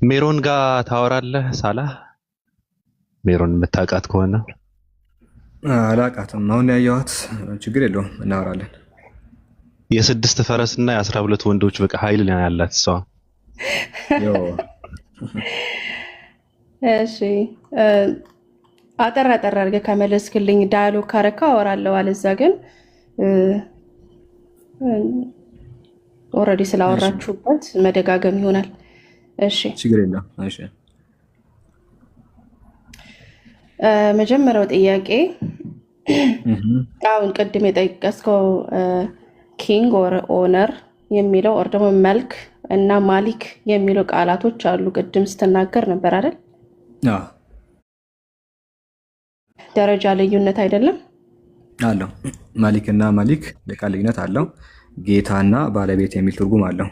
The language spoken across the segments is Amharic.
ሜሮን ጋር ታወራለህ ሳላህ? ሜሮን የምታውቃት ከሆነ አላቃትም። አሁን ያየኋት ችግር የለውም እናወራለን። የስድስት ፈረስና የ12 ወንዶች በቃ ኃይል ነው ያላት እሷ። እሺ አጠር አጠር አድርገህ ከመለስክልኝ ዳያሎግ ካረካ አወራለሁ። አለዛ ግን ኦልሬዲ ስላወራችሁበት መደጋገም ይሆናል። እሺ ችግር የለም። እሺ መጀመሪያው ጥያቄ አሁን ቅድም የጠቀስከው ኪንግ ኦር ኦነር የሚለው ኦር ደግሞ መልክ እና ማሊክ የሚለው ቃላቶች አሉ። ቅድም ስትናገር ነበር አይደል? ደረጃ ልዩነት አይደለም አለው። ማሊክ እና ማሊክ የቃል ልዩነት አለው። ጌታና ባለቤት የሚል ትርጉም አለው።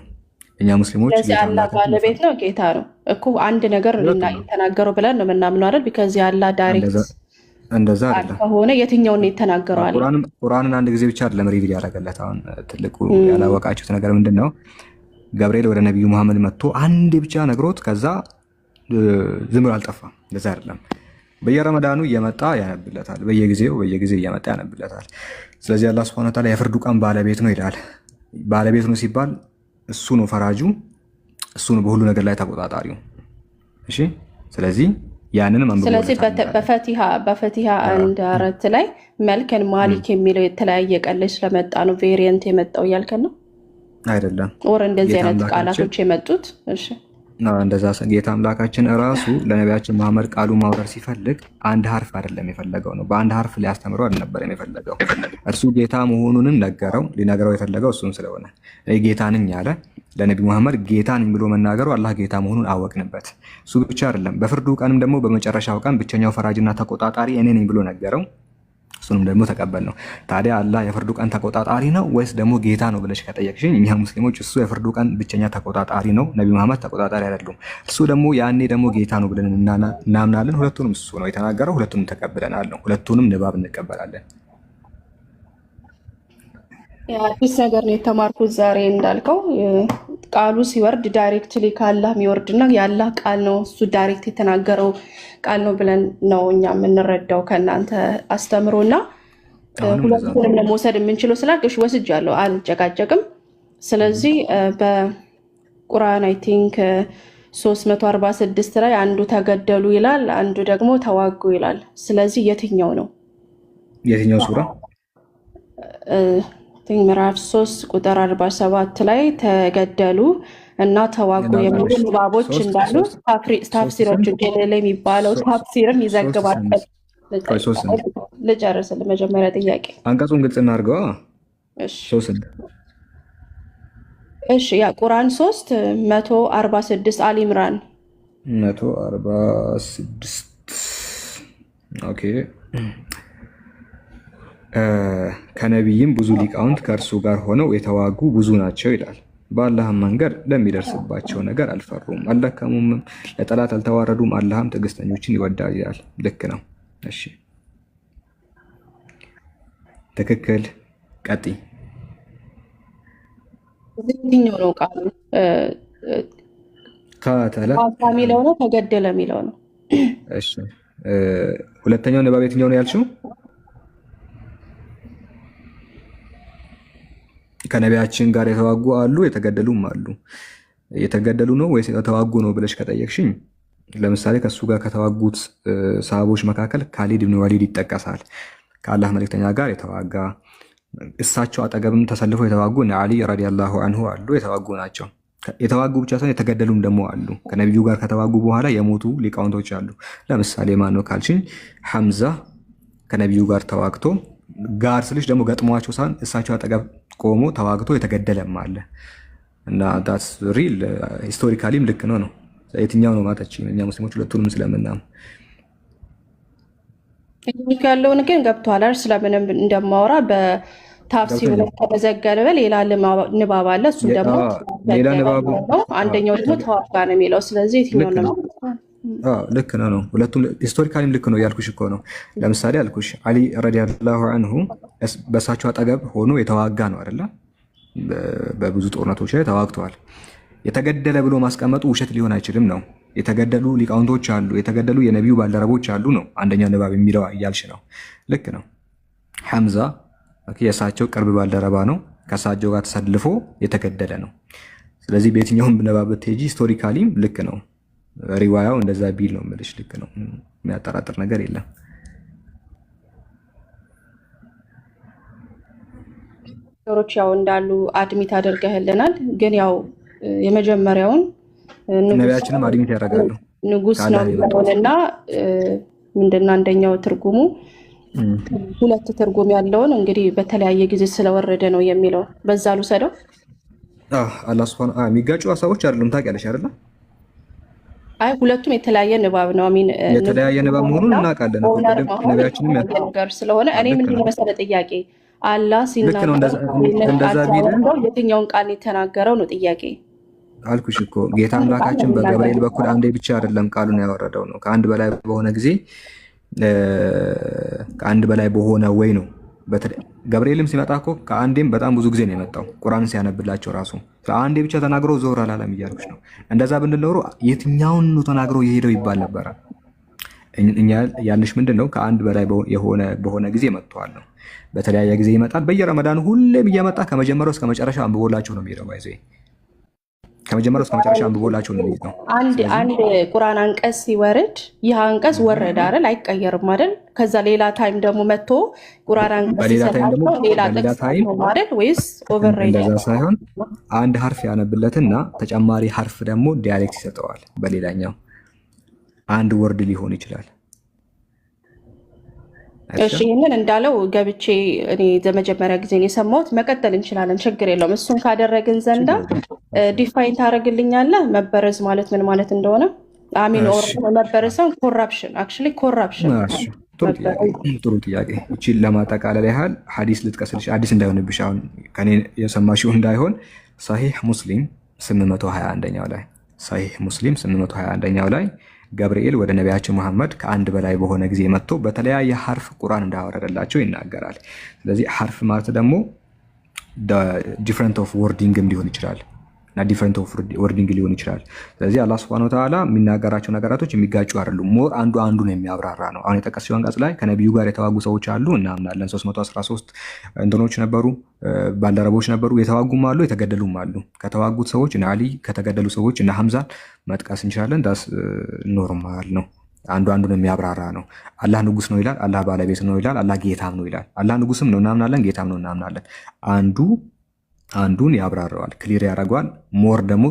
እኛ ሙስሊሞች ስለዚህ አላህ ባለቤት ነው ጌታ ነው እኮ አንድ ነገር የተናገረው ብለን ነው የምናምነው አይደል? ቢካዝ አላህ ዳይሬክት እንደዛ አይደለም ከሆነ የትኛውን ነው የተናገረው? አለ ቁርአንን አንድ ጊዜ ብቻ አይደለም ሪቪል ያደረገለት። አሁን ትልቁ ያላወቃችሁት ነገር ምንድነው? ገብርኤል ወደ ነቢዩ መሐመድ መጥቶ አንድ ብቻ ነግሮት ከዛ ዝም ብሎ አልጠፋም። እንደዛ አይደለም። በየረመዳኑ እየመጣ ያነብለታል። በየጊዜው እየመጣ ያነብለታል። ስለዚህ አላህ ሱብሓነሁ ወተዓላ የፍርዱ ቀን ባለቤት ነው ይላል። ባለቤት ነው ሲባል እሱ ነው ፈራጁ፣ እሱ ነው በሁሉ ነገር ላይ ተቆጣጣሪው። እሺ ስለዚህ ያንንም አንብቦ ስለዚህ በፈቲሃ 1:4 ላይ መልከን ማሊክ የሚለው የተለያየ ቀን ላይ ስለመጣ ነው ቬሪየንት የመጣው እያልከን ነው አይደለም? ወር እንደዚህ አይነት ቃላቶች የመጡት እሺ እንደዛ ጌታ አምላካችን እራሱ ለነቢያችን መሐመድ ቃሉ ማውረድ ሲፈልግ አንድ ሐርፍ አይደለም የፈለገው ነው። በአንድ ሐርፍ ሊያስተምረው አልነበረም የፈለገው። እርሱ ጌታ መሆኑንም ነገረው። ሊነግረው የፈለገው እሱም ስለሆነ ጌታ ነኝ ያለ ለነቢ መሐመድ ጌታ ነኝ ብሎ መናገሩ አላህ ጌታ መሆኑን አወቅንበት። እሱ ብቻ አይደለም፣ በፍርዱ ቀንም ደግሞ በመጨረሻው ቀን ብቸኛው ፈራጅና ተቆጣጣሪ እኔ ነኝ ብሎ ነገረው። እሱንም ደግሞ ተቀበል ነው። ታዲያ አላህ የፍርዱ ቀን ተቆጣጣሪ ነው ወይስ ደግሞ ጌታ ነው ብለሽ ከጠየቅሽኝ እኛ ሙስሊሞች እሱ የፍርዱ ቀን ብቸኛ ተቆጣጣሪ ነው፣ ነቢ መሐመድ ተቆጣጣሪ አይደሉም። እሱ ደግሞ ያኔ ደግሞ ጌታ ነው ብለን እናምናለን። ሁለቱንም እሱ ነው የተናገረው፣ ሁለቱንም ተቀብለናል። ሁለቱንም ንባብ እንቀበላለን። አዲስ ነገር ነው የተማርኩት ዛሬ። እንዳልከው ቃሉ ሲወርድ ዳይሬክትሊ ከአላህ የሚወርድና የአላህ ቃል ነው እሱ ዳይሬክት የተናገረው ቃል ነው ብለን ነው እኛ የምንረዳው ከእናንተ አስተምሮ እና ሁለቱንም ለመውሰድ የምንችለው ስላልሽ ወስጃለሁ፣ አልጨቃጨቅም። ስለዚህ በቁርአን አይ ቲንክ 346 ላይ አንዱ ተገደሉ ይላል፣ አንዱ ደግሞ ተዋጉ ይላል። ስለዚህ የትኛው ነው? የትኛው ሱራ? ምዕራፍ 3 ቁጥር 47 ላይ ተገደሉ እና ተዋጉ የሚሉ ንባቦች እንዳሉ ታፍሲሮች ላይ የሚባለው ታፍሲርም ይዘግባል። ልጨርስልህ መጀመሪያ ጥያቄ አንቀጹን ግልጽ እናድርገዋ። እሺ ያ ቁርአን 3:146 አሊ ኢምራን 146 ኦኬ። ከነቢይም ብዙ ሊቃውንት ከእርሱ ጋር ሆነው የተዋጉ ብዙ ናቸው ይላል። በአላህም መንገድ ለሚደርስባቸው ነገር አልፈሩም፣ አልደከሙምም፣ ለጠላት አልተዋረዱም። አላህም ትዕግስተኞችን ይወዳል ይላል። ልክ ነው። እሺ ትክክል። ቀጥይ። የትኛው ነው ቃሉ? የሚለው ነው ተገደለ የሚለው ነው? እሺ ሁለተኛው ንባብ የትኛው ነው ያልሽው? ከነቢያችን ጋር የተዋጉ አሉ፣ የተገደሉም አሉ። የተገደሉ ነው ወይስ የተዋጉ ነው ብለሽ ከጠየቅሽኝ፣ ለምሳሌ ከእሱ ጋር ከተዋጉት ሰሃቦች መካከል ካሊድ ብን ወሊድ ይጠቀሳል። ከአላህ መልእክተኛ ጋር የተዋጋ እሳቸው አጠገብም ተሰልፈው የተዋጉ እነ አሊ ረዲየላሁ አንሁ አሉ፣ የተዋጉ ናቸው። የተዋጉ ብቻ ሳይሆን የተገደሉም ደግሞ አሉ። ከነቢዩ ጋር ከተዋጉ በኋላ የሞቱ ሊቃውንቶች አሉ። ለምሳሌ ማን ነው ካልሽኝ፣ ሐምዛ ከነቢዩ ጋር ተዋግቶ ጋር ስልሽ ደግሞ ገጥሟቸው ሳይሆን እሳቸው አጠገብ ቆሞ ተዋግቶ የተገደለም አለ እና ዳትስ ሪል ሂስቶሪካሊም ልክ ነው ነው። የትኛው ነው ማለታችን? እኛ ሙስሊሞች ሁለቱንም ስለምናምን ያለውን ግን ገብቶሃል አይደል? ስለምንም እንደማወራ በታፍሲሩ ላይ ተዘገበ ሌላ ንባብ አለ። እሱም ደግሞ ሌላ ንባብ ነው። አንደኛው ደግሞ ተዋጋ ነው የሚለው። ስለዚህ የትኛው ነው? ልክ ነው። ሁለቱም ሂስቶሪካሊም ልክ ነው ያልኩሽ እኮ ነው። ለምሳሌ ያልኩሽ አሊ ረዲየላሁ አንሁ በእሳቸው አጠገብ ሆኖ የተዋጋ ነው አይደለ? በብዙ ጦርነቶች ላይ ተዋግተዋል። የተገደለ ብሎ ማስቀመጡ ውሸት ሊሆን አይችልም ነው። የተገደሉ ሊቃውንቶች አሉ፣ የተገደሉ የነቢዩ ባልደረቦች አሉ ነው አንደኛው ንባብ የሚለው እያልሽ ነው። ልክ ነው። ሐምዛ የእሳቸው ቅርብ ባልደረባ ነው። ከእሳቸው ጋር ተሰልፎ የተገደለ ነው። ስለዚህ በየትኛውም ንባብ ብትሄጂ ሂስቶሪካሊም ልክ ነው። ሪዋያው እንደዛ ቢል ነው የምልሽ። ልክ ነው። የሚያጠራጥር ነገር የለም። ነገሮች ያው እንዳሉ አድሚት አድርገህልናል። ግን ያው የመጀመሪያውን ነቢያችንም አድሚት ያደርጋሉ። ንጉስ ነው የሚሆንና ምንድነው አንደኛው ትርጉሙ ሁለት ትርጉም ያለውን እንግዲህ በተለያየ ጊዜ ስለወረደ ነው የሚለው በዛ ልውሰደው። አላህ ሱብሃነሁ ወተዓላ የሚጋጩ ሀሳቦች አይደሉም። ታውቂያለሽ አይደለ? አይ ሁለቱም የተለያየ ንባብ ነው። አሚን የተለያየ ንባብ መሆኑን እናውቃለን። ነቢያችንም ነገር ስለሆነ እኔ ምንድነው መሰለ ጥያቄ አላህ ሲናገር የትኛውን ቃል የተናገረው ነው ጥያቄ። አልኩሽ እኮ ጌታ አምላካችን በገብርኤል በኩል አንዴ ብቻ አይደለም ቃሉን ያወረደው ነው። ከአንድ በላይ በሆነ ጊዜ ከአንድ በላይ በሆነ ወይ ነው። ገብርኤልም ሲመጣ እኮ ከአንዴም በጣም ብዙ ጊዜ ነው የመጣው። ቁርአንን ሲያነብላቸው ራሱ አንዴ ብቻ ተናግሮ ዞር አላለም እያልኩሽ ነው። እንደዛ ብንል ኖሮ የትኛውን ነው ተናግሮ የሄደው ይባል ነበረ። እኛ ያልሽ ምንድን ነው ከአንድ በላይ በሆነ ጊዜ መጥተዋል ነው። በተለያየ ጊዜ ይመጣል። በየረመዳኑ ሁሌም እየመጣ ከመጀመሪያው እስከ መጨረሻ አንብቦላቸው ነው የሚሄደው። ባይዘ ከመጀመሪያው እስከ መጨረሻ አንብቦላቸው ነው የሚሄደው። አንድ ቁርአን አንቀጽ ሲወርድ ይህ አንቀጽ ወረደ አይደል? አይቀየርም አይደል? ከዛ ሌላ ታይም ደግሞ መጥቶ ቁርአን አንቀጽ ሲሰጣቸው ሌላ ታይም አይደል? ወይስ ኦቨርራይድ? እንደዛ ሳይሆን አንድ ሐርፍ ያነብለትና ተጨማሪ ሐርፍ ደግሞ ዳይሬክት ይሰጠዋል። በሌላኛው አንድ ወርድ ሊሆን ይችላል። እሺ ይህንን እንዳለው ገብቼ እኔ ለመጀመሪያ ጊዜ የሰማሁት። መቀጠል እንችላለን፣ ችግር የለውም። እሱን ካደረግን ዘንዳ ዲፋይን ታደርግልኛለህ መበረዝ ማለት ምን ማለት እንደሆነ? አሚን ኦር መበረዝን ኮራፕሽን አክቹዋሊ ኮራፕሽን። ጥሩ ጥያቄ። እቺን ለማጠቃለል ያህል ሐዲስ ልጥቀስልሽ፣ አዲስ እንዳይሆንብሽ አሁን ከኔ የሰማሽው እንዳይሆን። ሰሂህ ሙስሊም 821ኛው ላይ ሰሂህ ሙስሊም 821ኛው ላይ ገብርኤል ወደ ነቢያችን መሐመድ ከአንድ በላይ በሆነ ጊዜ መጥቶ በተለያየ ሐርፍ ቁርአን እንዳወረደላቸው ይናገራል። ስለዚህ ሐርፍ ማለት ደግሞ ዲፍረንት ኦፍ ወርዲንግም ሊሆን ይችላል እና ዲፍረንት ኦፍ ወርዲንግ ሊሆን ይችላል። ስለዚህ አላህ ሱብሃነሁ ወተዓላ የሚናገራቸው ነገራቶች የሚጋጩ አይደሉም። ሞር አንዱ አንዱን የሚያብራራ ነው። አሁን የጠቀስሽው አንቀጽ ላይ ከነቢዩ ጋር የተዋጉ ሰዎች አሉ እናምናለን። 313 እንትኖች ነበሩ፣ ባልደረቦች ነበሩ። የተዋጉም አሉ፣ የተገደሉም አሉ። ከተዋጉት ሰዎች እነ አሊ፣ ከተገደሉ ሰዎች እነ ሐምዛን መጥቀስ እንችላለን። ዳስ ኖርማል ነው። አንዱ አንዱን የሚያብራራ ነው። አላህ ንጉስ ነው ይላል፣ አላህ ባለቤት ነው ይላል፣ አላህ ጌታም ነው ይላል። አላህ ንጉስም ነው እናምናለን፣ ጌታም ነው እናምናለን። አንዱን ያብራራዋል፣ ክሊር ያደርገዋል። ሞር ደግሞ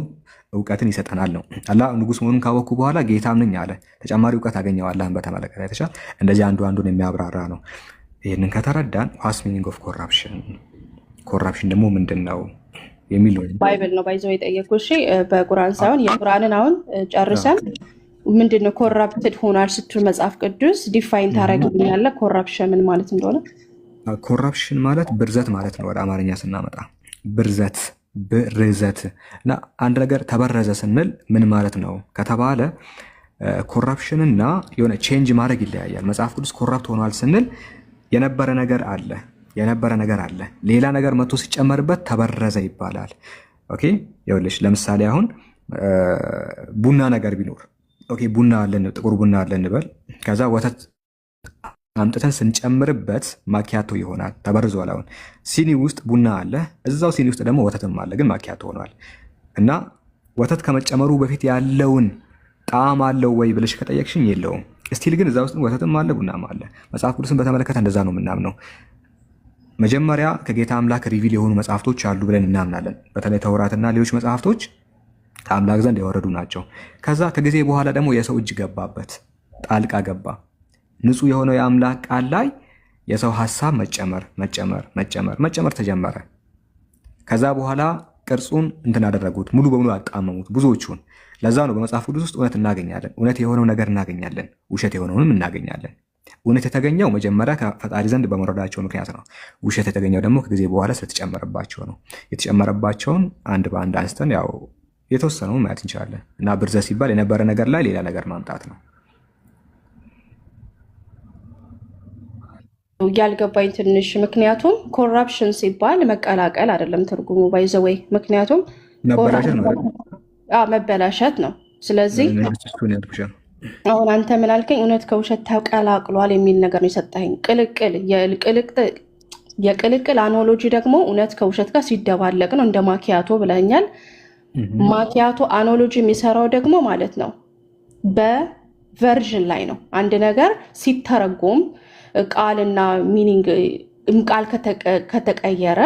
እውቀትን ይሰጠናል ነው። አላህ ንጉስ መሆኑን ካወቅኩ በኋላ ጌታም ነኝ አለ። ተጨማሪ እውቀት አገኘው አላህን በተመለከተ የተሻለ። እንደዚህ አንዱን የሚያብራራ ነው። ይህንን ከተረዳን ዋትስ ሚኒንግ ኦፍ ኮራፕሽን፣ ኮራፕሽን ደግሞ ምንድን ነው የሚለው ባይብል ነው ባይዘው የጠየቁት። እሺ በቁርአን ሳይሆን የቁርአንን አሁን ጨርሰን ምንድነው ኮራፕትድ ሆኗል ስትል መጽሐፍ ቅዱስ ዲፋይን ታደርግልኛለህ ኮራፕሽን ምን ማለት እንደሆነ? ኮራፕሽን ማለት ብርዘት ማለት ነው ወደ አማርኛ ስናመጣ። ብርዘት እና አንድ ነገር ተበረዘ ስንል ምን ማለት ነው ከተባለ ኮራፕሽንና የሆነ ቼንጅ ማድረግ ይለያያል። መጽሐፍ ቅዱስ ኮራፕት ሆኗል ስንል የነበረ ነገር አለ፣ ሌላ ነገር መጥቶ ሲጨመርበት ተበረዘ ይባላል። ኦኬ ይኸውልሽ ለምሳሌ አሁን ቡና ነገር ቢኖር ቡና አለን፣ ጥቁር ቡና አለን እንበል። ከዛ ወተት አምጥተን ስንጨምርበት ማኪያቶ ይሆናል፣ ተበርዟል። አሁን ሲኒ ውስጥ ቡና አለ፣ እዛው ሲኒ ውስጥ ደግሞ ወተትም አለ፣ ግን ማኪያቶ ሆኗል። እና ወተት ከመጨመሩ በፊት ያለውን ጣዕም አለው ወይ ብለሽ ከጠየቅሽኝ የለውም። እስቲል ግን እዛ ውስጥ ወተትም አለ ቡናም አለ። መጽሐፍ ቅዱስን በተመለከተ እንደዛ ነው የምናምነው። መጀመሪያ ከጌታ አምላክ ሪቪል የሆኑ መጽሐፍቶች አሉ ብለን እናምናለን። በተለይ ተውራትና ሌሎች መጽሐፍቶች ከአምላክ ዘንድ የወረዱ ናቸው። ከዛ ከጊዜ በኋላ ደግሞ የሰው እጅ ገባበት፣ ጣልቃ ገባ። ንጹህ የሆነው የአምላክ ቃል ላይ የሰው ሐሳብ መጨመር ተጀመረ። ከዛ በኋላ ቅርጹን እንትን አደረጉት፣ ሙሉ በሙሉ አጣመሙት ብዙዎቹን። ለዛ ነው በመጽሐፍ ቅዱስ ውስጥ እውነት እናገኛለን፣ እውነት የሆነው ነገር እናገኛለን፣ ውሸት የሆነውንም እናገኛለን። እውነት የተገኘው መጀመሪያ ከፈጣሪ ዘንድ በመውረዳቸው ምክንያት ነው። ውሸት የተገኘው ደግሞ ከጊዜ በኋላ ስለተጨመረባቸው ነው። የተጨመረባቸውን አንድ በአንድ አንስተን ያው የተወሰነውን ማየት እንችላለን። እና ብርዘት ሲባል የነበረ ነገር ላይ ሌላ ነገር ማምጣት ነው። ያልገባኝ ትንሽ ምክንያቱም ኮራፕሽን ሲባል መቀላቀል አይደለም ትርጉሙ ባይዘወይ። ምክንያቱም መበላሸት ነው፣ መበላሸት ነው። ስለዚህ እሱን ያልኩሽ አሁን አንተ ምን አልከኝ? እውነት ከውሸት ተቀላቅሏል የሚል ነገር ነው የሰጠኸኝ። የቅልቅል አኖሎጂ ደግሞ እውነት ከውሸት ጋር ሲደባለቅ ነው፣ እንደ ማኪያቶ ብለኛል። ማኪያቶ አኖሎጂ የሚሰራው ደግሞ ማለት ነው በቨርዥን ላይ ነው። አንድ ነገር ሲተረጎም ቃልና ሚኒንግ ቃል ከተቀየረ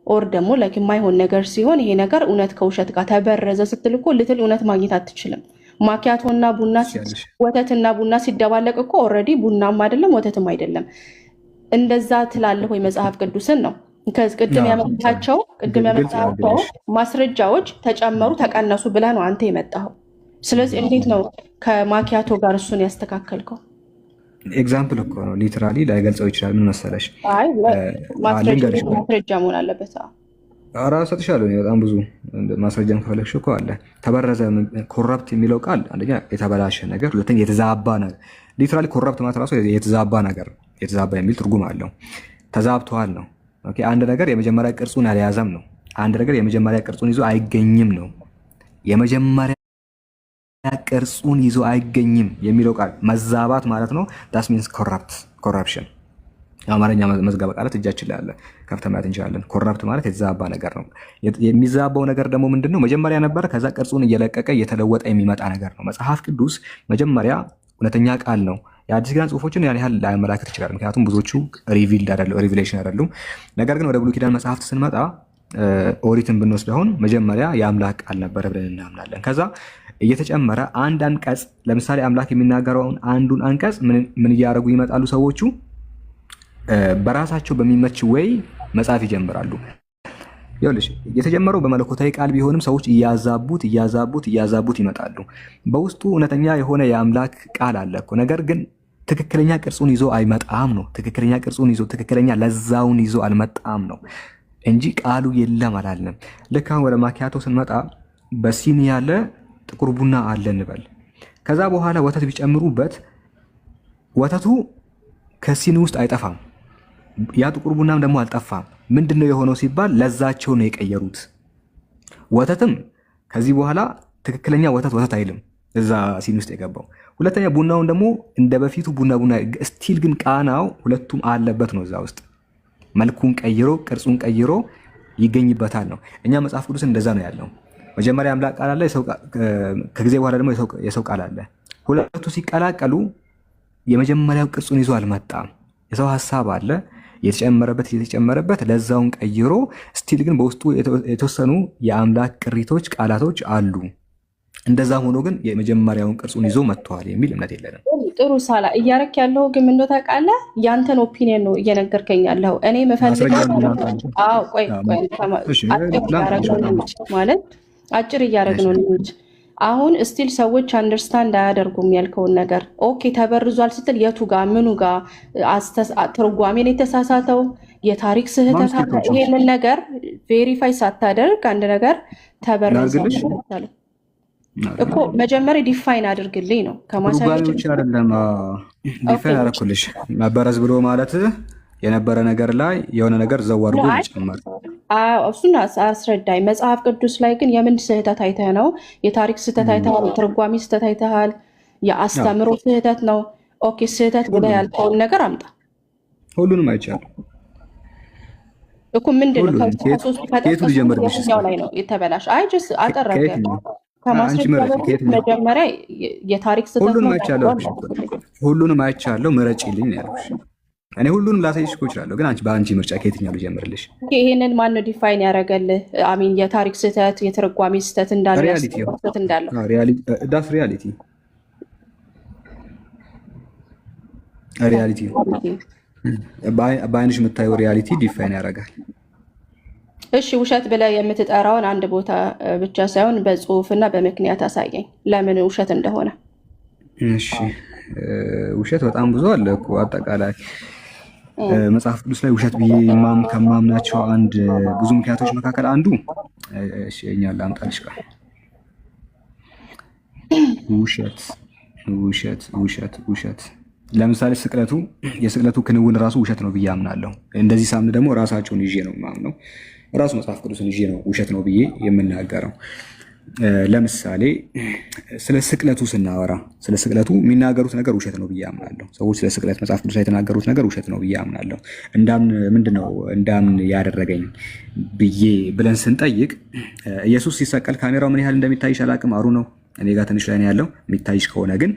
ኦር ደግሞ የማይሆን ነገር ሲሆን ይሄ ነገር እውነት ከውሸት ጋር ተበረዘ ስትል እኮ ልትል እውነት ማግኘት አትችልም። ማኪያቶና ቡና ወተትና ቡና ሲደባለቅ እኮ ኦልሬዲ ቡናም አይደለም ወተትም አይደለም። እንደዛ ትላለህ ወይ? መጽሐፍ ቅዱስን ነው ቅድም ያመጣቸው ማስረጃዎች ተጨመሩ ተቀነሱ ብለህ ነው አንተ የመጣኸው። ስለዚህ እንዴት ነው ከማኪያቶ ጋር እሱን ያስተካከልከው? ኤግዛምፕል እኮ ነው። ሊትራሊ ላይገልጸው ይችላል። ምን መሰለሽ፣ ማስረጃ መሆን አለበት። ራስ ሰጥሻለሁ። በጣም ብዙ ማስረጃም ከፈለግሽ እኮ አለ። ተበረዘ ኮረፕት የሚለው ቃል አንደኛ የተበላሸ ነገር፣ ሁለተኛ የተዛባ ነገር። ሊትራሊ ኮረፕት ማለት ራሱ የተዛባ ነገር፣ የተዛባ የሚል ትርጉም አለው። ተዛብተዋል ነው። ኦኬ፣ አንድ ነገር የመጀመሪያ ቅርጹን አልያዘም ነው። አንድ ነገር የመጀመሪያ ቅርጹን ይዞ አይገኝም ነው። የመጀመሪያ ቅርጹን ይዞ አይገኝም የሚለው ቃል መዛባት ማለት ነው። ዳስ ሚንስ ኮረፕሽን። የአማርኛ መዝገበ ቃላት እጃችን ላይ አለ፣ ከፍተን ማየት እንችላለን። ኮረፕት ማለት የተዛባ ነገር ነው። የሚዛባው ነገር ደግሞ ምንድን ነው? መጀመሪያ ነበረ፣ ከዛ ቅርጹን እየለቀቀ እየተለወጠ የሚመጣ ነገር ነው። መጽሐፍ ቅዱስ መጀመሪያ እውነተኛ ቃል ነው። የአዲስ ኪዳን ጽሁፎችን ያን ያህል ላያመላክት ይችላል፣ ምክንያቱም ብዙዎቹ ሪቪሌሽን አይደሉም። ነገር ግን ወደ ብሉይ ኪዳን መጽሐፍት ስንመጣ ኦሪትን ብንወስድ አሁን መጀመሪያ የአምላክ ቃል ነበረ ብለን እናምናለን። ከዛ እየተጨመረ አንድ አንቀጽ፣ ለምሳሌ አምላክ የሚናገረውን አንዱን አንቀጽ ምን እያደረጉ ይመጣሉ ሰዎቹ? በራሳቸው በሚመች ወይ መጽሐፍ ይጀምራሉ። ይኸውልሽ የተጀመረው በመለኮታዊ ቃል ቢሆንም ሰዎች እያዛቡት ይመጣሉ። በውስጡ እውነተኛ የሆነ የአምላክ ቃል አለ እኮ፣ ነገር ግን ትክክለኛ ቅርጹን ይዞ አይመጣም ነው። ትክክለኛ ቅርጹን ይዞ ትክክለኛ ለዛውን ይዞ አልመጣም ነው እንጂ ቃሉ የለም አላልንም። ልክ አሁን ወደ ማኪያቶ ስንመጣ በሲኒ ያለ ጥቁር ቡና አለ እንበል። ከዛ በኋላ ወተት ቢጨምሩበት ወተቱ ከሲኒ ውስጥ አይጠፋም፣ ያ ጥቁር ቡናም ደግሞ አልጠፋም። ምንድነው የሆነው ሲባል ለዛቸው ነው የቀየሩት። ወተትም ከዚህ በኋላ ትክክለኛ ወተት አይልም እዛ ሲኒ ውስጥ የገባው። ሁለተኛ ቡናውን ደግሞ እንደ በፊቱ ቡና ስቲል ግን ቃናው ሁለቱም አለበት ነው እዛ ውስጥ። መልኩን ቀይሮ ቅርጹን ቀይሮ ይገኝበታል ነው። እኛ መጽሐፍ ቅዱስ እንደዛ ነው ያለው። መጀመሪያ አምላክ ቃል አለ፣ ከጊዜ በኋላ ደግሞ የሰው ቃል አለ። ሁለቱ ሲቀላቀሉ የመጀመሪያው ቅርጹን ይዞ አልመጣም። የሰው ሀሳብ አለ የተጨመረበት ለዛውን ቀይሮ ስቲል ግን በውስጡ የተወሰኑ የአምላክ ቅሪቶች ቃላቶች አሉ። እንደዛ ሆኖ ግን የመጀመሪያውን ቅርጹን ይዞ መጥተዋል የሚል እምነት የለንም። ጥሩ ሳላ እያረክ ያለው ግን ምን ታውቃለህ? ያንተን ኦፒኒየን ነው እየነገርከኝ ያለው። እኔ ማለት አጭር እያደረግነው ልጅ አሁን ስቲል ሰዎች አንደርስታንድ አያደርጉም ያልከውን ነገር። ኦኬ ተበርዟል ስትል የቱ ጋር ምኑ ጋር ትርጓሜን የተሳሳተው የታሪክ ስህተት አለ? ይሄንን ነገር ቬሪፋይ ሳታደርግ አንድ ነገር ተበርዟል እኮ መጀመሪያ ዲፋይን አድርግልኝ ነው። ከማሳየቶች አይደለም ዲፋይን አደረኩልሽ። መበረዝ ብሎ ማለት የነበረ ነገር ላይ የሆነ ነገር ዘው አድርጎ ይጨመር። እሱን አስረዳኝ። መጽሐፍ ቅዱስ ላይ ግን የምን ስህተት አይተህ ነው? የታሪክ ስህተት አይተሃል? የትርጓሜ ስህተት አይተሃል? የአስተምሮ ስህተት ነው? ኦኬ ስህተት ብለህ ያልከውን ነገር አምጣ። ሁሉንም አይቻልም እኮ ምንድን ነው? ከሶስቱ ጀምርኛው ላይ ነው የተበላሽ። አይ ጀስ አጠረገ መጀመሪያ የታሪክ ስህተት ሁሉንም አይቻለሁ ምረጭልኝ ነው ያልኩሽ። እኔ ሁሉንም ላሳይሽ እኮ እችላለሁ፣ ግን በአንቺ ምርጫ ከየትኛው ልጀምርልሽ? ይሄንን ማን ነው ዲፋይን ያደረገልህ? አሚን የታሪክ ስህተት የትርጓሜ ስህተት እንዳለው ሪያሊቲ በአይንሽ የምታየው ሪያሊቲ ዲፋይን ያደርጋል። እሺ ውሸት ብለህ የምትጠራውን አንድ ቦታ ብቻ ሳይሆን በጽሁፍና በምክንያት አሳየኝ ለምን ውሸት እንደሆነ። እሺ ውሸት በጣም ብዙ አለ እኮ አጠቃላይ መጽሐፍ ቅዱስ ላይ ውሸት ብዬ ከማምናቸው አንድ ብዙ ምክንያቶች መካከል አንዱ እኛ ላምጣልሽ ቃል ውሸት ለምሳሌ የስቅለቱ ክንውን ራሱ ውሸት ነው ብዬ አምናለሁ። እንደዚህ ሳምን ደግሞ ራሳቸውን ይዤ ነው የማምነው። ራሱ መጽሐፍ ቅዱስን ይዤ ነው ውሸት ነው ብዬ የምናገረው። ለምሳሌ ስለ ስቅለቱ ስናወራ ስለ ስቅለቱ የሚናገሩት ነገር ውሸት ነው ብዬ አምናለሁ። ሰዎች ስለ ስቅለት መጽሐፍ ቅዱስ የተናገሩት ነገር ውሸት ነው ብዬ አምናለሁ። ምንድነው እንዳምን ያደረገኝ ብለን ስንጠይቅ ኢየሱስ ሲሰቀል ካሜራው ምን ያህል እንደሚታይሽ አላቅም። አሩ ነው እኔ ጋር ትንሽ ላይ ነው ያለው። የሚታይሽ ከሆነ ግን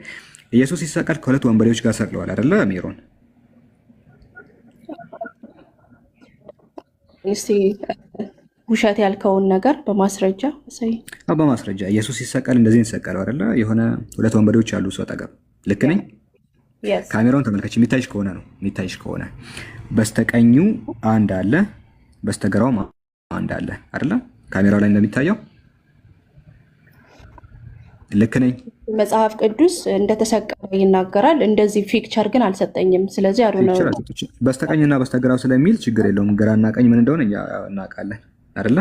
ኢየሱስ ሲሰቀል ከሁለት ወንበዴዎች ጋር ሰቅለዋል አይደለ ሜሮን? እስቲ ውሸት ያልከውን ነገር በማስረጃ እሰይ። በማስረጃ ኢየሱስ ሲሰቀል እንደዚህ የተሰቀለው አይደለ? የሆነ ሁለት ወንበዴዎች አሉ እሱ አጠገብ። ልክ ነኝ? ካሜራውን ተመልከች። የሚታይሽ ከሆነ ነው የሚታይሽ ከሆነ በስተቀኙ አንድ አለ፣ በስተግራውም አንድ አለ አይደለ? ካሜራው ላይ እንደሚታየው ልክ ነኝ? መጽሐፍ ቅዱስ እንደተሰቀለ ይናገራል። እንደዚህ ፒክቸር ግን አልሰጠኝም። ስለዚህ አሉ ነው በስተቀኝና በስተግራው ስለሚል ችግር የለውም። ግራና ቀኝ ምን እንደሆነ እናውቃለን አይደለ?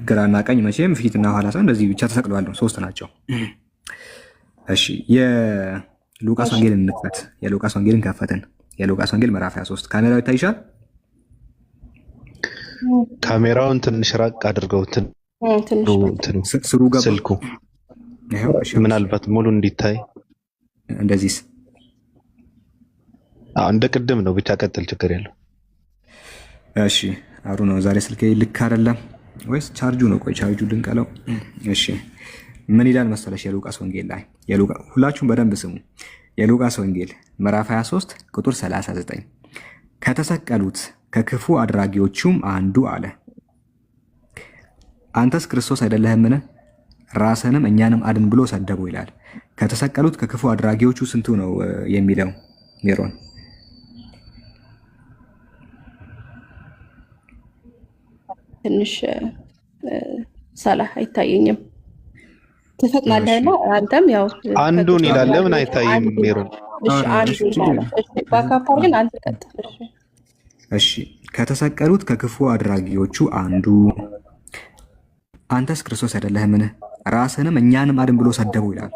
ግራና ቀኝ መቼም ፊትና ኋላ ሰው እንደዚህ ብቻ ተሰቅለዋል። ሶስት ናቸው። እሺ የሉቃስ ወንጌልን እንክፈት። የሉቃስ ወንጌልን ከፈትን። የሉቃስ ወንጌል ምዕራፍ 23 ካሜራው ይታይሻል? ካሜራውን ትንሽ ራቅ አድርገው ስሩ ገባ ስልኩ ምናልባት ሙሉ እንዲታይ እንደዚህ እንደ ቅድም ነው። ብቻ ቀጥል፣ ችግር የለው። እሺ አሩ ነው። ዛሬ ስልኬ ልክ አይደለም ወይስ ቻርጁ ነው? ቆይ ቻርጁ ልንቀለው። እሺ ምን ይላል መሰለሽ የሉቃስ ወንጌል ላይ ሁላችሁም በደንብ ስሙ። የሉቃስ ወንጌል ምዕራፍ 23 ቁጥር 39 ከተሰቀሉት ከክፉ አድራጊዎቹም አንዱ አለ አንተስ ክርስቶስ አይደለህምን? ራስህንም እኛንም አድን ብሎ ሰደበው ይላል። ከተሰቀሉት ከክፉ አድራጊዎቹ ስንቱ ነው የሚለው ሜሮን? ትንሽ ሰላህ አይታየኝም። ትፈቅናለህና አንተም ያው አንዱን ይላል። ለምን አይታይም ሜሮን? እሺ አንዱ ይላል። እሺ ባካፋር ግን አንተ ቀጥል። እሺ ከተሰቀሉት ከክፉ አድራጊዎቹ አንዱ አንተስ ክርስቶስ አይደለህምን? ራስህንም እኛንም አድን ብሎ ሰደበው ይላል።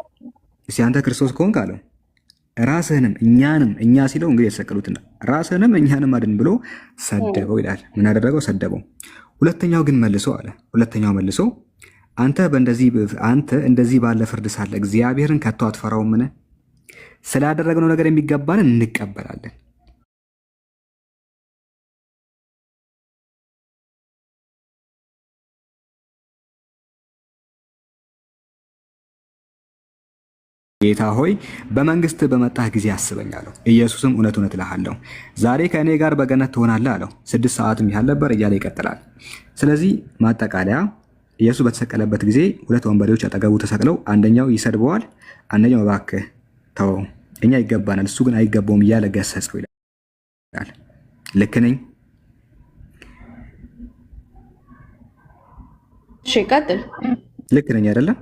እስኪ አንተ ክርስቶስ ከሆንክ አለው ራስህንም እኛንም፣ እኛ ሲለው እንግዲህ የተሰቀሉትና ራስህንም እኛንም አድን ብሎ ሰደበው ይላል። ምን አደረገው? ሰደበው። ሁለተኛው ግን መልሶ አለ ሁለተኛው መልሶ አንተ እንደዚህ ባለ ፍርድ ሳለ እግዚአብሔርን ከቶ አትፈራውምን? ስላደረግነው ነገር የሚገባንን እንቀበላለን። ጌታ ሆይ በመንግስት በመጣህ ጊዜ አስበኝ አለው። ኢየሱስም እውነት እውነት እልሃለሁ ዛሬ ከእኔ ጋር በገነት ትሆናለህ አለው። 6 ሰዓትም ያህል ነበር እያለ ይቀጥላል። ስለዚህ ማጠቃለያ ኢየሱስ በተሰቀለበት ጊዜ ሁለት ወንበዴዎች አጠገቡ ተሰቅለው አንደኛው ይሰድበዋል፣ አንደኛው እባክህ ተወው እኛ ይገባናል፣ እሱ ግን አይገባውም እያለ ገሰጸው ይላል። ልክ ነኝ? እሺ ቀጥል። ልክ ነኝ አይደለም?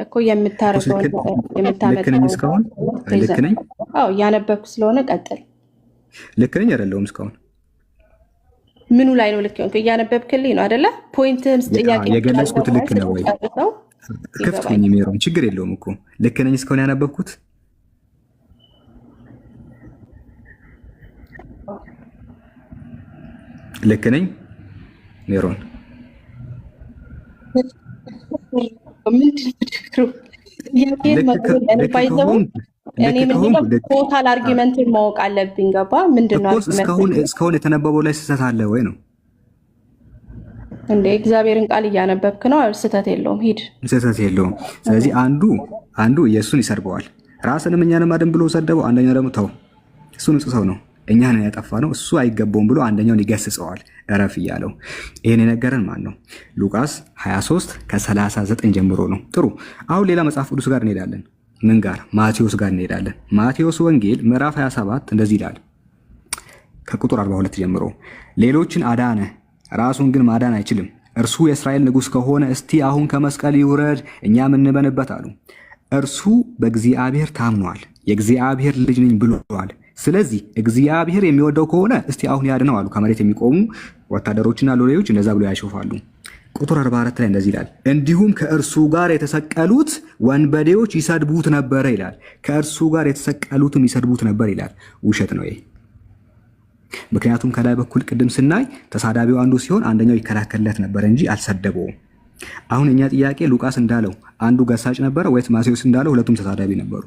እኮ የምታረገው የምታመጣው እስካሁን ልክ ነኝ? አዎ እያነበብኩ ስለሆነ ቀጥል። ልክ ነኝ አይደለሁም? እስካሁን ምኑ ላይ ነው ልክ ሆንክ? እያነበብክልኝ ነው አይደለ? ፖይንትህን ጥያቄ የገለጽኩት ልክ ነው ወይ? ክፍት ነኝ ሜሮን፣ ችግር የለውም እኮ ልክ ነኝ እስካሁን ያነበብኩት። ልክ ነኝ ሜሮን? ቶታል አርጊመንትን ማወቅ አለብኝ። ገባ? ምንድነው እስካሁን የተነበበው ላይ ስህተት አለ ወይ ነው እንደ እግዚአብሔርን ቃል እያነበብክ ነው። ስህተት የለውም፣ ሂድ። ስህተት የለውም። ስለዚህ አንዱ ኢየሱስን ይሰድበዋል፣ ራስንም እኛንም አድን ብሎ ሰደበው። አንደኛው ደግሞ ተው እሱ ንጹህ ሰው ነው እኛን ያጠፋ ነው እሱ አይገባውም ብሎ አንደኛውን ይገስጸዋል፣ እረፍ እያለው። ይህን የነገረን ማን ነው? ሉቃስ 23 ከ39 ጀምሮ ነው። ጥሩ። አሁን ሌላ መጽሐፍ ቅዱስ ጋር እንሄዳለን። ምን ጋር? ማቴዎስ ጋር እንሄዳለን። ማቴዎስ ወንጌል ምዕራፍ 27 እንደዚህ ይላል ከቁጥር 42 ጀምሮ ሌሎችን አዳነ፣ ራሱን ግን ማዳን አይችልም። እርሱ የእስራኤል ንጉሥ ከሆነ እስቲ አሁን ከመስቀል ይውረድ፣ እኛም እንመንበት አሉ። እርሱ በእግዚአብሔር ታምኗል፣ የእግዚአብሔር ልጅ ነኝ ብሏል። ስለዚህ እግዚአብሔር የሚወደው ከሆነ እስቲ አሁን ያድነው አሉ። ከመሬት የሚቆሙ ወታደሮችና ሎሌዎች እንደዛ ብሎ ያሾፋሉ። ቁጥር 44 ላይ እንደዚህ ይላል፣ እንዲሁም ከእርሱ ጋር የተሰቀሉት ወንበዴዎች ይሰድቡት ነበረ ይላል። ከእርሱ ጋር የተሰቀሉትም ይሰድቡት ነበር ይላል። ውሸት ነው ይሄ። ምክንያቱም ከላይ በኩል ቅድም ስናይ ተሳዳቢው አንዱ ሲሆን አንደኛው ይከላከልለት ነበር እንጂ አልሰደበውም። አሁን እኛ ጥያቄ ሉቃስ እንዳለው አንዱ ገሳጭ ነበረ ወይስ ማቴዎስ እንዳለው ሁለቱም ተሳዳቢ ነበሩ?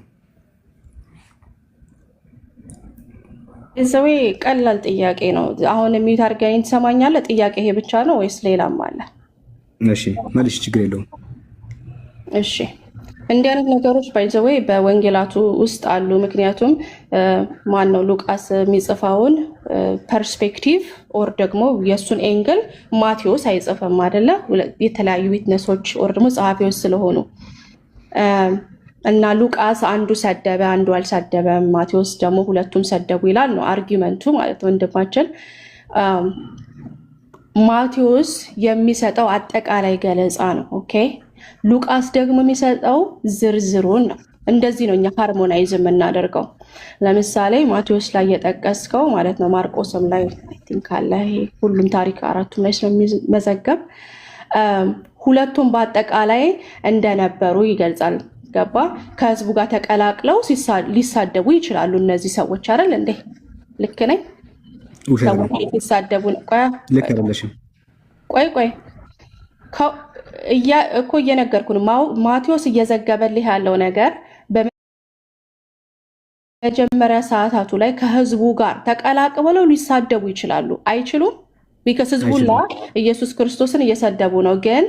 እዛው ቀላል ጥያቄ ነው። አሁን የሚዩት አድርገኝ ትሰማኛለህ? ጥያቄ ይሄ ብቻ ነው ወይስ ሌላም አለ? እሺ መልሽ፣ ችግር የለውም። እሺ እንዲህ አይነት ነገሮች ባይዘወይ በወንጌላቱ ውስጥ አሉ። ምክንያቱም ማን ነው ሉቃስ የሚጽፈውን ፐርስፔክቲቭ ኦር ደግሞ የእሱን ኤንግል ማቴዎስ አይጽፍም አይደለ? የተለያዩ ዊትነሶች ኦር ደግሞ ጸሐፊዎች ስለሆኑ እና ሉቃስ አንዱ ሰደበ አንዱ አልሰደበም፣ ማቴዎስ ደግሞ ሁለቱም ሰደቡ ይላል ነው አርጊመንቱ ማለት ወንድማችን። ማቴዎስ የሚሰጠው አጠቃላይ ገለጻ ነው። ኦኬ ሉቃስ ደግሞ የሚሰጠው ዝርዝሩን ነው። እንደዚህ ነው እኛ ሃርሞናይዝ የምናደርገው። ለምሳሌ ማቴዎስ ላይ የጠቀስከው ማለት ነው፣ ማርቆስም ላይ ካለ ሁሉም ታሪክ አራቱም ላይ ስለሚመዘገብ ሁለቱም በአጠቃላይ እንደነበሩ ይገልጻል። ገባ? ከህዝቡ ጋር ተቀላቅለው ሊሳደቡ ይችላሉ እነዚህ ሰዎች አይደል እንዴ? ልክ ነኝ? ሰዎች ሲሳደቡ ልክ አይደለሽም። ቆይ እኮ እየነገርኩ ነው። ማቴዎስ እየዘገበልህ ያለው ነገር በመጀመሪያ ሰዓታቱ ላይ ከህዝቡ ጋር ተቀላቅለው ሊሳደቡ ይችላሉ። አይችሉም? ቢከስ ህዝቡላ ኢየሱስ ክርስቶስን እየሰደቡ ነው። ግን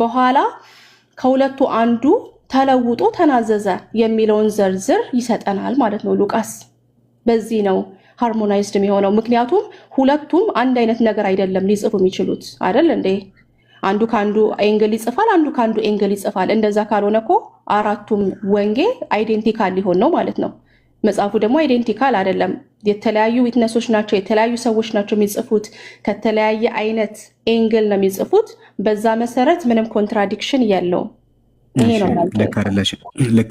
በኋላ ከሁለቱ አንዱ ተለውጦ ተናዘዘ የሚለውን ዝርዝር ይሰጠናል ማለት ነው ሉቃስ። በዚህ ነው ሃርሞናይዝድ የሚሆነው። ምክንያቱም ሁለቱም አንድ አይነት ነገር አይደለም ሊጽፉ የሚችሉት አይደል እንዴ? አንዱ ከአንዱ ኤንግል ይጽፋል፣ አንዱ ከአንዱ ኤንግል ይጽፋል። እንደዛ ካልሆነ እኮ አራቱም ወንጌል አይዴንቲካል ሊሆን ነው ማለት ነው። መጽሐፉ ደግሞ አይዴንቲካል አይደለም። የተለያዩ ዊትነሶች ናቸው፣ የተለያዩ ሰዎች ናቸው የሚጽፉት። ከተለያየ አይነት ኤንግል ነው የሚጽፉት። በዛ መሰረት ምንም ኮንትራዲክሽን የለውም። ልክ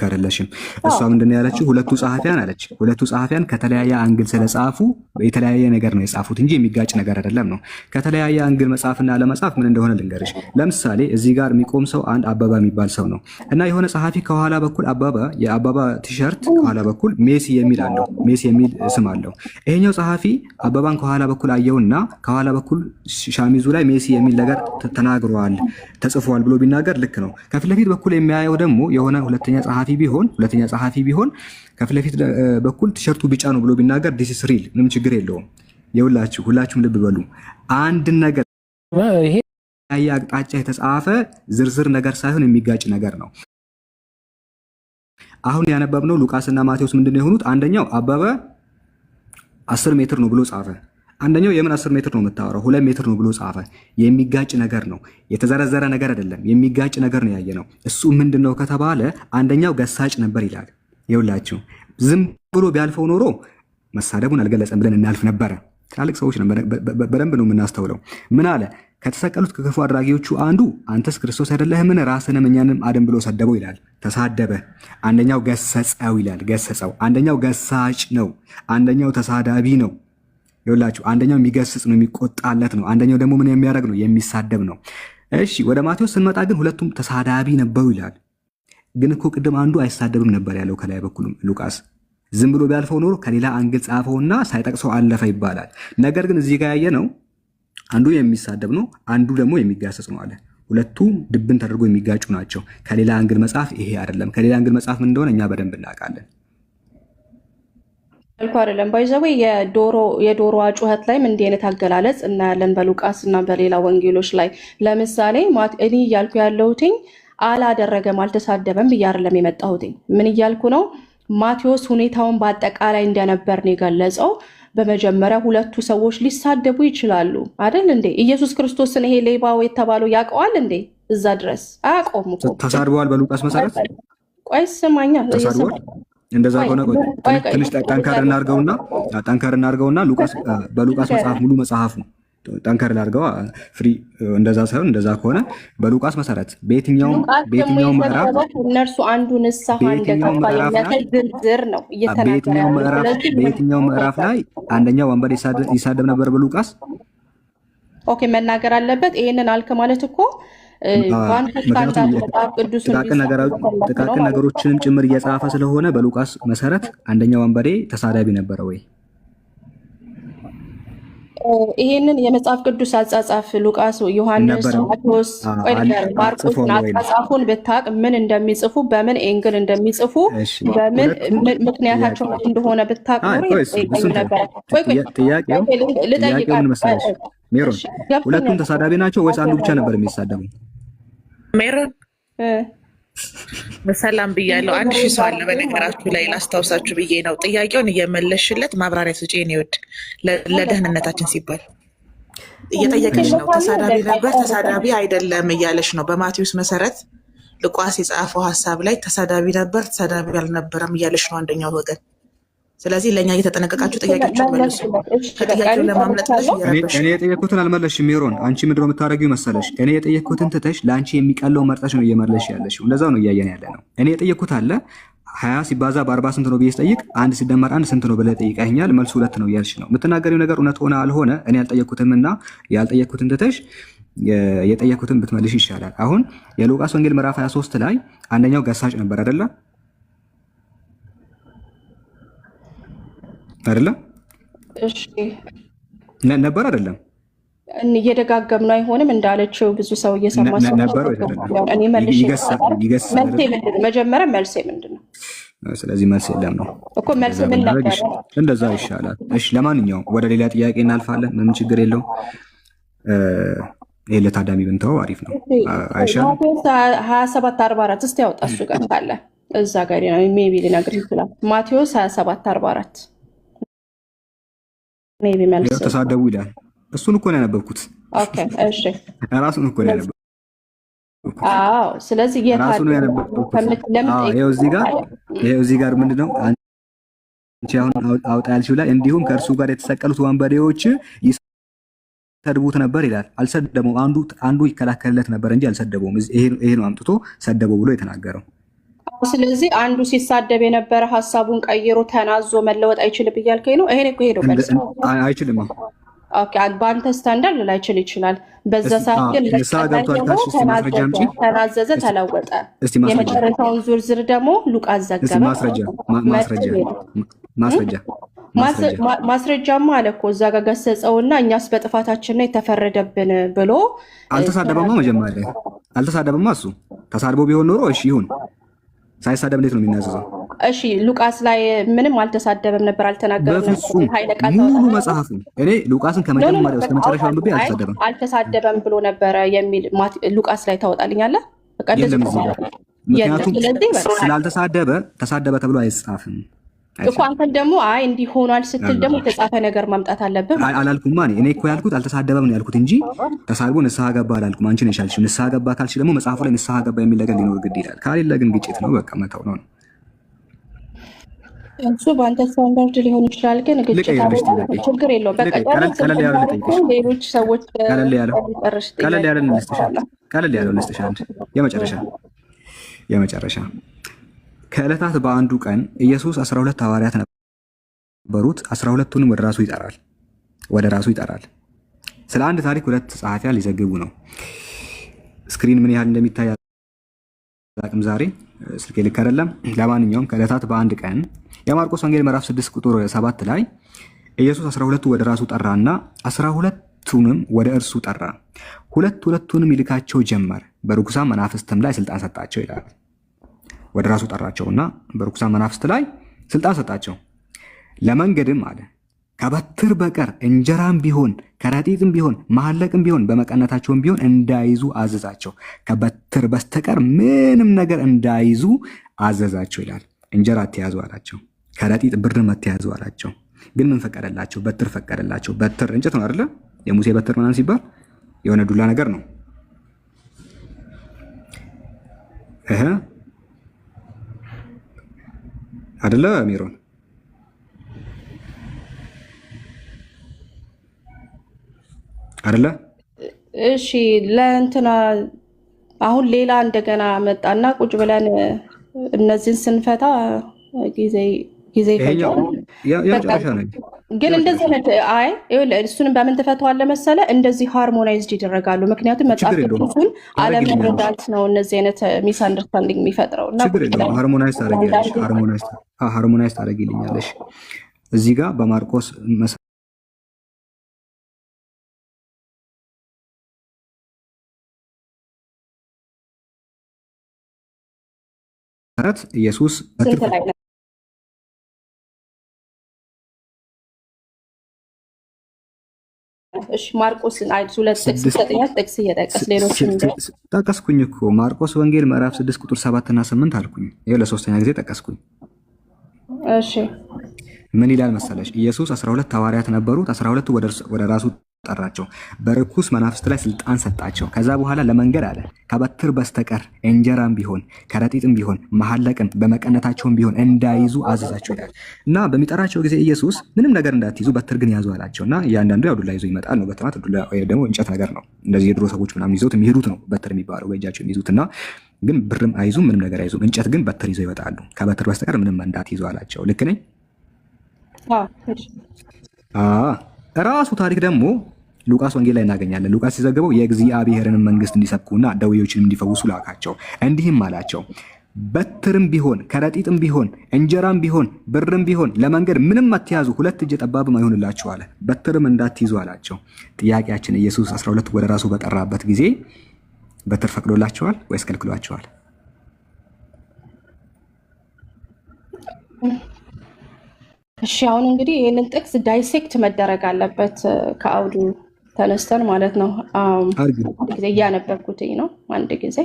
አይደለሽም። እሷ ምንድን ነው ያለችው? ሁለቱ ጸሐፊያን አለች። ሁለቱ ጸሐፊያን ከተለያየ አንግል ስለጻፉ የተለያየ ነገር ነው የጻፉት እንጂ የሚጋጭ ነገር አይደለም ነው። ከተለያየ አንግል መጻፍና ለመጻፍ ምን እንደሆነ ልንገርሽ። ለምሳሌ እዚህ ጋር የሚቆም ሰው አንድ አበባ የሚባል ሰው ነው እና የሆነ ጸሐፊ ከኋላ በኩል የአበባ ቲሸርት ከኋላ በኩል ሜሲ የሚል አለው። ሜሲ የሚል ስም አለው። ይሄኛው ጸሐፊ አበባን ከኋላ በኩል አየውና ከኋላ በኩል ሻሚዙ ላይ ሜሲ የሚል ነገር ተናግሯል፣ ተጽፏል ብሎ ቢናገር ልክ ነው። ከፊት ለፊት በኩል የሚያየው ደግሞ የሆነ ሁለተኛ ጸሐፊ ቢሆን ከፊት ለፊት በኩል ቲሸርቱ ቢጫ ነው ብሎ ቢናገር ዲስ ኢዝ ሪል፣ ምንም ችግር የለውም። ሁላችሁም ልብ በሉ። አንድ ነገር ይሄ አቅጣጫ የተጻፈ ዝርዝር ነገር ሳይሆን የሚጋጭ ነገር ነው። አሁን ያነበብነው ሉቃስና ማቴዎስ ምንድነው የሆኑት? አንደኛው አበበ 10 ሜትር ነው ብሎ ጻፈ። አንደኛው የምን 10 ሜትር ነው የምታወራው? 2 ሜትር ነው ብሎ ጻፈ። የሚጋጭ ነገር ነው፣ የተዘረዘረ ነገር አይደለም። የሚጋጭ ነገር ነው ያየ ነው። እሱ ምንድነው ከተባለ አንደኛው ገሳጭ ነበር ይላል። ይኸውላችሁ ዝም ብሎ ቢያልፈው ኖሮ መሳደቡን አልገለጸም ብለን እናልፍ ነበረ። ትላልቅ ሰዎች በደንብ ነው የምናስተውለው። ምን አለ? ከተሰቀሉት ከክፉ አድራጊዎቹ አንዱ አንተስ ክርስቶስ አይደለህምን? ራስንም እኛንም አድን ብሎ ሰደበው ይላል። ተሳደበ። አንደኛው ገሰጸው ይላል። ገሰጸው። አንደኛው ገሳጭ ነው፣ አንደኛው ተሳዳቢ ነው። ይኸውላችሁ አንደኛው የሚገስጽ ነው፣ የሚቆጣለት ነው። አንደኛው ደግሞ ምን የሚያደርግ ነው? የሚሳደብ ነው። እሺ ወደ ማቴዎስ ስንመጣ ግን ሁለቱም ተሳዳቢ ነበሩ ይላል። ግን እኮ ቅድም አንዱ አይሳደብም ነበር ያለው ከላይ በኩልም ሉቃስ። ዝም ብሎ ቢያልፈው ኖሮ ከሌላ አንግል ጻፈውና ሳይጠቅሰው አለፈ ይባላል። ነገር ግን እዚህ ጋር ያየ ነው አንዱ የሚሳደብ ነው፣ አንዱ ደግሞ የሚጋሰጽ ነው አለ። ሁለቱ ድብን ተደርጎ የሚጋጩ ናቸው። ከሌላ አንግል መጽሐፍ ይሄ አይደለም። ከሌላ አንግል መጽሐፍ ምን እንደሆነ እኛ በደንብ እናውቃለን። ልኩ አይደለም ባይዘዌ የዶሮዋ ጩኸት ላይም እንዲህ አይነት አገላለጽ እናያለን በሉቃስ እና በሌላ ወንጌሎች ላይ። ለምሳሌ እኔ እያልኩ ያለሁትኝ አላደረገም አልተሳደበም ብዬ አይደለም የመጣሁትኝ። ምን እያልኩ ነው? ማቴዎስ ሁኔታውን በአጠቃላይ እንደነበር ነው የገለጸው። በመጀመሪያ ሁለቱ ሰዎች ሊሳደቡ ይችላሉ አይደል እንዴ? ኢየሱስ ክርስቶስን ይሄ ሌባው የተባለው ያውቀዋል እንዴ? እዛ ድረስ አያውቀውም እኮ። ተሳድበዋል በሉቃስ መሰረት። ቆይ ስማኛ፣ እንደዛ ከሆነ ትንሽ ጠንከር እናድርገውና በሉቃስ መጽሐፍ ሙሉ መጽሐፉ ጠንከር ላድርገው ፍሪ። እንደዛ ሳይሆን እንደዛ ከሆነ በሉቃስ መሰረት በየትኛው ምዕራፍ እነርሱ አንዱ ንስሐ እንደገባ የሚያሳይ ዝርዝር ነው እየተናገረ። በየትኛው ምዕራፍ ላይ አንደኛው ወንበዴ ይሳደብ ነበር በሉቃስ? ኦኬ መናገር አለበት። ይሄንን አልክ ማለት እኮ ጥቃቅን ነገሮችንም ጭምር እየጻፈ ስለሆነ በሉቃስ መሰረት አንደኛው ወንበዴ ተሳዳቢ ነበረ ወይ? ይሄንን የመጽሐፍ ቅዱስ አጻጻፍ ሉቃስ፣ ዮሐንስ፣ ማቴዎስ፣ ማርቆስን አጻጻፉን ብታቅ ምን እንደሚጽፉ በምን ኤንግል እንደሚጽፉ በምን ምክንያታቸው እንደሆነ ብታቅ ኖሮ ይጠይቀኝ ነበረ። ጥያቄው ምን መሰለሽ ሜሮን፣ ሁለቱም ተሳዳቢ ናቸው ወይስ አንዱ ብቻ ነበር የሚሳደቡ? ሜሮን ሰላም ብያለሁ። 1000 ሰው አለ በነገራችሁ ላይ ላስታውሳችሁ ብዬ ነው። ጥያቄውን እየመለሽለት ማብራሪያ ስጪ። እኔ ወድ ለደህንነታችን ሲባል እየጠየቀች ነው። ተሳዳቢ ነበር ተሳዳቢ አይደለም እያለች ነው። በማቴዎስ መሰረት ሉቃስ የጻፈው ሀሳብ ላይ ተሳዳቢ ነበር ተሳዳቢ አልነበረም እያለች ነው አንደኛው ወገን። ስለዚህ ለእኛ እየተጠነቀቃችሁ ጥያቄዎችን መልሱ። ከጥያቄው ለማምለጥ እኔ የጠየኩትን አልመለስሽም ሜሮን። አንቺ ምንድን ነው የምታደርጊው መሰለሽ? እኔ የጠየኩትን ትተሽ ለአንቺ የሚቀለው መርጠሽ ነው እየመለሽ ያለሽው። እንደዛው ነው እያየን ያለ ነው። እኔ የጠየኩት አለ 20 ሲባዛ በ40 ስንት ነው ብዬ ስጠይቅ 1 ሲደመር 1 ስንት ነው ብለህ ጠይቀኸኛል። መልሱ 2 ነው እያልሽ ነው የምትናገሪው። ነገር እውነት ሆነ አልሆነ እኔ ያልጠየኩትምና ያልጠየኩትን ትተሽ የጠየኩትን ብትመልሽ ይሻላል። አሁን የሉቃስ ወንጌል ምዕራፍ 23 ላይ አንደኛው ገሳጭ ነበር አይደለ? አይደለም? እሺ ነበር አይደለም? እየደጋገምነው አይሆንም እንዳለችው ብዙ ሰው እየሰማ ነበር። እኔ መጀመሪያ መልሴ ምንድን ነው? ስለዚህ መልስ የለም ነው እኮ መልስ ምን ነበር? እንደዛ ይሻላል። እሺ ለማንኛውም ወደ ሌላ ጥያቄ እናልፋለን። ምንም ችግር የለውም። ይሄ ለታዳሚ ብንተው አሪፍ ነው። አይሻልም? 27:44 እስቲ ያውጣ እሱ ጋር ካለ እዛ ጋር ነው ሜቢ ሊነግርህ ይችላል። ማቴዎስ 27:44 ሜቢ መልስ ተሳደቡ ይላል። እሱን እኮ ነው ያነበብኩት። ኦኬ እሺ፣ ራሱን እኮ ነው ያነበብኩት። አዎ፣ ስለዚህ ራሱን ነው ያነበብኩት። ይሄው እዚህ ጋር ምንድነው አንቺ አሁን አውጣ ያልሽው ላይ እንዲሁም ከእርሱ ጋር የተሰቀሉት ወንበዴዎች ይሰድቡት ነበር ይላል። አልሰደበውም። አንዱ ይከላከልለት ነበር እንጂ አልሰደበውም። ይሄ ነው አምጥቶ ሰደበው ብሎ የተናገረው። ስለዚህ አንዱ ሲሳደብ የነበረ ሀሳቡን ቀይሮ ተናዞ መለወጥ አይችልም እያልከኝ ነው? ይሄን እኮ ሄዶ መልስ አይችልም። ኦኬ፣ በአንተ ስታንዳርድ ላይችል ይችላል። በዛ ሰዓት ግን ተናዘዘ፣ ተለወጠ። የመጨረሻውን ዝርዝር ደግሞ ሉቃስ ዘገበ። ማስረጃማ አለ እኮ እዛ ጋር ገሰጸውና እኛስ በጥፋታችን ነው የተፈረደብን ብሎ አልተሳደበማ። መጀመሪያ አልተሳደበማ። እሱ ተሳድቦ ቢሆን ኖሮ እሺ ይሁን። ሳይሳደብ እንዴት ነው የሚናዘዘው? እሺ ሉቃስ ላይ ምንም አልተሳደበም ነበር፣ አልተናገረም። በፍጹም ሙሉ መጽሐፉ እኔ ሉቃስን ከመጀመሪያው እስከ መጨረሻው አንብቤ አልተሳደበም ብሎ ነበረ የሚል ሉቃስ ላይ ታወጣልኛለህ? በቃ የለም እዚህ ጋር። ምክንያቱም ስላልተሳደበ ተሳደበ ተብሎ አይጻፍም እኮ። አንተን ደግሞ አይ እንዲህ ሆኗል ስትል ደግሞ የተጻፈ ነገር ማምጣት አለብህ። አላልኩማ እኔ እኮ ያልኩት አልተሳደበም ነው ያልኩት እንጂ ተሳድቦ ንስሐ ገባ አላልኩም። አንቺ ነሽ ያልሽው። ንስሐ ገባ ካልሽ ደግሞ መጽሐፉ ላይ ንስሐ ገባ የሚል ነገር ሊኖር ግድ ይላል። ካሌለ ግን ግጭት ነው፣ በቃ መተው ነው። እሱ በአንተ ስታንዳርድ ሊሆን ይችላል፣ ግን ግጭት ችግር የለውም። በቃ ሌሎች ሰዎች ቀለል ያለው ልስጥሽ። አንድ የመጨረሻ ከዕለታት በአንዱ ቀን ኢየሱስ 12 ሐዋርያት ነበሩት። 12ቱንም ወደ ራሱ ይጠራል። ስለ አንድ ታሪክ 2 ጸሐፊያን ሊዘግቡ ነው። ስክሪን ምን ያህል እንደሚታይ አላውቅም። ዛሬ ስልኬ ልክ አይደለም። ለማንኛውም ከዕለታት በአንድ ቀን የማርቆስ ወንጌል ምዕራፍ 6 ቁጥር 7 ላይ ኢየሱስ 12ቱ ወደ ራሱ ጠራና 12ቱንም ወደ እርሱ ጠራ፣ ሁለቱንም ይልካቸው ጀመር፣ በርኩሳን መናፍስትም ላይ ስልጣን ሰጣቸው ይላል። ወደ ራሱ ጠራቸውና በርኩሳን መናፍስት ላይ ስልጣን ሰጣቸው። ለመንገድም አለ ከበትር በቀር እንጀራም ቢሆን ከረጢትም ቢሆን መሐለቅም ቢሆን በመቀነታቸውም ቢሆን እንዳይዙ አዘዛቸው። ከበትር በስተቀር ምንም ነገር እንዳይዙ አዘዛቸው ይላል። እንጀራ አትያዙ አላቸው። ከረጢት ብርም አትያዙ አላቸው። ግን ምን ፈቀደላቸው? በትር ፈቀደላቸው። በትር እንጨት ነው አይደለ? የሙሴ በትር ምናምን ሲባል የሆነ ዱላ ነገር ነው። አይደለ ሜሮን? አይደለ? እሺ ለእንትና አሁን ሌላ እንደገና መጣና ቁጭ ብለን እነዚህን ስንፈታ ጊዜ ይፈጃል። ግን እንደዚህ አይነት አይ እሱንም በምን ትፈተዋለህ መሰለህ? እንደዚህ ሃርሞናይዝድ ይደረጋሉ። ምክንያቱም መጽሐፍ ቅዱሱን አለመረዳት ነው እነዚህ አይነት ሚስ አንደርስታንዲንግ የሚፈጥረው። ሃርሞናይዝ ታደርጊልኛለሽ እዚህ ጋር በማርቆስ መሰረት ኢየሱስ ስንት ላይ ነው? እሺ ማርቆስን 2 ጥቅስ እየጠቀስ ሌሎችን ጠቀስኩኝ እኮ ማርቆስ ወንጌል ምዕራፍ 6 ቁጥር 7 እና 8 አልኩኝ። ይኸው ለሶስተኛ ጊዜ ጠቀስኩኝ። እሺ ምን ይላል መሰለሽ? ኢየሱስ 12 ሐዋርያት ነበሩት። 12ቱ ወደ ራሱ ጠራቸው፣ በርኩስ መናፍስት ላይ ስልጣን ሰጣቸው። ከዛ በኋላ ለመንገድ አለ ከበትር በስተቀር እንጀራም ቢሆን ከረጢትም ቢሆን መሐለቅን በመቀነታቸውም ቢሆን እንዳይዙ አዘዛቸው ይላል። እና በሚጠራቸው ጊዜ ኢየሱስ ምንም ነገር እንዳትይዙ በትር ግን ያዙ አላቸው። እና እያንዳንዱ ያው ዱላ ይዞ ይመጣል ነው። በትር ዱላ ወይ ደግሞ እንጨት ነገር ነው። እንደዚህ የድሮ ሰዎች ምናምን ይዘውት የሚሄዱት ነው በትር የሚባለው፣ በእጃቸው የሚይዙት እና ግን ብርም አይዙም ምንም ነገር አይዙም። እንጨት ግን በትር ይዘው ይወጣሉ። ከበትር በስተቀር ምንም እንዳትይዙ አላቸው። ልክ ነኝ? ራሱ ታሪክ ደግሞ ሉቃስ ወንጌል ላይ እናገኛለን። ሉቃስ ሲዘግበው የእግዚአብሔርን መንግስት እንዲሰብኩና ደዌዎችንም እንዲፈውሱ ላካቸው። እንዲህም አላቸው፣ በትርም ቢሆን ከረጢትም ቢሆን እንጀራም ቢሆን ብርም ቢሆን ለመንገድ ምንም አትያዙ፣ 2 እጀ ጠባብም አይሆንላችሁ አለ። በትርም እንዳትይዙ አላቸው። ጥያቄያችን ኢየሱስ 12 ወደ ራሱ በጠራበት ጊዜ በትር ፈቅዶላቸዋል ወይስ ከልክሏቸዋል? እሺ አሁን እንግዲህ ይህንን ጥቅስ ዳይሴክት መደረግ አለበት ከአውዱ ተነስተን ማለት ነው። አንድ ጊዜ እያነበብኩትኝ ነው። አንድ ጊዜ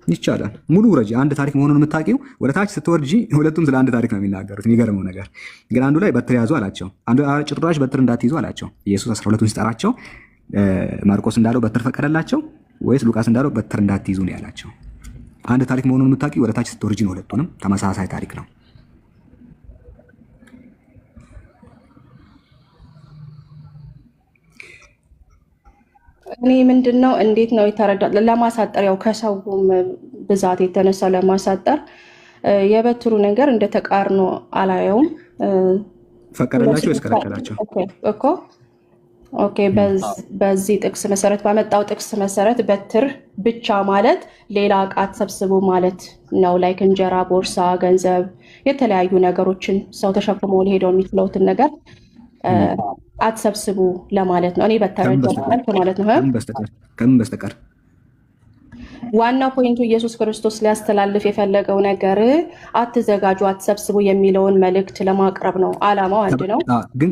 ይቻላል። ሙሉ ውረጂ። አንድ ታሪክ መሆኑን የምታውቂው ወደ ታች ስትወርጂ ሁለቱም ስለ አንድ ታሪክ ነው የሚናገሩት። የሚገርመው ነገር ግን አንዱ ላይ በትር ያዙ አላቸው፣ አንዱ ጭራሽ በትር እንዳትይዙ አላቸው። ኢየሱስ 12ቱን ሲጠራቸው ማርቆስ እንዳለው በትር ፈቀደላቸው ወይስ ሉቃስ እንዳለው በትር እንዳትይዙ ነው ያላቸው? አንድ ታሪክ መሆኑን የምታውቂው ወደ ታች ስትወርጂ ነው። ሁለቱንም ተመሳሳይ ታሪክ ነው። እኔ ምንድነው እንዴት ነው የተረዳው? ለማሳጠር ያው ከሰውም ብዛት የተነሳ ለማሳጠር የበትሩ ነገር እንደ ተቃርኖ አላየውም። ፈቀደላቸው ወይስ ከለከላቸው እኮ? ኦኬ በዚህ ጥቅስ መሰረት ባመጣው ጥቅስ መሰረት በትር ብቻ ማለት ሌላ ዕቃ ተሰብስቦ ማለት ነው። ላይክ እንጀራ፣ ቦርሳ፣ ገንዘብ፣ የተለያዩ ነገሮችን ሰው ተሸክሞ ሊሄደው የሚችለውትን ነገር አትሰብስቡ ለማለት ነው። እኔ በተረዳው ማለት ነው። ከምን በስተቀር ዋናው ፖይንቱ ኢየሱስ ክርስቶስ ሊያስተላልፍ የፈለገው ነገር አትዘጋጁ፣ አትሰብስቡ የሚለውን መልእክት ለማቅረብ ነው። አላማው አንድ ነው። ግን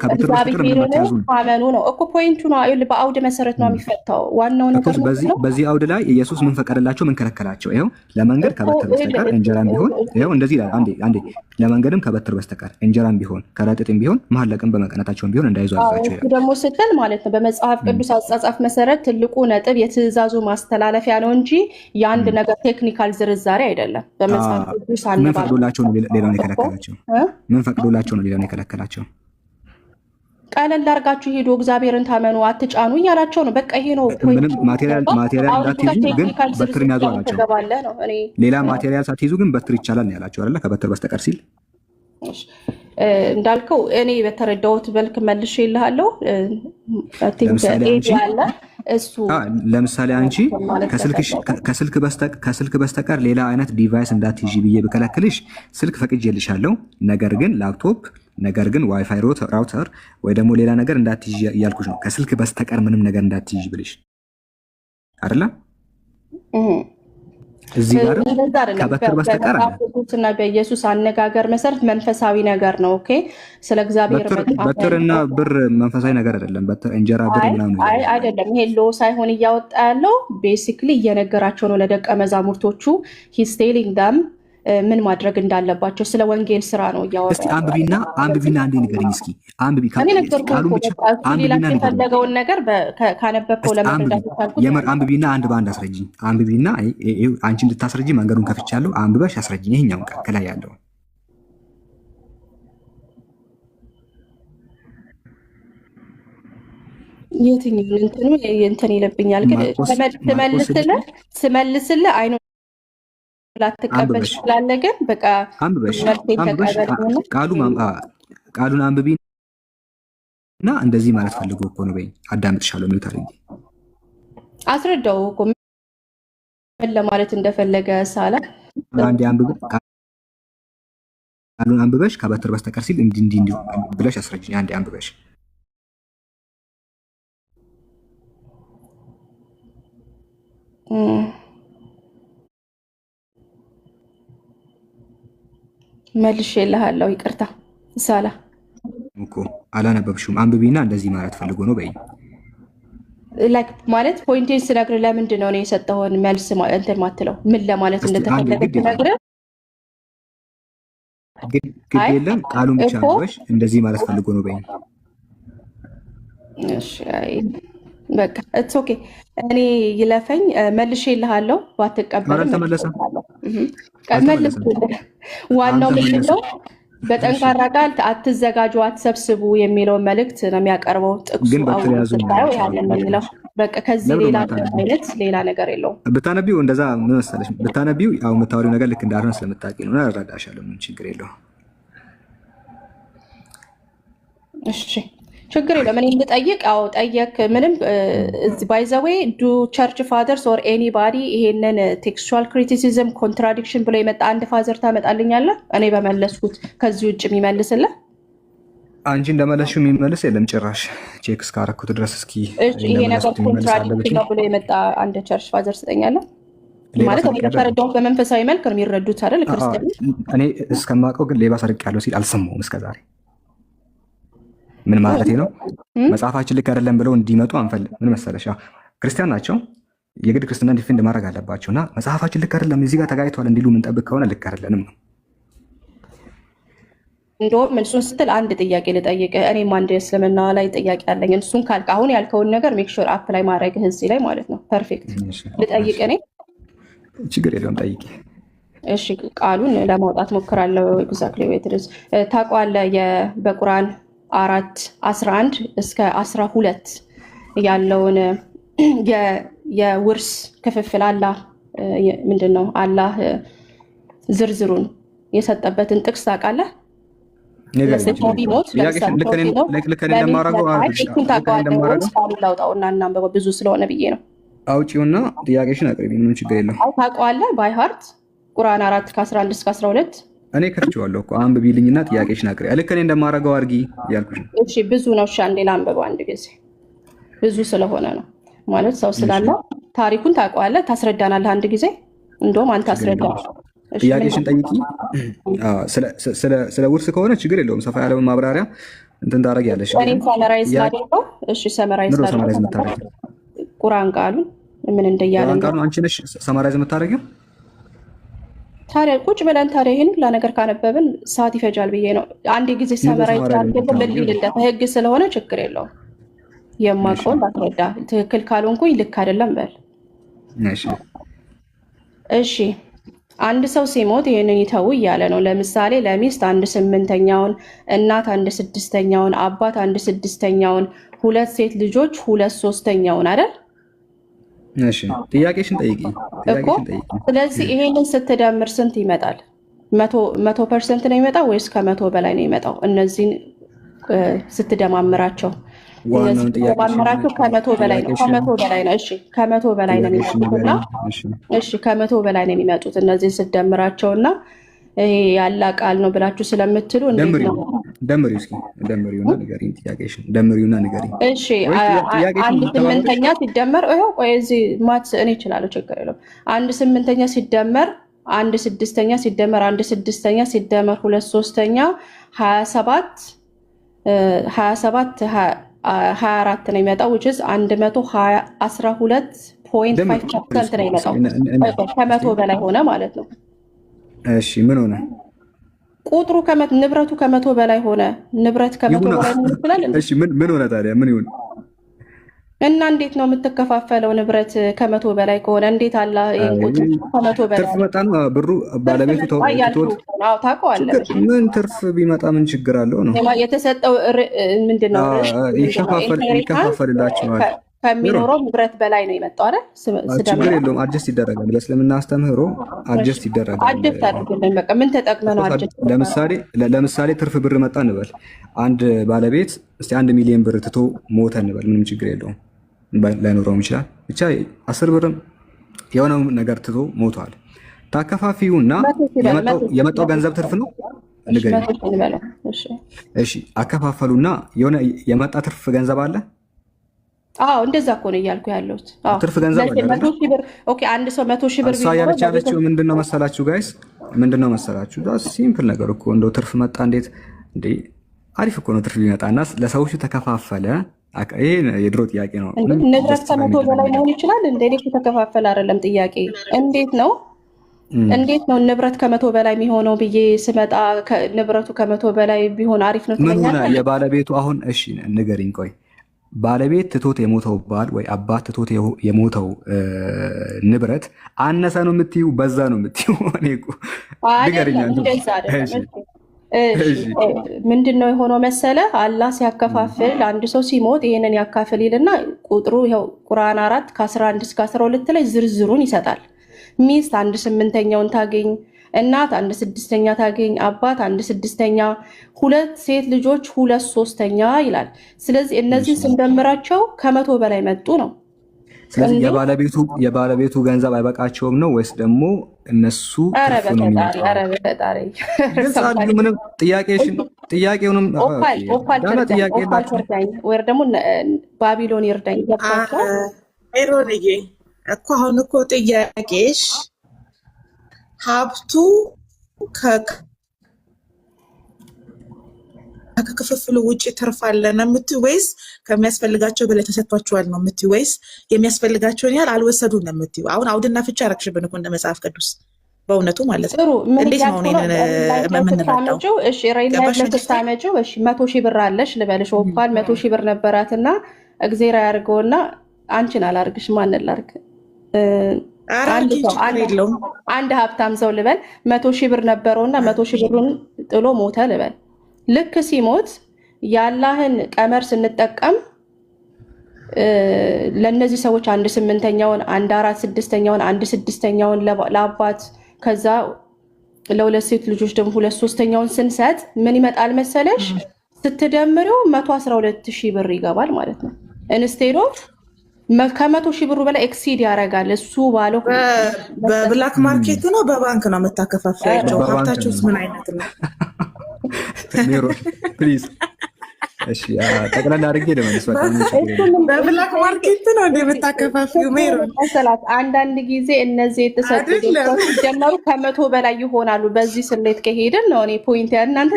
እግዚአብሔርን ማመኑ ነው እኮ ፖይንቱ ነው። በአውድ መሰረት ነው የሚፈታው ዋናው ነገር። በዚህ አውድ ላይ ኢየሱስ ምን ፈቀደላቸው? ምን ከለከላቸው? ይኸው ለመንገድ ከበትር በስተቀር እንጀራም ቢሆን ይኸው እንደዚህ ይላል። አንዴ ለመንገድም ከበትር በስተቀር እንጀራም ቢሆን ከረጢትም ቢሆን መሐለቅም በመቀነታቸውም ቢሆን እንዳይዙ አዛቸው ይላል። ደግሞ ስትል ማለት ነው በመጽሐፍ ቅዱስ አጻጻፍ መሰረት ትልቁ ነጥብ የትእዛዙ ማስተላለፊያ ነው እንጂ የአንድ ነገር ቴክኒካል ዝርዛሬ አይደለም። በመጽሐፍ ቅዱስ ምን ፈቅዶላቸው ነው ሌላውን የከለከላቸው? ምን ፈቅዶላቸው ነው ሌላውን የከለከላቸው? ቀለል አድርጋችሁ ሄዱ፣ እግዚአብሔርን ታመኑ፣ አትጫኑ እያላቸው ነው። በቃ ይሄ ነው። ምንም ማቴሪያል እንዳትይዙ ግን በትር ያዙ አላቸው። ሌላ ማቴሪያል ሳትይዙ ግን በትር ይቻላል ያላቸው አይደለ? ከበትር በስተቀር ሲል እንዳልከው እኔ በተረዳሁት መልክ መልሼ ይልሃለሁ። ለምሳሌ አንቺ ከስልክ በስተቀር ሌላ አይነት ዲቫይስ እንዳትይዥ ብዬ ብከለክልሽ ስልክ ፈቅጄልሻለሁ። ነገር ግን ላፕቶፕ፣ ነገር ግን ዋይፋይ ራውተር ወይ ደግሞ ሌላ ነገር እንዳትይዥ እያልኩሽ ነው። ከስልክ በስተቀር ምንም ነገር እንዳትይዥ ብልሽ አይደለ? እዚህ ጋር ከበትር በስተቀር እና በኢየሱስ አነጋገር መሰረት መንፈሳዊ ነገር ነው። ኦኬ ስለ እግዚአብሔር በትርና ብር መንፈሳዊ ነገር አይደለም። በትር እንጀራ ብር ምናምን አይደለም። ይሄ ሎ ሳይሆን እያወጣ ያለው ቤሲክሊ እየነገራቸው ነው ለደቀ መዛሙርቶቹ ሂስ ቴሊንግ ደም ምን ማድረግ እንዳለባቸው ስለ ወንጌል ስራ ነው እያወራ። እስቲ አንብቢና አንዴ ንገሪኝ እስኪ። የፈለገውን ነገር ካነበብከው ለመረዳት የምር አንብቢና አንድ በአንድ አስረጅኝ። አንብቢና አንቺ እንድታስረጅ መንገዱን ከፍቻለሁ። አንብበሽ አስረጅኝ። ይሄኛውን ቃል ከላይ ያለውን የትኛውን እንትን ይለብኛል ግን ስመልስልህ አይኑ ላትቀበል ይችላል። ግን በቃ ቃሉን አንብቢ እና እንደዚህ ማለት ፈልጎ እኮ ነው በይ አዳምጥሻለሁ የሚሉት አድርጊ አስረዳው እኮ ምን ለማለት እንደፈለገ ሳላ አንዴ ቃሉን አንብበሽ ከበትር በስተቀር ሲል እንዲህ ብለሽ አስረጅኝ። አንዴ አንብበሽ መልሼልሃለሁ። ይቅርታ ሳላ እኮ አላነበብሽውም። አንብቢና እንደዚህ ማለት ፈልጎ ነው በይ። ላይክ ማለት ፖይንቴን ስነግርህ ለምንድን ነው እኔ የሰጠውን መልስ እንትን ማትለው ምን ለማለት እንደተፈለገ ስነግርህ ግድ የለም ቃሉን ብቻ አንብበሽ እንደዚህ ማለት ፈልጎ ነው በይ። እሺ በቃ ኢትስ ኦኬ። እኔ ይለፈኝ መልሼልሃለሁ። ባትቀበልም ዋናው ምንድን ነው በጠንካራ ቃል አትዘጋጁ፣ አትሰብስቡ የሚለውን መልእክት ነው የሚያቀርበው። ጥቅሱ አውጥታው ያንን የሚለው በቃ ከዚህ ሌላ አይነት ሌላ ነገር የለውም። ብታነቢው እንደዛ ምን መሰለሽ፣ ብታነቢው ያው የምታወሪው ነገር ልክ እንዳልሆነ ስለምታውቂ ነው። እረዳሻለሁ፣ ምን ችግር የለውም። እሺ ችግር የለም። እኔ እንድጠይቅ አዎ ጠየቅ። ምንም ባይ ዘ ዌይ ዱ ቸርች ፋዘርስ ኦር ኤኒባዲ ይሄንን ቴክስቹዋል ክሪቲሲዝም ኮንትራዲክሽን ብሎ የመጣ አንድ ፋዘር ታመጣልኛለህ? እኔ በመለስኩት ከዚህ ውጭ የሚመልስልህ? አንቺ እንደመለስሽው የሚመልስ የለም ጭራሽ። ቼክ እስካረኩት ድረስ እስኪ ይሄ ነገር ኮንትራዲክሽን ነው ብሎ የመጣ አንድ ቸርች ፋዘር ትጠኛለህ? ማለት እኔ ከተረዳሁት በመንፈሳዊ መልክ ነው የሚረዱት አይደል? ክርስቲያኖች እኔ እስከማውቀው ግን ሌባ ሰርቄያለሁ ሲል አልሰማሁም እስከዛሬ። ምን ማለት ነው? መጽሐፋችን ልክ አይደለም ብለው እንዲመጡ አንፈልግ። ምን መሰለሽ፣ ክርስቲያን ናቸው፣ የግድ ክርስትና ዲፌንድ ማድረግ አለባቸው እና መጽሐፋችን ልክ አይደለም እዚህ ጋር ተጋጭተዋል እንዲሉ ምንጠብቅ ከሆነ ልክ አይደለንም ነው። እንደውም እሱን ስትል አንድ ጥያቄ ልጠይቅ። እኔም አንድ እስልምና ላይ ጥያቄ አለኝ። እሱን ካልክ አሁን ያልከውን ነገር ሜክ ሹር አፕ ላይ ማድረግ እዚህ ላይ ማለት ነው። ፐርፌክት ልጠይቅ እኔ። ችግር የለውም ጠይቂ። እሺ ቃሉን ለማውጣት ሞክራለሁ። ኤግዛክትሊ ዌትስ ታውቀዋለህ? በቁርአን 4:11 እስከ 12 ያለውን የውርስ ክፍፍል አላህ ምንድን ነው አላህ ዝርዝሩን የሰጠበትን ጥቅስ ታውቃለህ? ላውጣውና እናንበበው ብዙ ስለሆነ ብዬ ነው። አውጪውና ጥያቄሽን አቅርቢ። ምንም ችግር የለው። ታውቀዋለህ? ባይ ሃርት ቁርአን 4:11 እስከ 12 እኔ ከፍቼዋለሁ እኮ አንብቢልኝና ጥያቄሽን አቅርቢ። ልክ እኔ እንደማደርገው አድርጊ እያልኩሽ ነው። እሺ ብዙ ነው። እሺ አንዴ ላንብበው አንድ ጊዜ። ብዙ ስለሆነ ነው ማለት ሰው ስላለ ታሪኩን ታውቀዋለህ፣ ታስረዳናለህ አንድ ጊዜ። እንደውም አንተ አስረዳ። ጥያቄሽን ጠይቂ። ስለ ውርስ ከሆነ ችግር የለውም። ሰፋ ያለውን ማብራሪያ እንትን ታደርጊያለሽ። እኔም ሰመራይዝ ላድርገው። እሺ ሰመራይዝ ላድርገው። ቁርአን ቃሉን ምን እንደያለ ቃሉን አንቺ ነሽ ሰመራይዝ የምታደርጊው። ታዲያ ቁጭ ብለን ታዲያ ይህን ሁላ ነገር ካነበብን ሰዓት ይፈጃል ብዬ ነው። አንድ ጊዜ ሰመራይዝ ላድርገው። ምን ሊልደት ህግ ስለሆነ ችግር የለውም። የማውቀውን ባትረዳ ትክክል ካልሆንኩኝ ልክ አይደለም በል። እሺ አንድ ሰው ሲሞት ይህንን ይተው እያለ ነው። ለምሳሌ ለሚስት 1/8ኛውን፣ እናት 1/6ኛውን፣ አባት 1/6ኛውን፣ ሁለት ሴት ልጆች 2/3ኛውን አይደል? እሺ ጥያቄሽን ጠይቂ እኮ። ስለዚህ ይሄንን ስትደምር ስንት ይመጣል? 100% ነው የሚመጣው ወይስ ከ100 በላይ ነው የሚመጣው? እነዚህን ስትደማምራቸው ስትደማምራቸው ከ100 በላይ ነው። ከ100 በላይ ነው። እሺ ከ100 በላይ ነው የሚመጡትና እሺ ከ100 በላይ ነው የሚመጡት። እነዚህን ስትደምራቸውና ይሄ ያላ ቃል ነው ብላችሁ ስለምትሉ እንዴት ነው? ደምሪው እስኪ ደምሪውና ንገሪኝ። ጥያቄሽን ደምሪውና ንገሪኝ። እሺ 1/8 ሲደመር ይኸው ቆይ እዚህ ማት እኔ እችላለሁ ችግር የለውም። 1/8 ሲደመር 1/6 ሲደመር 1/6 ሲደመር 2/3 24 ነው የሚመጣው which is 112.5% ነው የሚመጣው። ከ100 በላይ ሆነ ማለት ነው። እሺ ምን ሆነ? ቁጥሩ ንብረቱ ከ100 በላይ ሆነ። ንብረት ከ100 በላይ ሆነ ይችላል። እሺ ምን ሆነ ታዲያ? ምን ይሁን እና እንዴት ነው የምትከፋፈለው? ንብረት ከ100 በላይ ከሆነ እንዴት አላ ቁጥሩ ከ100 በላይ ትርፍ መጣ ነው ብሩ ባለቤቱ ተወጥቶት? አዎ ታውቀዋለህ። ምን ትርፍ ቢመጣ ምን ችግር አለው ነው የተሰጠው። ምንድነው ይከፋፈልላችኋል ከሚኖረው ንብረት በላይ ነው የመጣው አይደል? ችግር የለውም። አድጀስት ይደረጋል። በእስልምና አስተምህሮ አድጀስት ይደረጋል። አድጀስት አድርግልን በቃ። ምን ተጠቅመህ ነው አድጀስት? ለምሳሌ ትርፍ ብር መጣ እንበል። አንድ ባለቤት እስቲ 1 ሚሊዮን ብር ትቶ ሞተ እንበል። ምንም ችግር የለውም። ላይኖረውም ይችላል። ብቻ 10 ብርም የሆነው ነገር ትቶ ሞቷል። ታከፋፊውና የመጣው ገንዘብ ትርፍ ነው ንገሪኝ። እሺ አከፋፈሉና የሆነ የመጣ ትርፍ ገንዘብ አለ። አዎ እንደዛ እኮ ነው እያልኩ ያለሁት። ትርፍ ገንዘብ አለ። ኦኬ አንድ ሰው 100 ሺህ ብር እሷ ያለች ያለችው ምንድነው መሰላችሁ ጋይስ? ምንድነው መሰላችሁ? ሲምፕል ነገር እኮ እንደው ትርፍ መጣ እንዴት እንዴ! አሪፍ እኮ ነው ትርፍ ቢመጣና ለሰዎቹ ተከፋፈለ። ይሄ የድሮ ጥያቄ ነው። ንብረት ከመቶ በላይ መሆን ይችላል እንደ እኔ ተከፋፈለ አይደለም ጥያቄ። እንዴት ነው ንብረት ከመቶ በላይ የሚሆነው ብዬ ስመጣ ንብረቱ ከመቶ በላይ ቢሆን አሪፍ ነው ትለኛለህ? የባለቤቱ አሁን እሺ ንገሪኝ፣ ቆይ ባለቤት ትቶት የሞተው ባል ወይ አባት ትቶት የሞተው ንብረት አነሰ ነው የምትይው በዛ ነው የምትይው? እኔ እኮ ንገሪኝ። ምንድን ነው የሆነው መሰለ? አላህ ሲያከፋፍል አንድ ሰው ሲሞት ይሄንን ያካፍል ይልና ቁጥሩ ይኸው ቁርአን 4 ከ11 እስከ 12 ላይ ዝርዝሩን ይሰጣል። ሚስት 1/8ኛውን ታገኝ፣ እናት 1/6ኛ ታገኝ፣ አባት 1/6ኛ፣ ሁለት ሴት ልጆች 2/3 ይላል። ስለዚህ እነዚህ ስንደምራቸው ከመቶ በላይ መጡ ነው። ስለዚህ የባለቤቱ ገንዘብ አይበቃቸውም ነው ወይስ ደግሞ እነሱ ምንም ጥያቄውንም ወይ ደግሞ ባቢሎን ይርዳኝ ሮንዬ እኮ አሁን እኮ ጥያቄሽ ሀብቱ ከክፍፍሉ ውጭ ትርፋለ ነው የምትይው ወይስ ከሚያስፈልጋቸው በላይ ተሰጥቷቸዋል ነው የምትይው ወይስ የሚያስፈልጋቸውን ያህል አልወሰዱም ነው የምትይው? አሁን አውድና ፍቻ አረግሽብን እኮ እንደ መጽሐፍ ቅዱስ በእውነቱ ማለት ነው። እንዴት ነው የምንረዳው? እሺ ስታመጪው 100,000 ብር አለሽ ልበልሽ። ኦፓል 100,000 ብር ነበራትና እግዜራ ያርገውና አንቺን አላርግሽ ማንን ላርግ? አንድ ሀብታም ሰው ልበል 100,000 ብር ነበረውና 100,000 ብሩን ጥሎ ሞተ ልበል። ልክ ሲሞት የአላህን ቀመር ስንጠቀም ለእነዚህ ሰዎች 1/8ኛውን 1/4/6ኛውን 1/6ኛውን ለአባት ከዛ ለሁለት ሴት ልጆች ደግሞ 2/3ኛውን ስንሰጥ ምን ይመጣል መሰለሽ? ስትደምሪው 112,000 ብር ይገባል ማለት ነው። ኢንስቴድ ኦፍ ከ100,000 ብሩ በላይ ኤክሲድ ያደርጋል። እሱ ባለው በብላክ ማርኬት ነው በባንክ ነው የምታከፋፍላቸው? ሀብታቸውስ ምን አይነት ነው? ሜሮን ፕሊዝ እሺ ጠቅላላ አድርጌ ለመልስ። በብላክ ማርኬት ነው የምታከፋፍዩ? ሜሮን አንዳንድ ጊዜ እነዚህ የተሰጡ ሲጀመሩ ከመቶ በላይ ይሆናሉ። በዚህ ስሌት ከሄድን ነው እኔ ፖይንት እናንተ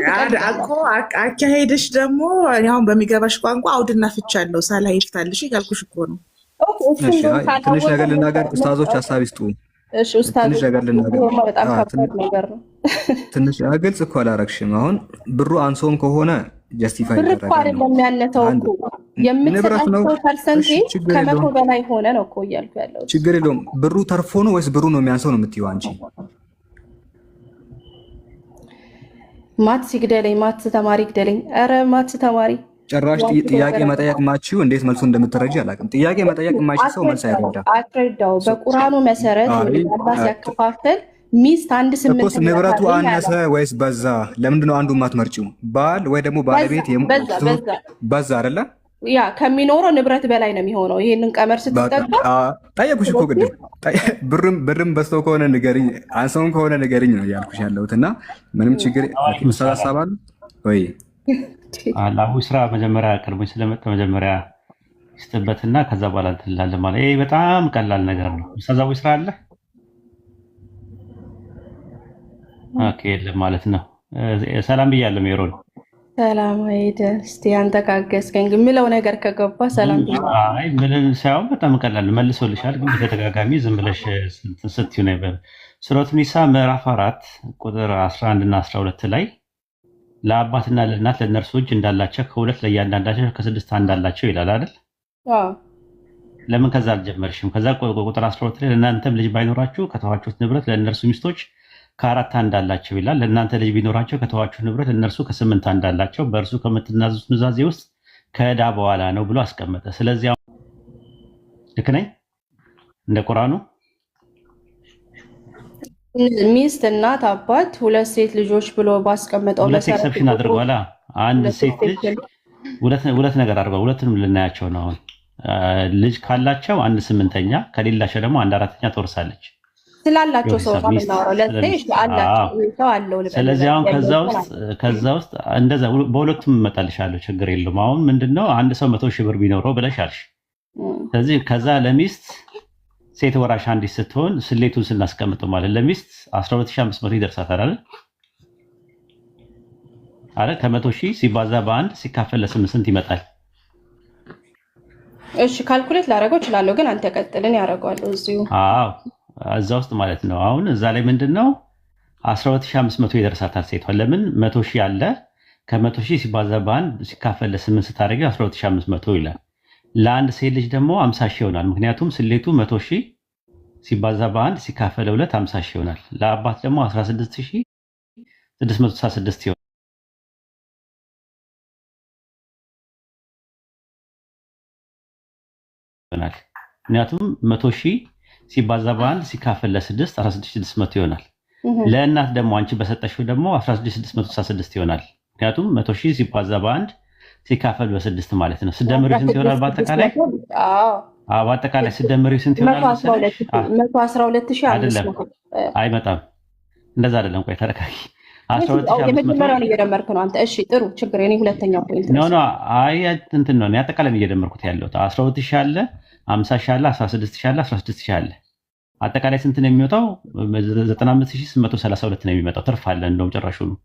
እኮ አካሄድሽ ደግሞ አሁን በሚገባሽ ቋንቋ አውድና ፍቻ አለው ሳላ ይፍታልሽ ያልኩሽ እኮ ነው። ትንሽ ነገር ልናገር፣ ኡስታዞች ሀሳብ ይስጡ። ትንሽ ነገር ልናገር። ትንሽ ግልጽ እኮ አላረግሽም። አሁን ብሩ አንሶም ከሆነ ጀስቲፋይ ይደረጋል። የምትሰጣቸው ፐርሰንቴጅ ከመቶ በላይ ሆነ ነው እኮ እያልኩ ያለው። ችግር የለውም። ብሩ ተርፎ ነው ወይስ ብሩ ነው የሚያንሰው ነው የምትይው አንቺ? ማትስ ይግደለኝ፣ ማትስ ተማሪ ይግደለኝ። ኧረ ማትስ ተማሪ ጭራሽ ጥያቄ መጠየቅ ማችው እንዴት መልሱ እንደምትረጂ አላውቅም። ጥያቄ መጠየቅ የማይችል ሰው መልስ አይረዳም። አትረዳው። በቁርአኑ መሰረት አላህ ሲያከፋፍል ሚስት 1/8 ንብረቱ አነሰ ወይስ በዛ? ለምንድነው አንዱ ማትመርጪው? ባል ወይ ደግሞ ባለቤት በዛ አይደለ? ያ ከሚኖረው ንብረት በላይ ነው የሚሆነው። ይሄንን ቀመር ስትጠቀም ጠየቁሽ እኮ ቅድም ብርም በዝቶ ከሆነ ንገሪኝ፣ አንሰውን ከሆነ ንገሪኝ ነው ያልኩሽ ያለሁት። እና ምንም ችግር ተሳሳባል ወይ አላሁ ስራ መጀመሪያ ቀድሞ ስለመጣ መጀመሪያ ይስጥበትና ከዛ በኋላ እንላለን ማለት ይሄ በጣም ቀላል ነገር ነው። ኡስታዛዊ ስራ አለ ኦኬ የለም ማለት ነው። ሰላም ብያለሁ ሜሮን። ሰላም አይደ እስቲ አንተ ካገዝከኝ የምለው ነገር ከገባ ሰላም ብያለሁ። አይ ምንም ሳይሆን በጣም ቀላል መልሶልሻል፣ ግን በተደጋጋሚ ዝም ብለሽ ስትዩ ነበር። ሱረቱ ኒሳ ምዕራፍ 4 ቁጥር 11 እና 12 ላይ ለአባትና ለእናት ለእነርሱ እጅ እንዳላቸው ከሁለት ለእያንዳንዳቸው ከ6 እንዳላቸው ይላል አይደል? ለምን ከዛ አልጀመርሽም? ከዛ ቁጥር 12 ላይ ለእናንተም ልጅ ባይኖራችሁ ከተዋችሁት ንብረት ለእነርሱ ሚስቶች ከ4 እንዳላቸው ይላል። ለእናንተ ልጅ ቢኖራቸው ከተዋችሁት ንብረት ለእነርሱ ከ8 እንዳላቸው በእርሱ ከምትናዘዙት ኑዛዜ ውስጥ ከዕዳ በኋላ ነው ብሎ አስቀመጠ። ስለዚህ ልክ ነኝ እንደ ቁርአኑ? ሚስት፣ እናት፣ አባት፣ ሁለት ሴት ልጆች ብሎ ባስቀመጠው ሁለት ኤክሰፕሽን አድርጓላ። አንድ ሴት ልጅ ሁለት ነገር አድርጓል። ሁለቱንም ልናያቸው ነው። አሁን ልጅ ካላቸው 1/8 ከሌላቸው ደግሞ 1/4 ትወርሳለች። ስላላቸው ሰው ነው የምናወራው። ለዚህ አላቸው አለው። ስለዚህ አሁን ከዛ ውስጥ እንደዛ በሁለቱም እመጣልሻለሁ፣ ችግር የለውም። አሁን ምንድነው አንድ ሰው 100,000 ብር ቢኖረው ብለሻልሽ። ስለዚህ ከዛ ለሚስት ሴት ወራሽ አንዲት ስትሆን ስሌቱን ስናስቀምጠው ማለት ለሚስት 12500 ይደርሳታል አይደል? አረ ከ100,000 ሲባዛ በአንድ ሲካፈል ለ8 ስንት ይመጣል? እሺ ካልኩሌት ላደርገው እችላለሁ፣ ግን አንተ ቀጥልን ያደርገዋለሁ እዚሁ። አዎ እዛ ውስጥ ማለት ነው። አሁን እዛ ላይ ምንድነው 12500 ይደርሳታል ሴቷ። ለምን 100,000 አለ ከ100,000 ሲባዛ በአንድ ሲካፈል ለ8 ስታደርጊ 12500 ይላል። ለአንድ ሴት ልጅ ደግሞ 50,000 ይሆናል። ምክንያቱም ስሌቱ 100,000 ሲባዛ በአንድ ሲካፈል ለ2 50,000 ይሆናል። ለአባት ደግሞ 16666 ይሆናል። ምክንያቱም 100,000 ሲባዛ በአንድ ሲካፈል ለ6 16600 ይሆናል። ለእናት ደግሞ አንቺ በሰጠሽው ደግሞ 16666 ይሆናል። ምክንያቱም 100,000 ሲባዛ በአንድ ሲካፈል በ6 ማለት ነው። ስደምሪ ስንት ይሆናል? በአጠቃላይ ስደምሪ ስንት ይሆናል? 112,500 አይመጣም። እንደዛ አይደለም። ቆይ ተረጋጊ። የመጀመሪያውን እየደመርክ ነው አንተ። እሺ ጥሩ ችግር የኔ ሁለተኛው ፖይንት ነው። አይ እንትን ነው አጠቃላይ እየደመርኩት ያለሁት 12,000 አለ 50,000 አለ 16,000 አለ 16,000 አለ። አጠቃላይ ስንት ነው የሚወጣው? 95,832 ነው የሚመጣው። ትርፍ አለ እንደውም ጭራሹ ነው።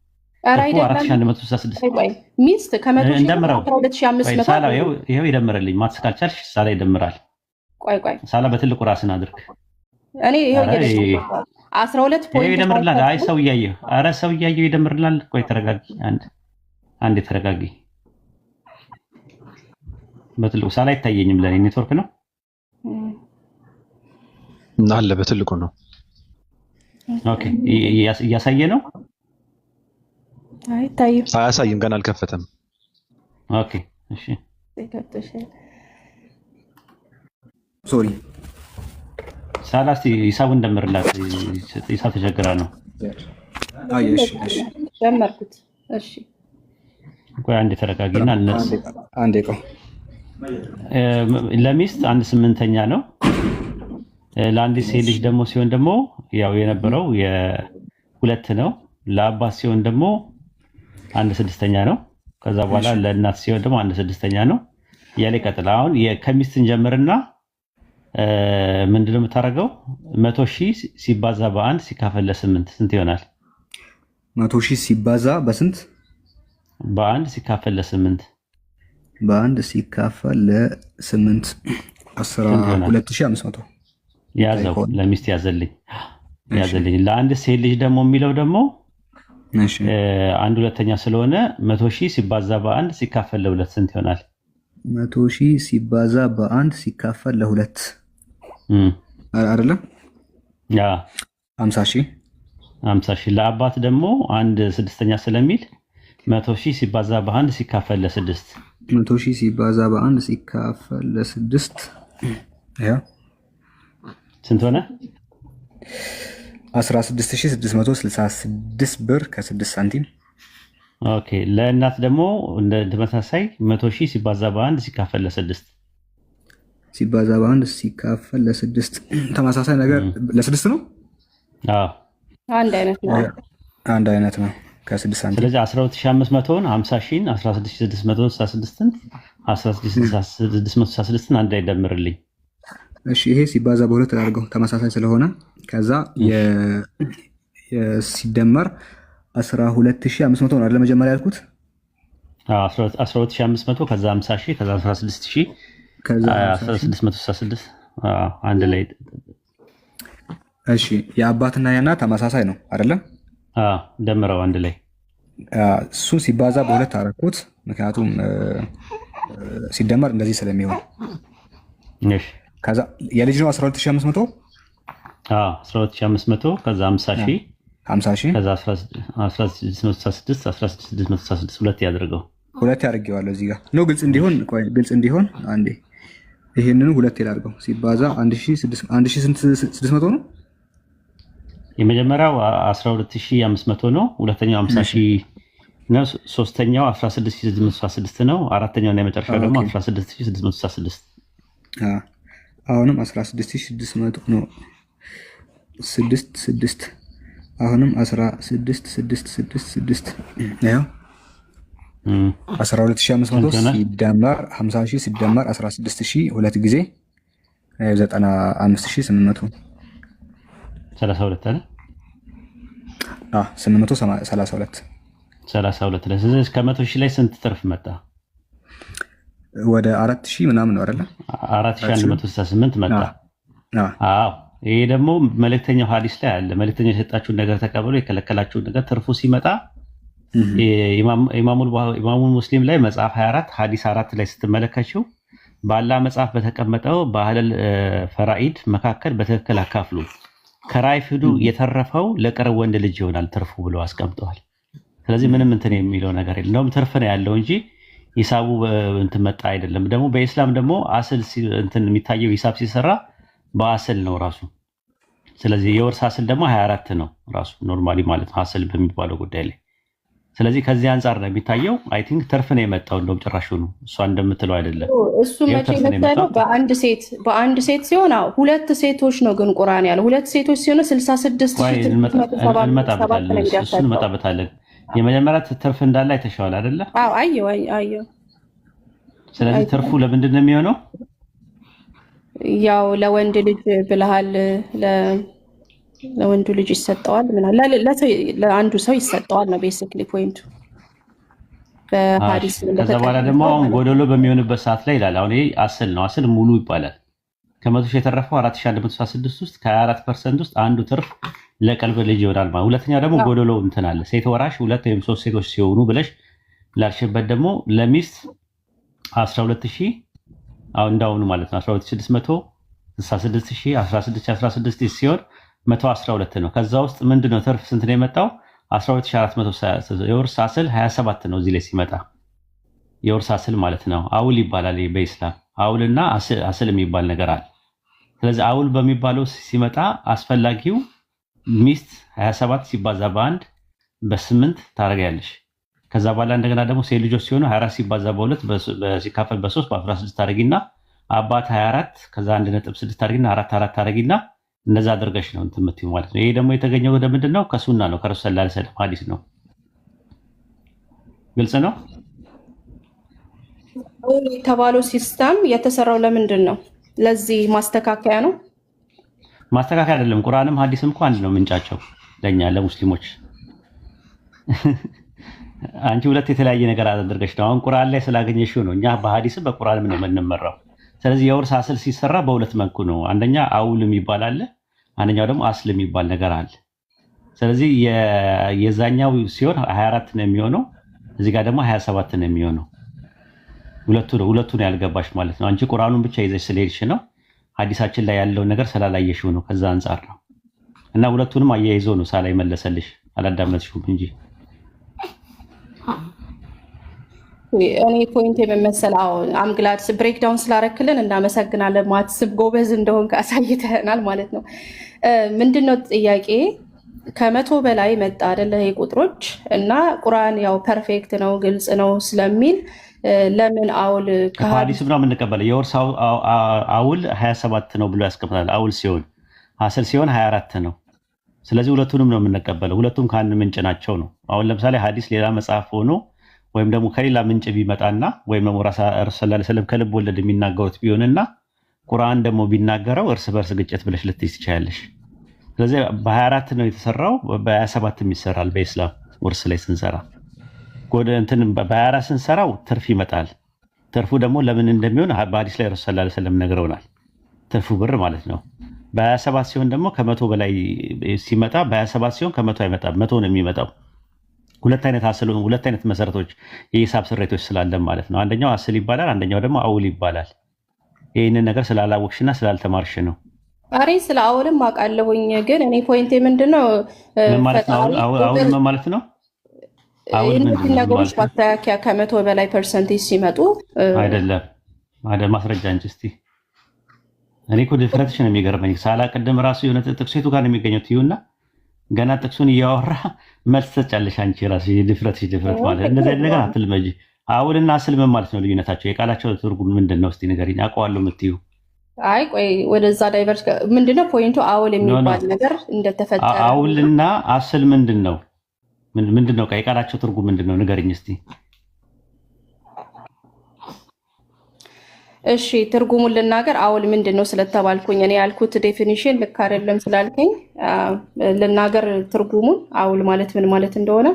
ሚስት ከ100,000 ይኸው ይደምርልኝ። ማትስ ካልቻልሽ ሳላ ይደምራል። ቆይ ሳላ በትልቁ ራስን አድርግ። እኔ ይኸው 12 ፖይንት ይደምርላል። አይ ሰው እያየሁ፣ ኧረ ሰው እያየሁ ይደምርላል። ቆይ ተረጋጊ፣ አንዴ ተረጋጊ። በትልቁ ሳላ አይታየኝም። ለኔ ኔትወርክ ነው አለ በትልቁ ነው። ኦኬ እያሳየ ነው። አይታይም፣ አያሳይም፣ ገና አልከፈተም። ኦኬ እሺ ሶሪ ሳላስቲ ሂሳቡን እንደምርላት ሂሳብ ተቸግራ ነው። እሺ ጀመርኩት። እሺ ቆይ አንዴ ተረጋጊና እነሱ አንዴ ቆይ ለሚስት 1/8 ነው። ለአንዲት ሴት ልጅ ደግሞ ሲሆን ደግሞ ያው የነበረው የ2 ነው። ለአባት ሲሆን ደግሞ 1/6 ነው። ከዛ በኋላ ለእናት ሲሆን ደግሞ 1/6 ነው። እያለ ይቀጥላል። አሁን ከሚስትን ጀምርና ምንድነው የምታደርገው? 100,000 ሲባዛ በአንድ ሲካፈል ለ8 ስንት ይሆናል? 100,000 ሲባዛ በስንት? በአንድ ሲካፈል ለ8 በአንድ ሲካፈል ለ8 12,500 ያዘው። ለሚስት ያዘልኝ። ለአንድ ሴት ልጅ ደግሞ የሚለው ደግሞ 1/2 ስለሆነ 100,000 ሲባዛ በአንድ ሲካፈል ለ2 ስንት ይሆናል? 100,000 ሲባዛ በአንድ ሲካፈል ለ2 አይደለም? ያ 50,000 ለአባት ደግሞ 1/6 ስለሚል 100,000 ሲባዛ በአንድ ሲካፈል ለ6 100,000 ሲባዛ በአንድ ሲካፈል ለ6 ያ ስንት ሆነ? 16,666 ብር ከ6 ሳንቲም። ኦኬ ለእናት ደግሞ እንደ ተመሳሳይ 100,000 ሲባዛ በአንድ ሲካፈል ለ6 ሲባዛ በአንድ ሲካፈል ለ6 ተመሳሳይ ነገር ለ6 ነው። አዎ አንድ አይነት ነው ከ6 ሳንቲም። ስለዚህ 12,500ን 50,000ን 16,666ን 16,666ን አንድ ላይ ደምርልኝ። እሺ ይሄ ሲባዛ በሁለት አድርገው ተመሳሳይ ስለሆነ ከዛ ሲደመር 12,500 ነው አይደል? መጀመሪያ ያልኩት 12,500 ከዛ 50,000 ከዛ 16,000 ከዛ 1666 አንድ ላይ። እሺ የአባትና የእናት ተመሳሳይ ነው አይደለም? ደምረው አንድ ላይ። እሱን ሲባዛ በሁለት አደረኩት፣ ምክንያቱም ሲደመር እንደዚህ ስለሚሆን። እሺ ከዛ የልጅ ነው 12,500 12,500 ከዛ 50,000 ከዛ 1666 ሁለት ያድርገው። ሁለት ያድርጌዋለሁ እዚህ ጋር ነው ግልጽ እንዲሆን። ቆይ ግልጽ እንዲሆን አንዴ ይሄንን ሁለት ያድርገው። ሲባዛ 1,600 ነው። የመጀመሪያው 12,500 ነው። ሁለተኛው 50,000 ነው። ሶስተኛው 16,666 ነው። አራተኛው እና የመጨረሻው ደግሞ 16,666። አሁንም 16,600 ነው። 6 አሁንም 16,666 ያው 12,500 ሲደመር 50,000 ሲደመር 16,000 ሁለት ጊዜ 95,800 32 አይደል? 832 32 ላይ ስለዚህ ከ100,000 ላይ ስንት ትርፍ መጣ? ወደ 4,000 ምናምን ነው አይደለ? 4168 መጣ። አዎ ይሄ ደግሞ መልእክተኛው ሐዲስ ላይ አለ። መልእክተኛው የሰጣችሁን ነገር ተቀበሉ፣ የከለከላችሁን ነገር ትርፉ ሲመጣ ኢማሙ ሙስሊም ላይ መጽሐፍ 24 ሐዲስ 4 ላይ ስትመለከችው በአላህ መጽሐፍ በተቀመጠው በአህለል ፈራኢድ መካከል በትክክል አካፍሉ፣ ከራይፍ ሂዱ፣ የተረፈው ለቅርብ ወንድ ልጅ ይሆናል ትርፉ ብለው አስቀምጠዋል። ስለዚህ ምንም እንትን የሚለው ነገር የለም። እንደውም ትርፍ ነው ያለው እንጂ ሂሳቡ እንትን መጣ አይደለም። ደግሞ በኢስላም ደግሞ አስል እንትን የሚታየው ሂሳብ ሲሰራ በአስል ነው ራሱ። ስለዚህ የወርስ አስል ደግሞ 24 ነው ራሱ ኖርማሊ ማለት ነው አስል በሚባለው ጉዳይ ላይ። ስለዚህ ከዚህ አንጻር ነው የሚታየው። አይ ቲንክ ትርፍ ነው የመጣው እንደውም ጭራሹ ነው እሷ እንደምትለው አይደለም። እሱ መቼ መሰለው በአንድ ሴት ሲሆን ሁለት ሴቶች ነው ግን ቁርአን ያለው ሁለት ሴቶች ሲሆን 66 እንመጣበታለን። የመጀመሪያ ትርፍ እንዳለ አይተሻዋል አይደለ? አዎ አየሁ። ስለዚህ ትርፉ ለምንድን ነው የሚሆነው? ያው ለወንድ ልጅ ብለሃል፣ ለወንዱ ልጅ ይሰጠዋል ምናምን ለአንዱ ሰው ይሰጠዋል ነው ቤሲክሊ ፖይንቱ በሐዲስ። ከዛ በኋላ ደግሞ አሁን ጎደሎ በሚሆንበት ሰዓት ላይ ይላል። አሁን ይሄ አስል ነው፣ አስል ሙሉ ይባላል። ከ100,000 የተረፈው 4116 ውስጥ ከ24% ውስጥ አንዱ ትርፍ ለቀልብ ልጅ ይሆናል ማለት። ሁለተኛው ደግሞ ጎደሎ እንትን አለ። ሴት ወራሽ 2 ወይም 3 ሴቶች ሲሆኑ ብለሽ ላልሽበት ደግሞ ለሚስት 12000 አሁን እንዳውኑ ማለት ነው 12600 66000 1616 ሲሆን 112 ነው። ከዛ ውስጥ ምንድነው ትርፍ ስንት ነው የመጣው? 12400 የወርስ አስል 27 ነው። እዚህ ላይ ሲመጣ የወርስ አስል ማለት ነው አውል ይባላል በኢስላም። አውልና አስል የሚባል ነገር አለ። ስለዚህ አውል በሚባለው ሲመጣ አስፈላጊው ሚስት 27 ሲባዛ በ1 በ8 ታደርጊያለሽ። ከዛ በኋላ እንደገና ደግሞ ሴት ልጆች ሲሆኑ 24 ሲባዛ በ2 ሲካፈል በ3 በ16 ታደርጊና አባት 24 ከዛ 1.6 ታደርጊና 4 ታደርጊና እንደዛ አድርገሽ ነው እንትን የምትይው ማለት ነው። ይሄ ደግሞ የተገኘው ወደ ምንድነው? ከሱና ነው፣ ከረሱል ሰለላሁ ዐለይሂ ወሰለም ሐዲስ ነው። ግልጽ ነው። የተባለው ሲስተም የተሰራው ለምንድን ነው? ለዚህ ማስተካከያ ነው። ማስተካከያ አይደለም። ቁርአንም ሐዲስም እኮ አንድ ነው ምንጫቸው ለኛ ለሙስሊሞች። አንቺ ሁለት የተለያየ ነገር አድርገሽ ነው። አሁን ቁርአን ላይ ስላገኘሽው ነው። እኛ በሐዲስም በቁርአንም ነው የምንመራው። ስለዚህ የወርስ አስል ሲሰራ በሁለት መልኩ ነው። አንደኛ አውል የሚባል አለ፣ አንደኛው ደግሞ አስል የሚባል ነገር አለ። ስለዚህ የዛኛው ሲሆን 24 ነው የሚሆነው፣ እዚህ ጋር ደግሞ 27 ነው የሚሆነው። ሁለቱ ነው ያልገባሽ ማለት ነው። አንቺ ቁርአኑን ብቻ ይዘሽ ስለሄድሽ ነው። ሐዲሳችን ላይ ያለውን ነገር ስላላየሽው ነው። ከዛ አንጻር ነው እና ሁለቱንም አያይዞ ነው ሳላይ መለሰልሽ። አላዳመጥሽውም እንጂ እኔ ፖይንት የመመሰል አምግላድ ብሬክ ዳውን ስላረክልን እናመሰግናለን። ማትስብ ጎበዝ እንደሆን አሳይተናል ማለት ነው። ምንድነው ጥያቄ? ከ100 በላይ መጣ አይደለ? ይሄ ቁጥሮች እና ቁርአን ያው ፐርፌክት ነው ግልጽ ነው ስለሚል ለምን አውል ከሐዲስ ነው የምንቀበለው? የወርስ አውል 27 ነው ብሎ ያስቀምጣል። አውል ሲሆን አስል ሲሆን 24 ነው። ስለዚህ ሁለቱንም ነው የምንቀበለው። ሁለቱም ከአንድ ምንጭ ናቸው ነው። አሁን ለምሳሌ ሐዲስ ሌላ መጽሐፍ ሆኖ ወይም ደግሞ ከሌላ ምንጭ ቢመጣና ወይም ደግሞ ረሱል ሰለላሁ ዐለይሂ ወሰለም ከልብ ወለድ የሚናገሩት ቢሆንና ቁርአን ደግሞ ቢናገረው እርስ በርስ ግጭት ብለሽ ልትይዝ ትችያለሽ። ስለዚህ በ24 ነው የተሰራው፣ በ27 ይሰራል በኢስላም ውርስ ላይ ስንሰራ። እንትን በ24 ስንሰራው ትርፍ ይመጣል። ትርፉ ደግሞ ለምን እንደሚሆን በሐዲስ ላይ ረሱል ሰለላሁ ዐለይሂ ወሰለም ነግረውናል። ትርፉ ብር ማለት ነው። በ27 ሲሆን ደግሞ ከ100 በላይ ሲመጣ በ27 ሲሆን ከ100 አይመጣም፣ 100 ነው የሚመጣው። ሁለት አይነት መሰረቶች የሂሳብ ስሬቶች ስላለን ማለት ነው። አንደኛው አስል ይባላል፣ አንደኛው ደግሞ አውል ይባላል። ይህንን ነገር ስላላወቅሽና ስላልተማርሽ ነው። አሬ ስለ አውልም አውቃለሁኝ፣ ግን እኔ ፖይንቴ ምንድነው ማለት ነው? አውል ምን ማለት ነው? እነዚህ ነገሮች ማስተካከያ ከ100 በላይ ፐርሰንቴጅ ሲመጡ አይደለም ማስረጃ እንጂ እስቲ እኔ እኮ ድፍረትሽ ነው የሚገርመኝ። ሳላ ቅድም ራሱ የሆነ ጥቅሴቱ ጋር ነው የሚገኘው ትዩና ገና ጥቅሱን እያወራ መልስ ትሰጫለሽ አንቺ ራስሽ። ድፍረት ማለት እንደዚህ አይነት ነገር አትልመጂ። አውልና አስል ምን ማለት ነው? ልዩነታቸው የቃላቸው ትርጉም ምንድን ነው? እስቲ ንገሪኝ። አውቀዋለሁ የምትይው አይ ቆይ ወደዛ ዳይቨርስ ምንድነው ፖይንቱ? አውል የሚባል ነገር እንደተፈጠረ አውልና አስል ምንድነው? ምንድነው? የቃላቸው ትርጉም ምንድነው? ንገሪኝ እስቲ። እሺ ትርጉሙን ልናገር። አውል ምንድን ነው ስለተባልኩኝ እኔ ያልኩት ዴፊኒሽን ልክ አይደለም ስላልከኝ ልናገር ትርጉሙን አውል ማለት ምን ማለት እንደሆነ።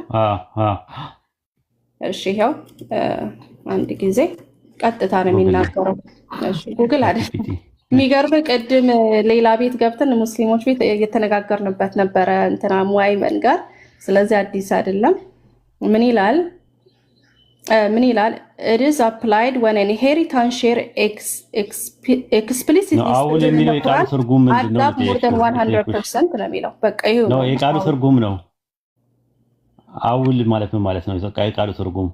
እሺ ይኸው አንድ ጊዜ ቀጥታ ነው የሚናገረው። እሺ ጉግል አይደል? የሚገርም ቅድም ሌላ ቤት ገብተን ሙስሊሞች ቤት እየተነጋገርንበት ነበረ እንትና ሙአይመን ጋር። ስለዚህ አዲስ አይደለም። ምን ይላል? It is applied when an inheritance share explicitly አውል የሚለው የቃሉ ትርጉም ምንድነው? more than 100% ነው የሚለው። በቃ ይሄ ነው የቃሉ ትርጉም ነው። አውል ማለት ምን ማለት ነው? የቃሉ ትርጉም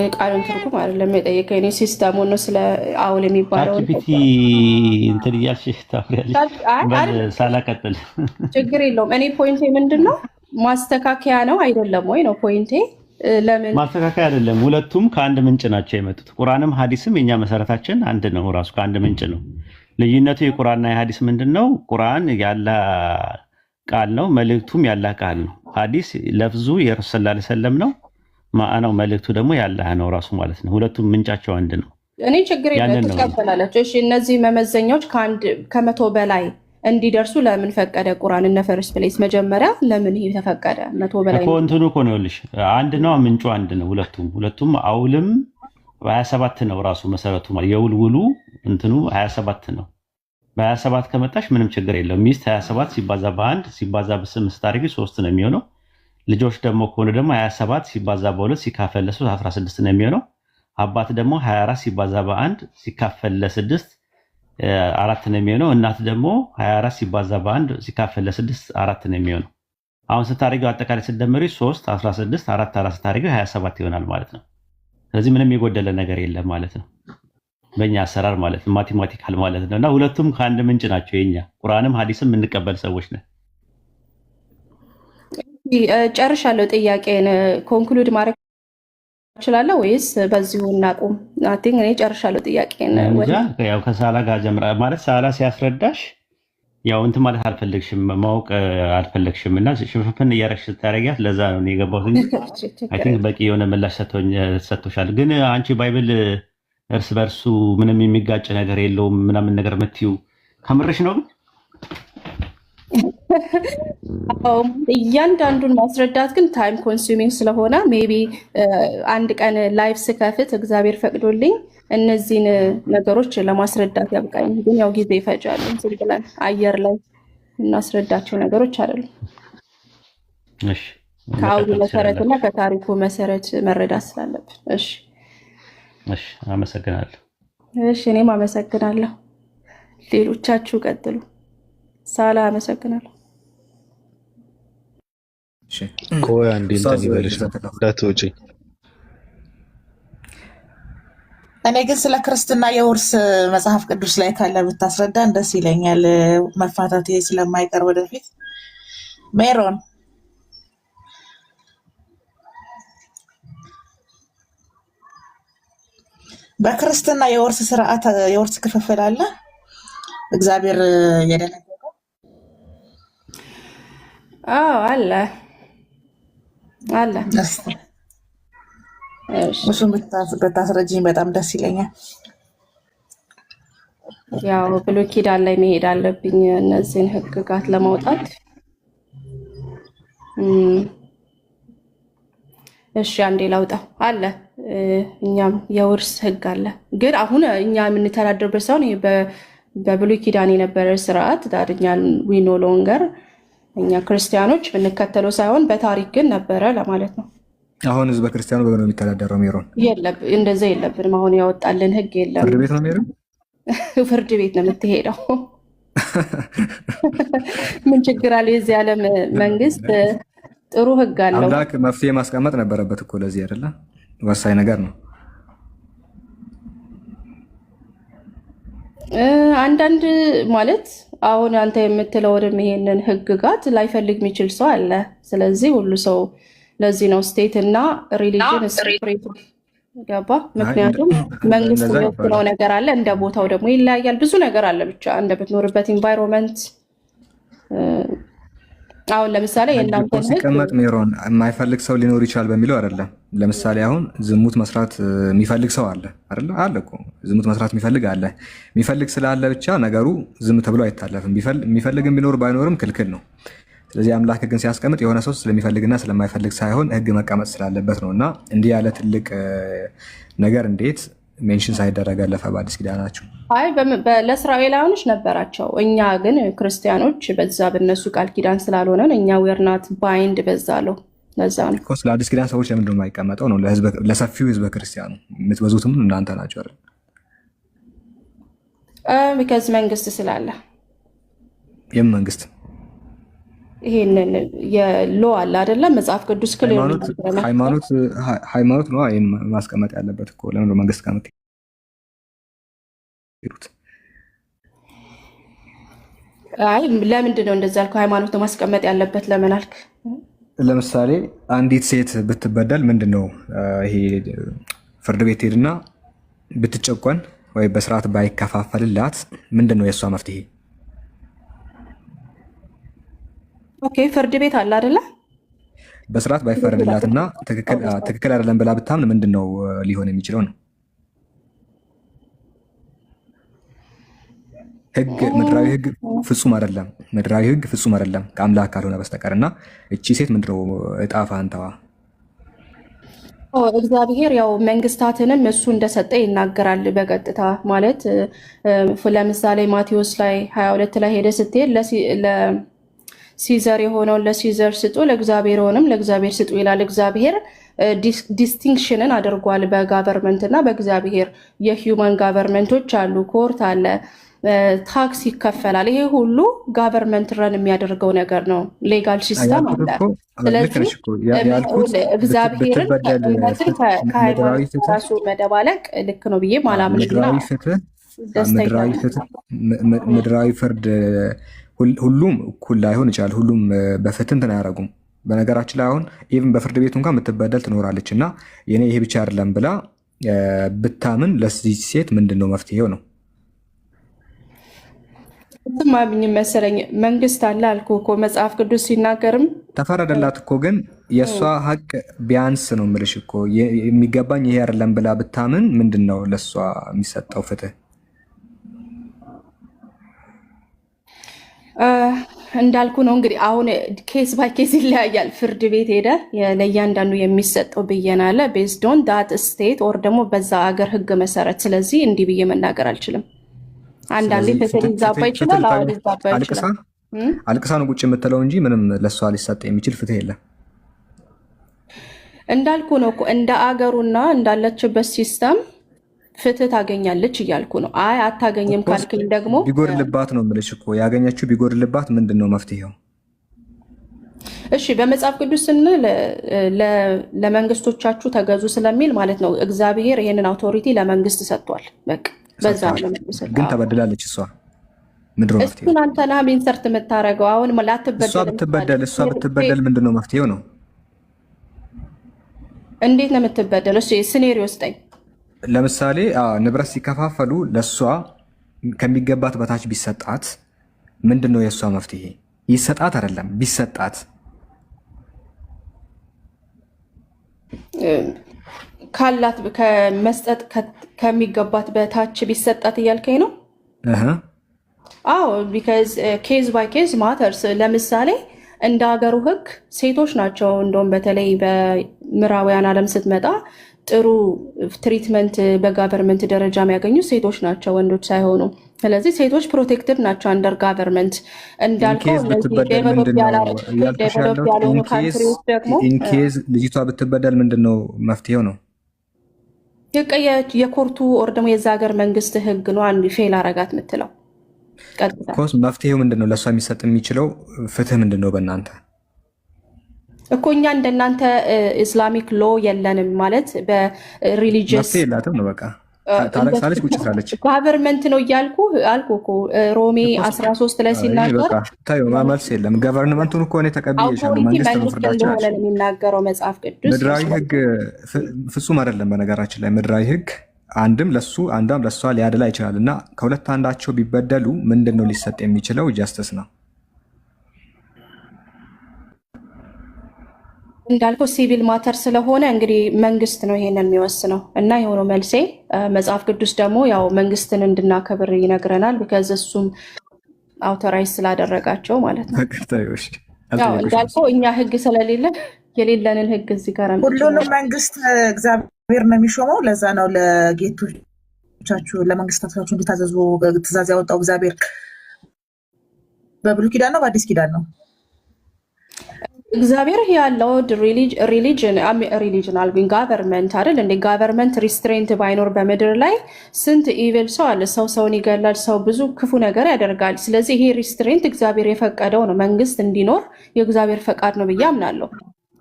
የቃሉን ትርጉም አይደለም የጠየቀኝ እኔ ሲስተሙን ነው ስለ አውል የሚባለው። ቻትጂፒቲ እንትን እያልሽ ታውሪያለሽ። ሳላቀጥል ችግር የለውም። እኔ ፖይንቴ ምንድነው ማስተካከያ ነው አይደለም ወይ ነው ፖይንቴ። ለምን ማስተካከያ አይደለም? ሁለቱም ከአንድ ምንጭ ናቸው የመጡት። ቁርአንም ሐዲስም የኛ መሰረታችን አንድ ነው፣ ራሱ ከአንድ ምንጭ ነው። ልዩነቱ የቁርአንና የሐዲስ ምንድነው? ቁርአን ያላህ ቃል ነው፣ መልእክቱም ያላህ ቃል ነው። ሐዲስ ለፍዙ የረሱል ሰለላሁ ዐለይሂ ወሰለም ነው፣ ማዕናው መልእክቱ ደግሞ ያላህ ነው ራሱ ማለት ነው። ሁለቱም ምንጫቸው አንድ ነው። እኔ ችግር የለም ተቀበላላችሁ። እሺ እነዚህ መመዘኛዎች ከመቶ በላይ እንዲደርሱ ለምን ፈቀደ ቁርአን? እነ ፈርስት ፕሌስ መጀመሪያ ለምን ይሄ ተፈቀደ? 100 በላይ እኮ እንትኑ እኮ ነው ልሽ አንድ ነው፣ ምንጩ አንድ ነው። ሁለቱም አውልም 27 ነው ራሱ መሰረቱ ማለት የውልውሉ እንትኑ 27 ነው። በ27 ከመጣሽ ምንም ችግር የለውም። ሚስት 27 ሲባዛ በ1 ሲባዛ በ8 ስታደርጊ 3 ነው የሚሆነው። ልጆች ደግሞ ከሆነ ደግሞ 27 ሲባዛ በ2 ሲካፈል ለ3 16 ነው የሚሆነው። አባት ደግሞ 24 ሲባዛ በ1 ሲካፈል ለ6 4 ነው የሚሆነው። እናት ደግሞ 24 ሲባዛ በ1 ሲካፈል ለ6 4 ነው የሚሆነው። አሁን ስታደርጊው አጠቃላይ ስትደምሪ 3 16 4 4 ስታደርጊው 27 ይሆናል ማለት ነው። ስለዚህ ምንም የጎደለ ነገር የለም ማለት ነው በእኛ አሰራር ማለት ነው፣ ማቴማቲካል ማለት ነው። እና ሁለቱም ከአንድ ምንጭ ናቸው የኛ ቁርአንም ሐዲስም የምንቀበል ሰዎች ነን። ጨርሻለሁ። ጥያቄን ኮንክሉድ ማድረግ እችላለሁ ወይስ በዚሁ እናቁም? አቲንግ እኔ ጨርሻለሁ ጥያቄን። ያው ከሳላ ጋር ጀምራ ማለት ሳላ ሲያስረዳሽ ያው እንትን ማለት አልፈለግሽም ማወቅ አልፈለግሽም እና ሽፍፍን እያረግሽ ታረጊያት። ለዛ ነው የገባሁት እንጂ አይ ቲንክ በቂ የሆነ ምላሽ ሰጥቶሻል። ግን አንቺ ባይብል እርስ በርሱ ምንም የሚጋጭ ነገር የለውም ምናምን ነገር የምትይው ከምርሽ ነው? እያንዳንዱን ማስረዳት ግን ታይም ኮንሱሚንግ ስለሆነ ሜቢ አንድ ቀን ላይቭ ስከፍት እግዚአብሔር ፈቅዶልኝ እነዚህን ነገሮች ለማስረዳት ያብቃኝ። ግን ያው ጊዜ ይፈጃል። ዝም ብለን አየር ላይ እናስረዳቸው ነገሮች አይደሉም። እሺ፣ ከአውዱ መሰረትና ከታሪኩ መሰረት መረዳት ስላለብን። እሺ፣ አመሰግናለሁ። እሺ፣ እኔም አመሰግናለሁ። ሌሎቻችሁ ቀጥሉ። ሳላ አመሰግናለሁ። ቆይ አንዴ እንትን ይበልሽ እንዳትወጪ። እኔ ግን ስለ ክርስትና የውርስ መጽሐፍ ቅዱስ ላይ ካለ ብታስረዳን ደስ ይለኛል። መፋታት ስለማይቀር ወደፊት። ሜሮን በክርስትና የውርስ ስርዓት የውርስ ክፍፍል አለ እግዚአብሔር የደነገገው? አዎ አለ አለ። እሱን ብታስረጅኝ በጣም ደስ ይለኛል። ያው ብሉይ ኪዳን ላይ መሄድ አለብኝ እነዚህን ህግጋት ለማውጣት። እሺ አንዴ ላውጣው። አለ እኛም የውርስ ህግ አለ። ግን አሁን እኛ የምንተዳደርበት ሳይሆን ይሄ በብሉይ ኪዳን የነበረ ስርዓት ዳርኛን ዊ ኖ ሎንገር እኛ ክርስቲያኖች የምንከተለው ሳይሆን በታሪክ ግን ነበረ ለማለት ነው። አሁን ህዝበ ክርስቲያኑ በምን ነው የሚተዳደረው? ሜሮን እንደዛ የለብንም። አሁን ያወጣልን ህግ የለም። ፍርድ ቤት ነው ሜሮን፣ ፍርድ ቤት ነው የምትሄደው። ምን ችግር አለ? የዚህ ዓለም መንግስት ጥሩ ህግ አለው። አምላክ መፍትሄ ማስቀመጥ ነበረበት እኮ ለዚህ አይደለ? ወሳኝ ነገር ነው። አንዳንድ ማለት አሁን አንተ የምትለውንም ይሄንን ህግጋት ላይፈልግ የሚችል ሰው አለ። ስለዚህ ሁሉ ሰው ለዚህ ነው ስቴት እና ሪሊጅን ስፕሬት ገባ። ምክንያቱም መንግስት የሚወስነው ነገር አለ፣ እንደ ቦታው ደግሞ ይለያያል። ብዙ ነገር አለ። ብቻ እንደምትኖርበት ኢንቫይሮንመንት አሁን ለምሳሌ ህግ እኮ የእናንተን ህግ ሲቀመጥ ሜሮን የማይፈልግ ሰው ሊኖር ይችላል በሚለው አይደለም። ለምሳሌ አሁን ዝሙት መስራት የሚፈልግ ሰው አለ አይደለ? አለ እኮ ዝሙት መስራት የሚፈልግ አለ። የሚፈልግ ስላለ ብቻ ነገሩ ዝም ተብሎ አይታለፍም። የሚፈልግም ቢኖር ባይኖርም ክልክል ነው። ስለዚህ አምላክ ህግን ሲያስቀምጥ የሆነ ሰው ስለሚፈልግና ስለማይፈልግ ሳይሆን ህግ መቀመጥ ስላለበት ነው። እና እንዲህ ያለ ትልቅ ነገር እንዴት ሜንሽን ሳይደረግ አለፈ በአዲስ ኪዳናችሁ? አይ ለእስራኤላውያኖች ነበራቸው። እኛ ግን ክርስቲያኖች በዛ በነሱ ቃል ኪዳን ስላልሆነን እኛ ዌርናት ባይንድ በዛ ነው። ለዛ ነው ስለ አዲስ ኪዳን ሰዎች ለምንድን ነው የማይቀመጠው? ነው ለሰፊው ህዝበ ክርስቲያኑ የምትበዙትም እናንተ ናቸው አይደል? ቢካዝ መንግስት ስላለ። የምን መንግስት? ይሄንን የሎ አለ አይደለም መጽሐፍ ቅዱስ ክልል ሃይማኖት ነው ይሄን ማስቀመጥ ያለበት እኮ። ለምን መንግስት ጋር የምትሄዱት? አይ ለምንድን ነው እንደዛ አልከው? ሃይማኖት ነው ማስቀመጥ ያለበት ለምን አልክ? ለምሳሌ አንዲት ሴት ብትበደል ምንድን ነው ይሄ ፍርድ ቤት ሄድና ብትጨቆን ወይ በስርዓት ባይከፋፈልላት ምንድን ነው የእሷ መፍትሄ? ኦኬ ፍርድ ቤት አለ አይደለ? በስርዓት ባይፈረድላትና ትክክል አይደለም ብላ ብታምን ምንድን ነው ሊሆን የሚችለው ነው? ህግ ምድራዊ ህግ ፍጹም አይደለም። ምድራዊ ህግ ፍጹም አይደለም ከአምላክ ካልሆነ በስተቀር። እና እቺ ሴት ምንድን ነው እጣ ፋንታዋ? እግዚአብሔር ያው መንግስታትንም እሱ እንደሰጠ ይናገራል በቀጥታ ማለት ለምሳሌ ማቴዎስ ላይ 22 ላይ ሄደ ስትሄድ ሲዘር የሆነውን ለሲዘር ስጡ፣ ለእግዚአብሔር የሆነም ለእግዚአብሔር ስጡ ይላል። እግዚአብሔር ዲስቲንክሽንን አድርጓል በጋቨርንመንት እና በእግዚአብሔር። የሂውማን ጋቨርንመንቶች አሉ፣ ኮርት አለ፣ ታክስ ይከፈላል። ይሄ ሁሉ ጋቨርንመንት ረን የሚያደርገው ነገር ነው። ሌጋል ሲስተም አለ። ስለዚህ እግዚአብሔርን ከሃይማኖት ራሱ መደባለቅ ልክ ነው ብዬ ማላምንና ምድራዊ ፍርድ ሁሉም እኩል ላይሆን ይችላል። ሁሉም በፍትህ እንትን አያደርጉም። በነገራችን ላይ አሁን ኢቭን በፍርድ ቤቱ እንኳን የምትበደል ትኖራለች። እና የኔ ይሄ ብቻ አይደለም ብላ ብታምን ለዚህ ሴት ምንድን ነው መፍትሄው ነው? ማምኝ መሰለኝ መንግስት አለ አልኩ እኮ መጽሐፍ ቅዱስ ሲናገርም ተፈረደላት እኮ። ግን የእሷ ሀቅ ቢያንስ ነው የምልሽ እኮ የሚገባኝ ይሄ አይደለም ብላ ብታምን ምንድን ነው ለእሷ የሚሰጠው ፍትህ? እንዳልኩ ነው እንግዲህ አሁን ኬስ ባይ ኬስ ይለያያል። ፍርድ ቤት ሄደ ለእያንዳንዱ የሚሰጠው ብይን አለ ቤዝድ ኦን ዳት ስቴት ኦር ደግሞ በዛ አገር ህግ መሰረት። ስለዚህ እንዲህ ብዬ መናገር አልችልም። አንዳንዴ ፍትህ ሊዛባ ይችላል። አሁን ሊዛባ ይችላል። አልቅሳ ነው ቁጭ የምትለው እንጂ ምንም ለእሷ ሊሰጥ የሚችል ፍትህ የለም። እንዳልኩ ነው እኮ እንደ አገሩና እንዳለችበት ሲስተም ፍትህ ታገኛለች እያልኩ ነው። አይ አታገኝም ካልክኝ ደግሞ ቢጎድልባት ነው የምልሽ እኮ። ያገኘችው ቢጎድልባት ምንድን ነው መፍትሄው? እሺ በመጽሐፍ ቅዱስ ስንል ለመንግስቶቻችሁ ተገዙ ስለሚል ማለት ነው። እግዚአብሔር ይሄንን አውቶሪቲ ለመንግስት ሰጥቷል። በቃ በዛ ነው። ግን ተበድላለች እሷ። ምንድን ነው መፍትሄው? እሱን አንተ ነህ ኢንሰርት የምታደርገው። አሁን ላትበደል እሷ ብትበደል ምንድን ነው መፍትሄው ነው? እንዴት ነው የምትበደል? እሺ ሲኔሪዮ ስጠኝ። ለምሳሌ ንብረት ሲከፋፈሉ ለእሷ ከሚገባት በታች ቢሰጣት ምንድን ነው የእሷ መፍትሄ? ይሰጣት አይደለም ቢሰጣት ካላት ከመስጠት ከሚገባት በታች ቢሰጣት እያልከኝ ነው? አዎ ቢካዝ ኬዝ ባይ ኬዝ ማተርስ። ለምሳሌ እንደ ሀገሩ ህግ ሴቶች ናቸው እንደውም በተለይ በምዕራባውያን ዓለም ስትመጣ ጥሩ ትሪትመንት በጋቨርንመንት ደረጃ የሚያገኙ ሴቶች ናቸው፣ ወንዶች ሳይሆኑ። ስለዚህ ሴቶች ፕሮቴክትድ ናቸው አንደር ጋቨርንመንት። እንዳልከው ያልሆኑ ካንትሪዎች ደግሞ ኢንኬዝ ልጅቷ ብትበደል ምንድን ነው መፍትሄው ነው? የኮርቱ ኦር ደግሞ የዛ ሀገር መንግስት ህግ ነው አንድ ፌል አረጋት የምትለው ኮስ መፍትሄው ምንድን ነው? ለእሷ የሚሰጥ የሚችለው ፍትህ ምንድን ነው በእናንተ እኮ? እኛ እንደናንተ ኢስላሚክ ሎ የለንም ማለት በሪሊጂየስ መፍትሄ የላትም ነው በቃ። ታለቅሳለች፣ ቁጭ ትላለች። ጋቨርንመንት ነው እያልኩ አልኩ እኮ ሮሜ 13 ላይ ሲናገር መልስ የለም። ገቨርንመንቱን እኮ እኔ ተቀብዬሻለሁ። መንግስት ነው ፍርዳቸው የሚናገረው መጽሐፍ ቅዱስ። ምድራዊ ህግ ፍጹም አይደለም በነገራችን ላይ። ምድራዊ ህግ አንድም ለሱ አንዷም ለሷ ሊያድላ ይችላል። እና ከሁለት አንዳቸው ቢበደሉ ምንድን ነው ሊሰጥ የሚችለው? ጃስተስ ነው። እንዳልከው ሲቪል ማተር ስለሆነ እንግዲህ መንግስት ነው ይሄንን የሚወስነው እና የሆነው መልሴ መጽሐፍ ቅዱስ ደግሞ ያው መንግስትን እንድናከብር ይነግረናል። ቢካዝ እሱም አውቶራይዝ ስላደረጋቸው ማለት ነው። ያው እንዳልከው እኛ ህግ ስለሌለ የሌለንን ህግ እዚህ ጋር ሁሉንም መንግስት እግዚአብሔር ነው የሚሾመው። ለዛ ነው ለጌቶቻችሁ ለመንግስታቶቻችሁ እንዲታዘዙ ትእዛዝ ያወጣው እግዚአብሔር። በብሉይ ኪዳን ነው በአዲስ ኪዳን ነው? እግዚአብሔር ያለው ሪሊጅን አልኩኝ ጋቨርንመንት አይደል እንደ ጋቨርንመንት ሪስትሬንት ባይኖር በምድር ላይ ስንት ኢቪል ሰው አለ። ሰው ሰውን ይገላል። ሰው ብዙ ክፉ ነገር ያደርጋል። ስለዚህ ይሄ ሪስትሬንት እግዚአብሔር የፈቀደው ነው። መንግስት እንዲኖር የእግዚአብሔር ፈቃድ ነው ብዬ አምናለሁ።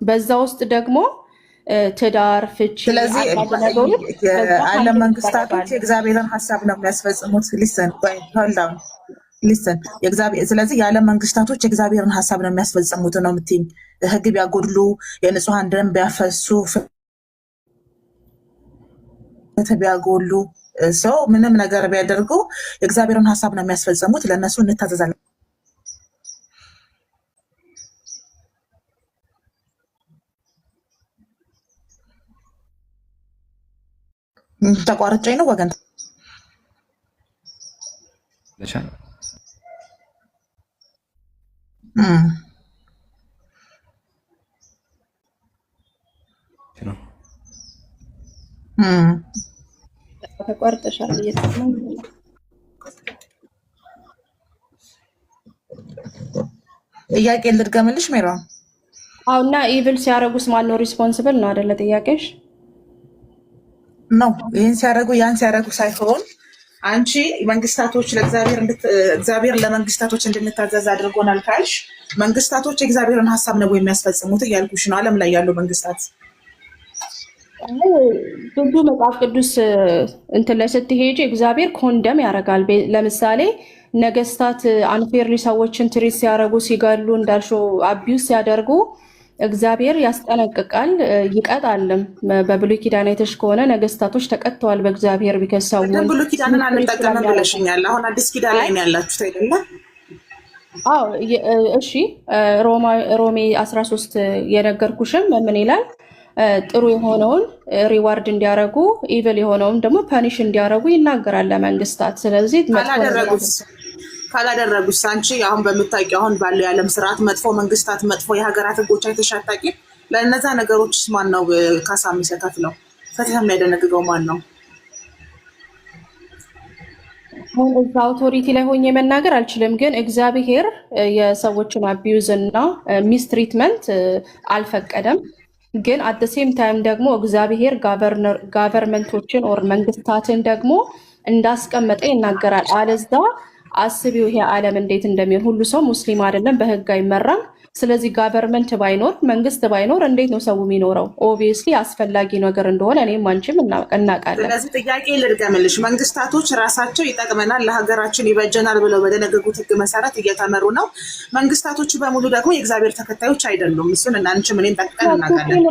በዛ ውስጥ ደግሞ ትዳር፣ ፍቺ፣ ስለዚህ የዓለም መንግስታቶች የእግዚአብሔርን ሀሳብ ነው የሚያስፈጽሙት። ሊስን ስለዚህ የዓለም መንግስታቶች የእግዚአብሔርን ሀሳብ ነው የሚያስፈጽሙት ነው የምትይኝ? ህግ ቢያጎድሉ፣ የንጹሐን ደም ቢያፈሱ፣ ፍትህ ቢያጎሉ፣ ሰው ምንም ነገር ቢያደርጉ የእግዚአብሔርን ሀሳብ ነው የሚያስፈጽሙት። ለእነሱ እንታዘዛለን። ተቋርጬ ነው ወገን ተቋርጠሻል። ጥያቄ ልድገምልሽ ሜሮ? አዎ። እና ኢቭል ሲያደርጉስ ማነው ሪስፖንስብል ነው አይደለ? ጥያቄሽ ነው ይህን ሲያደርጉ ያን ሲያደርጉ ሳይሆን አንቺ መንግስታቶች እግዚአብሔር ለመንግስታቶች እንድንታዘዝ አድርጎናል ካልሽ መንግስታቶች የእግዚአብሔርን ሀሳብ ነው የሚያስፈጽሙት እያልኩሽ ነው። ዓለም ላይ ያሉ መንግስታት ብዙ መጽሐፍ ቅዱስ እንትን ላይ ስትሄጂ እግዚአብሔር ኮንደም ያደርጋል። ለምሳሌ ነገስታት አንፌርሊ ሰዎችን ትሪት ሲያደርጉ፣ ሲገሉ፣ እንዳልሽው አቢዩስ ሲያደርጉ እግዚአብሔር ያስጠነቅቃል፣ ይቀጣልም። በብሉይ ኪዳን አይተሽ ከሆነ ነገስታቶች ተቀጥተዋል በእግዚአብሔር ቢከሳው። ብሉይ ኪዳንን አንጠቀምም ብለሽኛል። አሁን አዲስ ኪዳን ላይ ነው ያላችሁት አይደለ? አዎ እሺ። ሮሜ 13 የነገርኩሽም ምን ይላል? ጥሩ የሆነውን ሪዋርድ እንዲያደርጉ ኢቭል የሆነውን ደግሞ ፐኒሽ እንዲያደርጉ ይናገራል ለመንግስታት። ስለዚህ ካላደረጉት አንቺ አሁን በምታውቂው አሁን ባለው የዓለም ስርዓት መጥፎ መንግስታት፣ መጥፎ የሀገራት ህጎች አይተሻታቂ? ለእነዛ ነገሮች ማን ነው ካሳ የሚከፍለው? ፍትህ የሚያደነግገው ማን ነው? አሁን እዛ አውቶሪቲ ላይ ሆኜ መናገር አልችልም፣ ግን እግዚአብሔር የሰዎችን አቢዩዝ እና ሚስትሪትመንት አልፈቀደም። ግን አት ሴም ታይም ደግሞ እግዚአብሔር ጋቨርንመንቶችን ኦር መንግስታትን ደግሞ እንዳስቀመጠ ይናገራል። አለዛ አስቢው ይሄ ዓለም እንዴት እንደሚሆን። ሁሉ ሰው ሙስሊም አይደለም፣ በህግ አይመራም። ስለዚህ ጋቨርንመንት ባይኖር መንግስት ባይኖር እንዴት ነው ሰው የሚኖረው? ኦብቪየስሊ አስፈላጊ ነገር እንደሆነ እኔም አንቺም እናውቃለን። ስለዚህ ጥያቄ ልድገምልሽ፣ መንግስታቶች ራሳቸው ይጠቅመናል፣ ለሀገራችን ይበጀናል ብለው በደነገጉት ህግ መሰረት እየተመሩ ነው። መንግስታቶቹ በሙሉ ደግሞ የእግዚአብሔር ተከታዮች አይደሉም። እሱን እናንቺም እኔም ጠቅቀን እናውቃለን።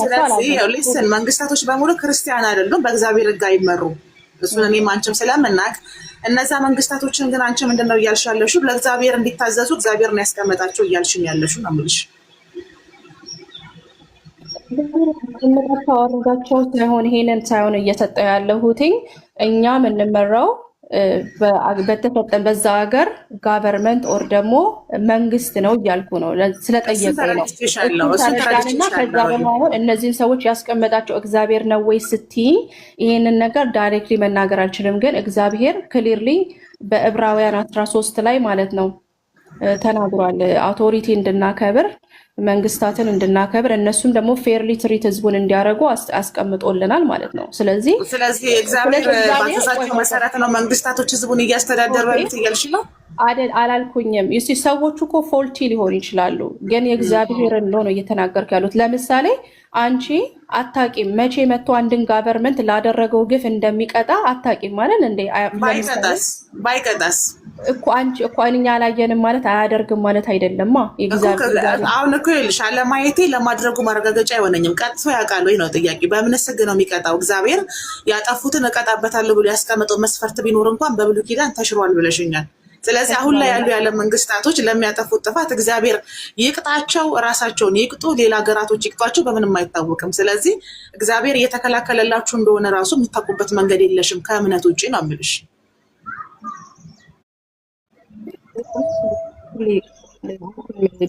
ስለዚህ መንግስታቶች በሙሉ ክርስቲያን አይደሉም፣ በእግዚአብሔር ህግ አይመሩም። እሱን እኔም አንቺም ስለምናውቅ እነዛ መንግስታቶችን ግን አንቺ ምንድን ነው እያልሽ ያለሽው? ለእግዚአብሔር እንዲታዘዙ እግዚአብሔር ነው ያስቀመጣቸው እያልሽኝ ያለሽው ነው የምልሽ። የምታወርዳቸው ሳይሆን ይሄንን ሳይሆን እየሰጠው ያለሁት እኛ የምንመራው በተሰጠን በዛ ሀገር ጋቨርንመንት ኦር ደግሞ መንግስት ነው እያልኩ ነው። ስለጠየቀኝ ነው። ተረዳንና ከዛ በማሆን እነዚህን ሰዎች ያስቀመጣቸው እግዚአብሔር ነው ወይ ስትይኝ ይሄንን ነገር ዳይሬክትሊ መናገር አልችልም። ግን እግዚአብሔር ክሊርሊ በዕብራውያን 13 ላይ ማለት ነው ተናግሯል። አውቶሪቲ እንድናከብር፣ መንግስታትን እንድናከብር፣ እነሱም ደግሞ ፌርሊ ትሪት ህዝቡን እንዲያደርጉ አስቀምጦልናል ማለት ነው። ስለዚህ እግዚአብሔር ባዘዛቸው መሰረት ነው መንግስታቶች ህዝቡን እያስተዳደሩ ያሉት እያልሽ ነው? አላልኩኝም። ሰዎቹ እኮ ፎልቲ ሊሆኑ ይችላሉ፣ ግን የእግዚአብሔርን ነው እየተናገርኩ ያሉት። ለምሳሌ አንቺ አታቂም መቼ መጥቶ አንድን ጋቨርንመንት ላደረገው ግፍ እንደሚቀጣ አታቂም ማለት እንዴ? ባይቀጣስ እኮ እኛ አላየንም ማለት አያደርግም ማለት አይደለማ። አሁን እኮ ይኸውልሽ አለማየቴ ለማድረጉ ማረጋገጫ አይሆነኝም። ቀጥቶ ያውቃል ወይ ነው ጥያቄ። በምን ህግ ነው የሚቀጣው? እግዚአብሔር ያጠፉትን እቀጣበታለሁ ብሎ ያስቀመጠው መስፈርት ቢኖር እንኳን በብሉይ ኪዳን ተሽሯል ብለሽኛል። ስለዚህ አሁን ላይ ያሉ ያለ መንግስታቶች ለሚያጠፉት ጥፋት እግዚአብሔር ይቅጣቸው፣ ራሳቸውን ይቅጡ፣ ሌላ ሀገራቶች ይቅጧቸው፣ በምንም አይታወቅም። ስለዚህ እግዚአብሔር እየተከላከለላችሁ እንደሆነ ራሱ የምታውቁበት መንገድ የለሽም ከእምነት ውጭ ነው የምልሽ።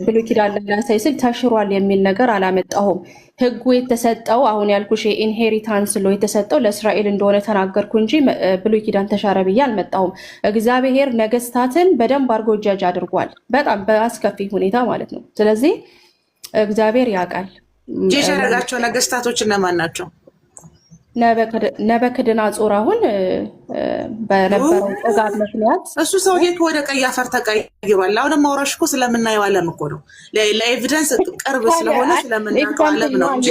ብሉይ ኪዳን ላሳይ ስል ተሽሯል የሚል ነገር አላመጣሁም። ህጉ የተሰጠው አሁን ያልኩሽ የኢንሄሪታንስ ሎ የተሰጠው ለእስራኤል እንደሆነ ተናገርኩ እንጂ ብሉይ ኪዳን ተሻረ ብዬ አልመጣሁም። እግዚአብሔር ነገስታትን በደንብ አድርጎ ጃጅ አድርጓል፣ በጣም በአስከፊ ሁኔታ ማለት ነው። ስለዚህ እግዚአብሔር ያውቃል። ጃጅ ያደረጋቸው ነገስታቶች እነማን ናቸው? ነበክድነፆር አሁን በነበረው ጥጋብ ምክንያት እሱ ሰውዬ ወደ ቀይ አፈር ተቀይሯል። አሁንም ማውራሽ እኮ ስለምናየው ዓለም እኮ ነው። ለኤቪደንስ ቅርብ ስለሆነ ስለምናየው ዓለም ነው እንጂ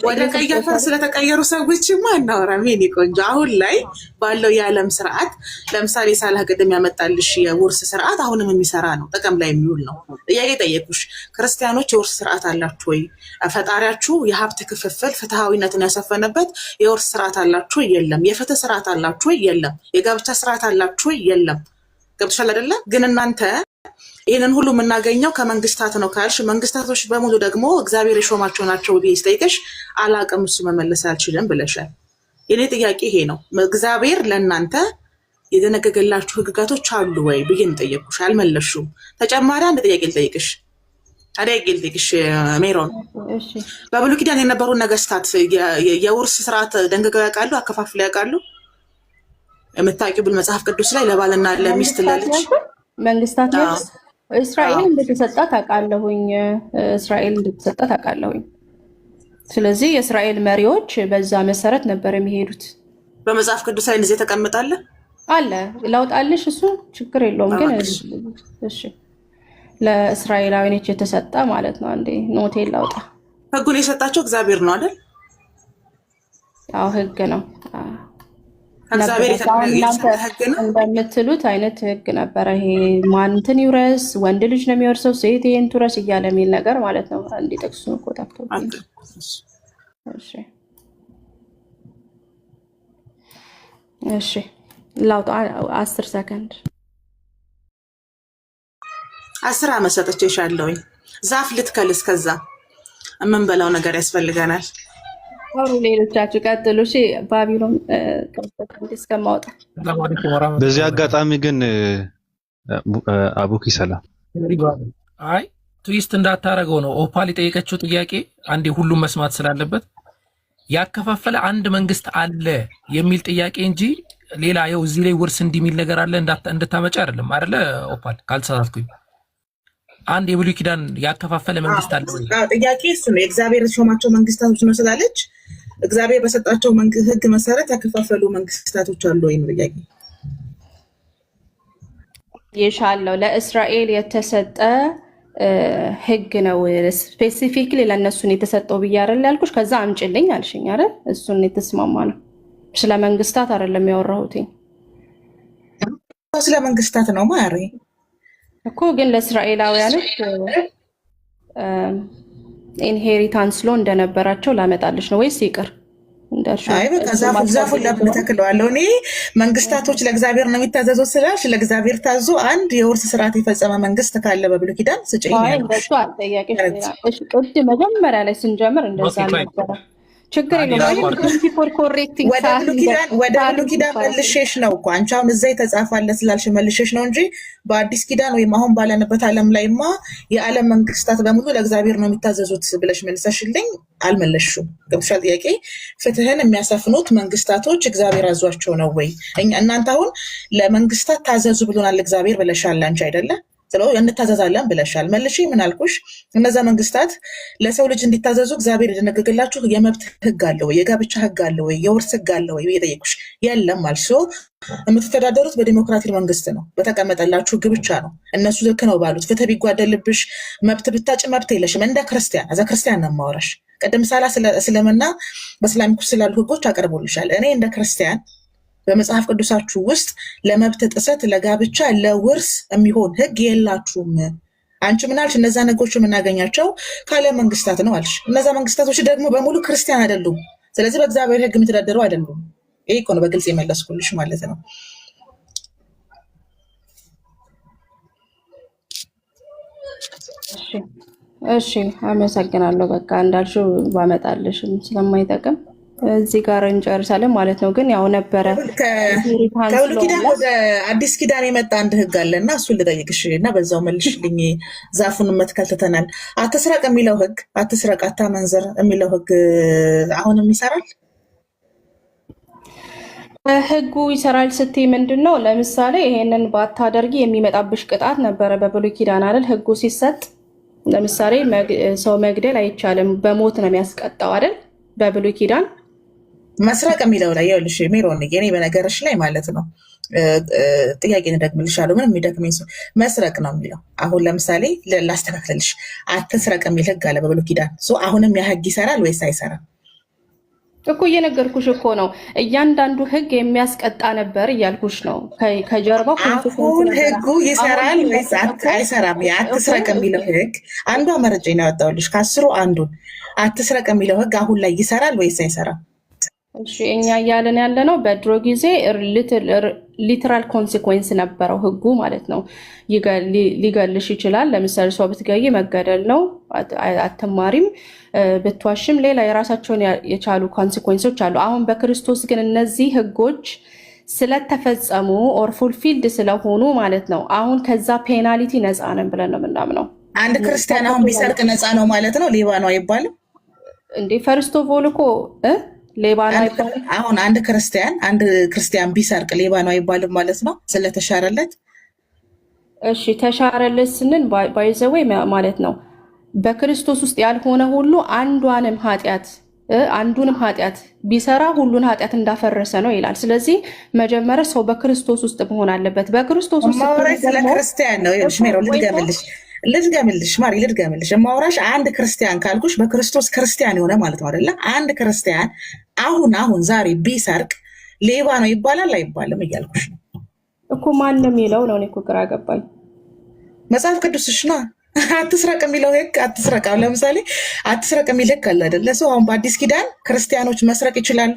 ወደ ቀይ አፈር ስለተቀየሩ ሰዎችማ አናወራም። የኔ ቆንጆ አሁን ላይ ባለው የዓለም ስርዓት ለምሳሌ ሳላህ ቅድም ያመጣልሽ የውርስ ስርዓት አሁንም የሚሰራ ነው፣ ጥቅም ላይ የሚውል ነው። ጥያቄ ጠየቁሽ፣ ክርስቲያኖች የውርስ ስርዓት አላችሁ ወይ? ፈጣሪያችሁ የሀብት ክፍፍል ፍትሃዊነትን ያሰፈነበት የውርስ ስርዓት አላችሁ? የለም። የፍትህ ስርዓት አላችሁ? የለም። የጋብቻ ስርዓት አላችሁ? የለም። ገብቶሻል አይደለ? ግን እናንተ ይህንን ሁሉ የምናገኘው ከመንግስታት ነው ካልሽ፣ መንግስታቶች በሙሉ ደግሞ እግዚአብሔር የሾማቸው ናቸው ብዬ ስጠይቅሽ አላቅም፣ እሱ መመለስ አልችልም ብለሻል። የኔ ጥያቄ ይሄ ነው። እግዚአብሔር ለእናንተ የደነገገላችሁ ህግጋቶች አሉ ወይ ብዬ እንጠየቁሽ፣ አልመለሹም። ተጨማሪ አንድ ጥያቄ ልጠይቅሽ አዳይገልጥሽ ሜሮን፣ በብሉይ ኪዳን የነበሩ ነገስታት የውርስ ስርዓት ደንግገው ያውቃሉ? አከፋፍለው ያውቃሉ? የምታውቂው መጽሐፍ ቅዱስ ላይ ለባልና ለሚስት ለልጅ መንግስታት ነው። እስራኤል እንደተሰጣት አውቃለሁኝ። እስራኤል እንደተሰጣት አውቃለሁኝ። ስለዚህ የእስራኤል መሪዎች በዛ መሰረት ነበር የሚሄዱት። በመጽሐፍ ቅዱስ ላይ እንደዚህ ተቀምጣለ አለ። ላውጣልሽ፣ እሱ ችግር የለውም። ግን እሺ ለእስራኤላውያኖች የተሰጠ ማለት ነው። አንዴ ኖቴል ላውጣ። ህጉን የሰጣቸው እግዚአብሔር ነው አይደል? ያው ህግ ነው። እግዚአብሔር ህግ ነው እንደምትሉት አይነት ህግ ነበረ። ይሄ ማንትን ይውረስ፣ ወንድ ልጅ ነው የሚወርሰው፣ ሴት ይሄን ትውረስ እያለ የሚል ነገር ማለት ነው። አንዴ ጥቅሱን እኮ ታክቶብኝ። እሺ ላውጣ 10 ሰከንድ 10 ዓመት ሰጥቼሻለሁኝ። ዛፍ ልትከል እስከዛ የምንበላው ነገር ያስፈልገናል። አሁን ሌሎቻችሁ ቀጥሉ። እሺ ባቢሎን እስከማውጣ። በዚህ አጋጣሚ ግን አቡኪ ሰላም፣ አይ ትዊስት እንዳታረገው ነው ኦፓል የጠየቀችው ጥያቄ። አንዴ ሁሉም መስማት ስላለበት ያከፋፈለ አንድ መንግስት አለ የሚል ጥያቄ እንጂ ሌላ ያው እዚህ ላይ ውርስ እንዲሚል ነገር አለ እንድታመጪ አይደለም አይደለ ኦፓል? ካልተሳሳትኩኝ አንድ የብሉይ ኪዳን ያከፋፈለ መንግስት አለ ወይ? ጥያቄ እሱ ነው። የእግዚአብሔር ሾማቸው መንግስታቶች ነው ስላለች እግዚአብሔር በሰጣቸው ህግ መሰረት ያከፋፈሉ መንግስታቶች አሉ ወይ ነው ጥያቄ። ይሻለው ለእስራኤል የተሰጠ ህግ ነው ስፔሲፊክሊ ለእነሱን የተሰጠው ብዬ አይደል ያልኩሽ? ከዛ አምጪልኝ አልሽኝ አይደል? እሱን የተስማማ ነው። ስለ መንግስታት አይደለም ያወራሁት። ስለ መንግስታት ነው ማሪ እኮ። ግን ለእስራኤላውያኖች ኢንሄሪታንስ ሎ እንደነበራቸው ላመጣልሽ ነው ወይስ ይቅር? አይ በቃ ዛፉን ለምን ተክለዋለሁ እኔ። መንግስታቶች ለእግዚአብሔር ነው የሚታዘዙት ስላልሽ ለእግዚአብሔር ታዞ አንድ የውርስ ስርዓት የፈጸመ መንግስት ካለ በብሉይ ኪዳን ስጪኝ። እንደሱ አልጠያቄሽ። ቅድም መጀመሪያ ላይ ስንጀምር እንደዛ አልነበረ። ችግር የለውም። ወደ ብሉይ ኪዳን መልሼሽ ነው እኮ አንቺ አሁን እዛ የተጻፋለ ስላልሽ መልሼሽ ነው እንጂ በአዲስ ኪዳን ወይም አሁን ባለንበት ዓለም ላይማ የዓለም መንግስታት በሙሉ ለእግዚአብሔር ነው የሚታዘዙት ብለሽ መልሰሽልኝ አልመለስሽም። ገብቶሻል ጥያቄ? ፍትህን የሚያሰፍኑት መንግስታቶች እግዚአብሔር አዟቸው ነው ወይ? እናንተ አሁን ለመንግስታት ታዘዙ ብሎናል እግዚአብሔር ብለሻል አንቺ አይደለ? ስለዚህ እንታዘዛለን ብለሻል። መልሼ ምን አልኩሽ? እነዛ መንግስታት ለሰው ልጅ እንዲታዘዙ እግዚአብሔር የደነገገላችሁ የመብት ህግ አለ ወይ? የጋብቻ ህግ አለ ወይ? የውርስ ህግ አለ ወይ? የጠየቁሽ የለም አልሶ የምትተዳደሩት በዲሞክራቲክ መንግስት ነው። በተቀመጠላችሁ ህግ ብቻ ነው። እነሱ ልክ ነው ባሉት። ፍትህ ቢጓደልብሽ መብት ብታጭ መብት የለሽም። እንደ ክርስቲያን አዛ ክርስቲያን ነው የማወራሽ። ቀደም ሳላ ስለምና በእስላሚክ ስላሉ ህጎች አቀርቦልሻል። እኔ እንደ ክርስቲያን በመጽሐፍ ቅዱሳችሁ ውስጥ ለመብት ጥሰት፣ ለጋብቻ፣ ለውርስ የሚሆን ህግ የላችሁም። አንቺ ምን አልሽ? እነዛ ህጎች የምናገኛቸው ካለ መንግስታት ነው አልሽ። እነዛ መንግስታቶች ደግሞ በሙሉ ክርስቲያን አይደሉም። ስለዚህ በእግዚአብሔር ህግ የሚተዳደሩ አይደሉም። ይሄ እኮ ነው በግልጽ የመለስኩልሽ ማለት ነው። እሺ እሺ፣ አመሰግናለሁ። በቃ እንዳልሽው ባመጣልሽም ስለማይጠቅም እዚህ ጋር እንጨርሳለን ማለት ነው። ግን ያው ነበረ ከብሉይ ኪዳን ወደ አዲስ ኪዳን የመጣ አንድ ህግ አለ እና እሱን ልጠይቅሽ እና በዛው መልሽልኝ። ዛፉን መትከል ትተናል። አትስረቅ የሚለው ህግ፣ አትስረቅ፣ አታመንዝር የሚለው ህግ አሁንም ይሰራል? ህጉ ይሰራል ስትይ ምንድን ነው? ለምሳሌ ይሄንን ባታደርጊ የሚመጣብሽ ቅጣት ነበረ በብሉይ ኪዳን አይደል? ህጉ ሲሰጥ ለምሳሌ ሰው መግደል አይቻልም፣ በሞት ነው የሚያስቀጣው አይደል? በብሉይ ኪዳን መስረቅ የሚለው ላይ ይኸውልሽ ሜሮን፣ እኔ በነገርሽ ላይ ማለት ነው ጥያቄ እንደግምልሻለሁ። ምንም የሚደግመኝ ሰው መስረቅ ነው የሚለው። አሁን ለምሳሌ ላስተካክልልሽ፣ አትስረቅ የሚል ህግ አለ በብሉይ ኪዳን። አሁንም ያ ህግ ይሰራል ወይስ አይሰራም? እኮ እየነገርኩሽ እኮ ነው። እያንዳንዱ ህግ የሚያስቀጣ ነበር እያልኩሽ ነው። ከጀርባው አሁን ህጉ ይሰራል ወይስ አይሰራም? አትስረቅ የሚለው ህግ አንዷ መረጃ ነው ያወጣሁልሽ፣ ከአስሩ አንዱን። አትስረቅ የሚለው ህግ አሁን ላይ ይሰራል ወይስ አይሰራም? እሺ፣ እኛ እያለን ያለ ነው በድሮ ጊዜ ሊትራል ኮንሲኩዌንስ ነበረው ህጉ ማለት ነው። ሊገልሽ ይችላል። ለምሳሌ ሰው ብትገይ መገደል ነው፣ አትማሪም። ብትዋሽም ሌላ የራሳቸውን የቻሉ ኮንሲኩዌንሶች አሉ። አሁን በክርስቶስ ግን እነዚህ ህጎች ስለተፈጸሙ ኦር ፉልፊልድ ስለሆኑ ማለት ነው አሁን ከዛ ፔናሊቲ ነፃ ነን ብለን ነው የምናምነው። አንድ ክርስቲያን አሁን ቢሰርቅ ነፃ ነው ማለት ነው? ሌባ ነው አይባልም እንዴ? ፈርስት ኦፍ ኦል እኮ ሌባ ነው አይባልም። አሁን አንድ ክርስቲያን ቢሰርቅ ሌባ ነው አይባልም ማለት ነው ስለተሻረለት? እሺ ተሻረለት ስንል ባይዘወይ ማለት ነው በክርስቶስ ውስጥ ያልሆነ ሁሉ አንዱንም ኃጢአት ቢሰራ ሁሉን ኃጢአት እንዳፈረሰ ነው ይላል። ስለዚህ መጀመሪያ ሰው በክርስቶስ ውስጥ መሆን አለበት። በክርስቶስ ውስጥ ስለ ክርስቲያን ነው ሜሮ ልድገምልሽ ማውራሽ አንድ ክርስቲያን ካልኩሽ በክርስቶስ ክርስቲያን የሆነ ማለት ነው አይደለ? አንድ ክርስቲያን አሁን ዛሬ ቢሰርቅ ሌባ ነው ይባላል አይባልም እያልኩሽ ነው እኮ። ማን ነው የሚለው ነው? እኔ እኮ ግራ ገባኝ። መጽሐፍ ቅዱስሽ ነው። አትስረቅ የሚለው ህግ አትስረቅ። አሁን ለምሳሌ አትስረቅ የሚል ህግ አለ አይደለ? ሰው አሁን በአዲስ ኪዳን ክርስቲያኖች መስረቅ ይችላሉ?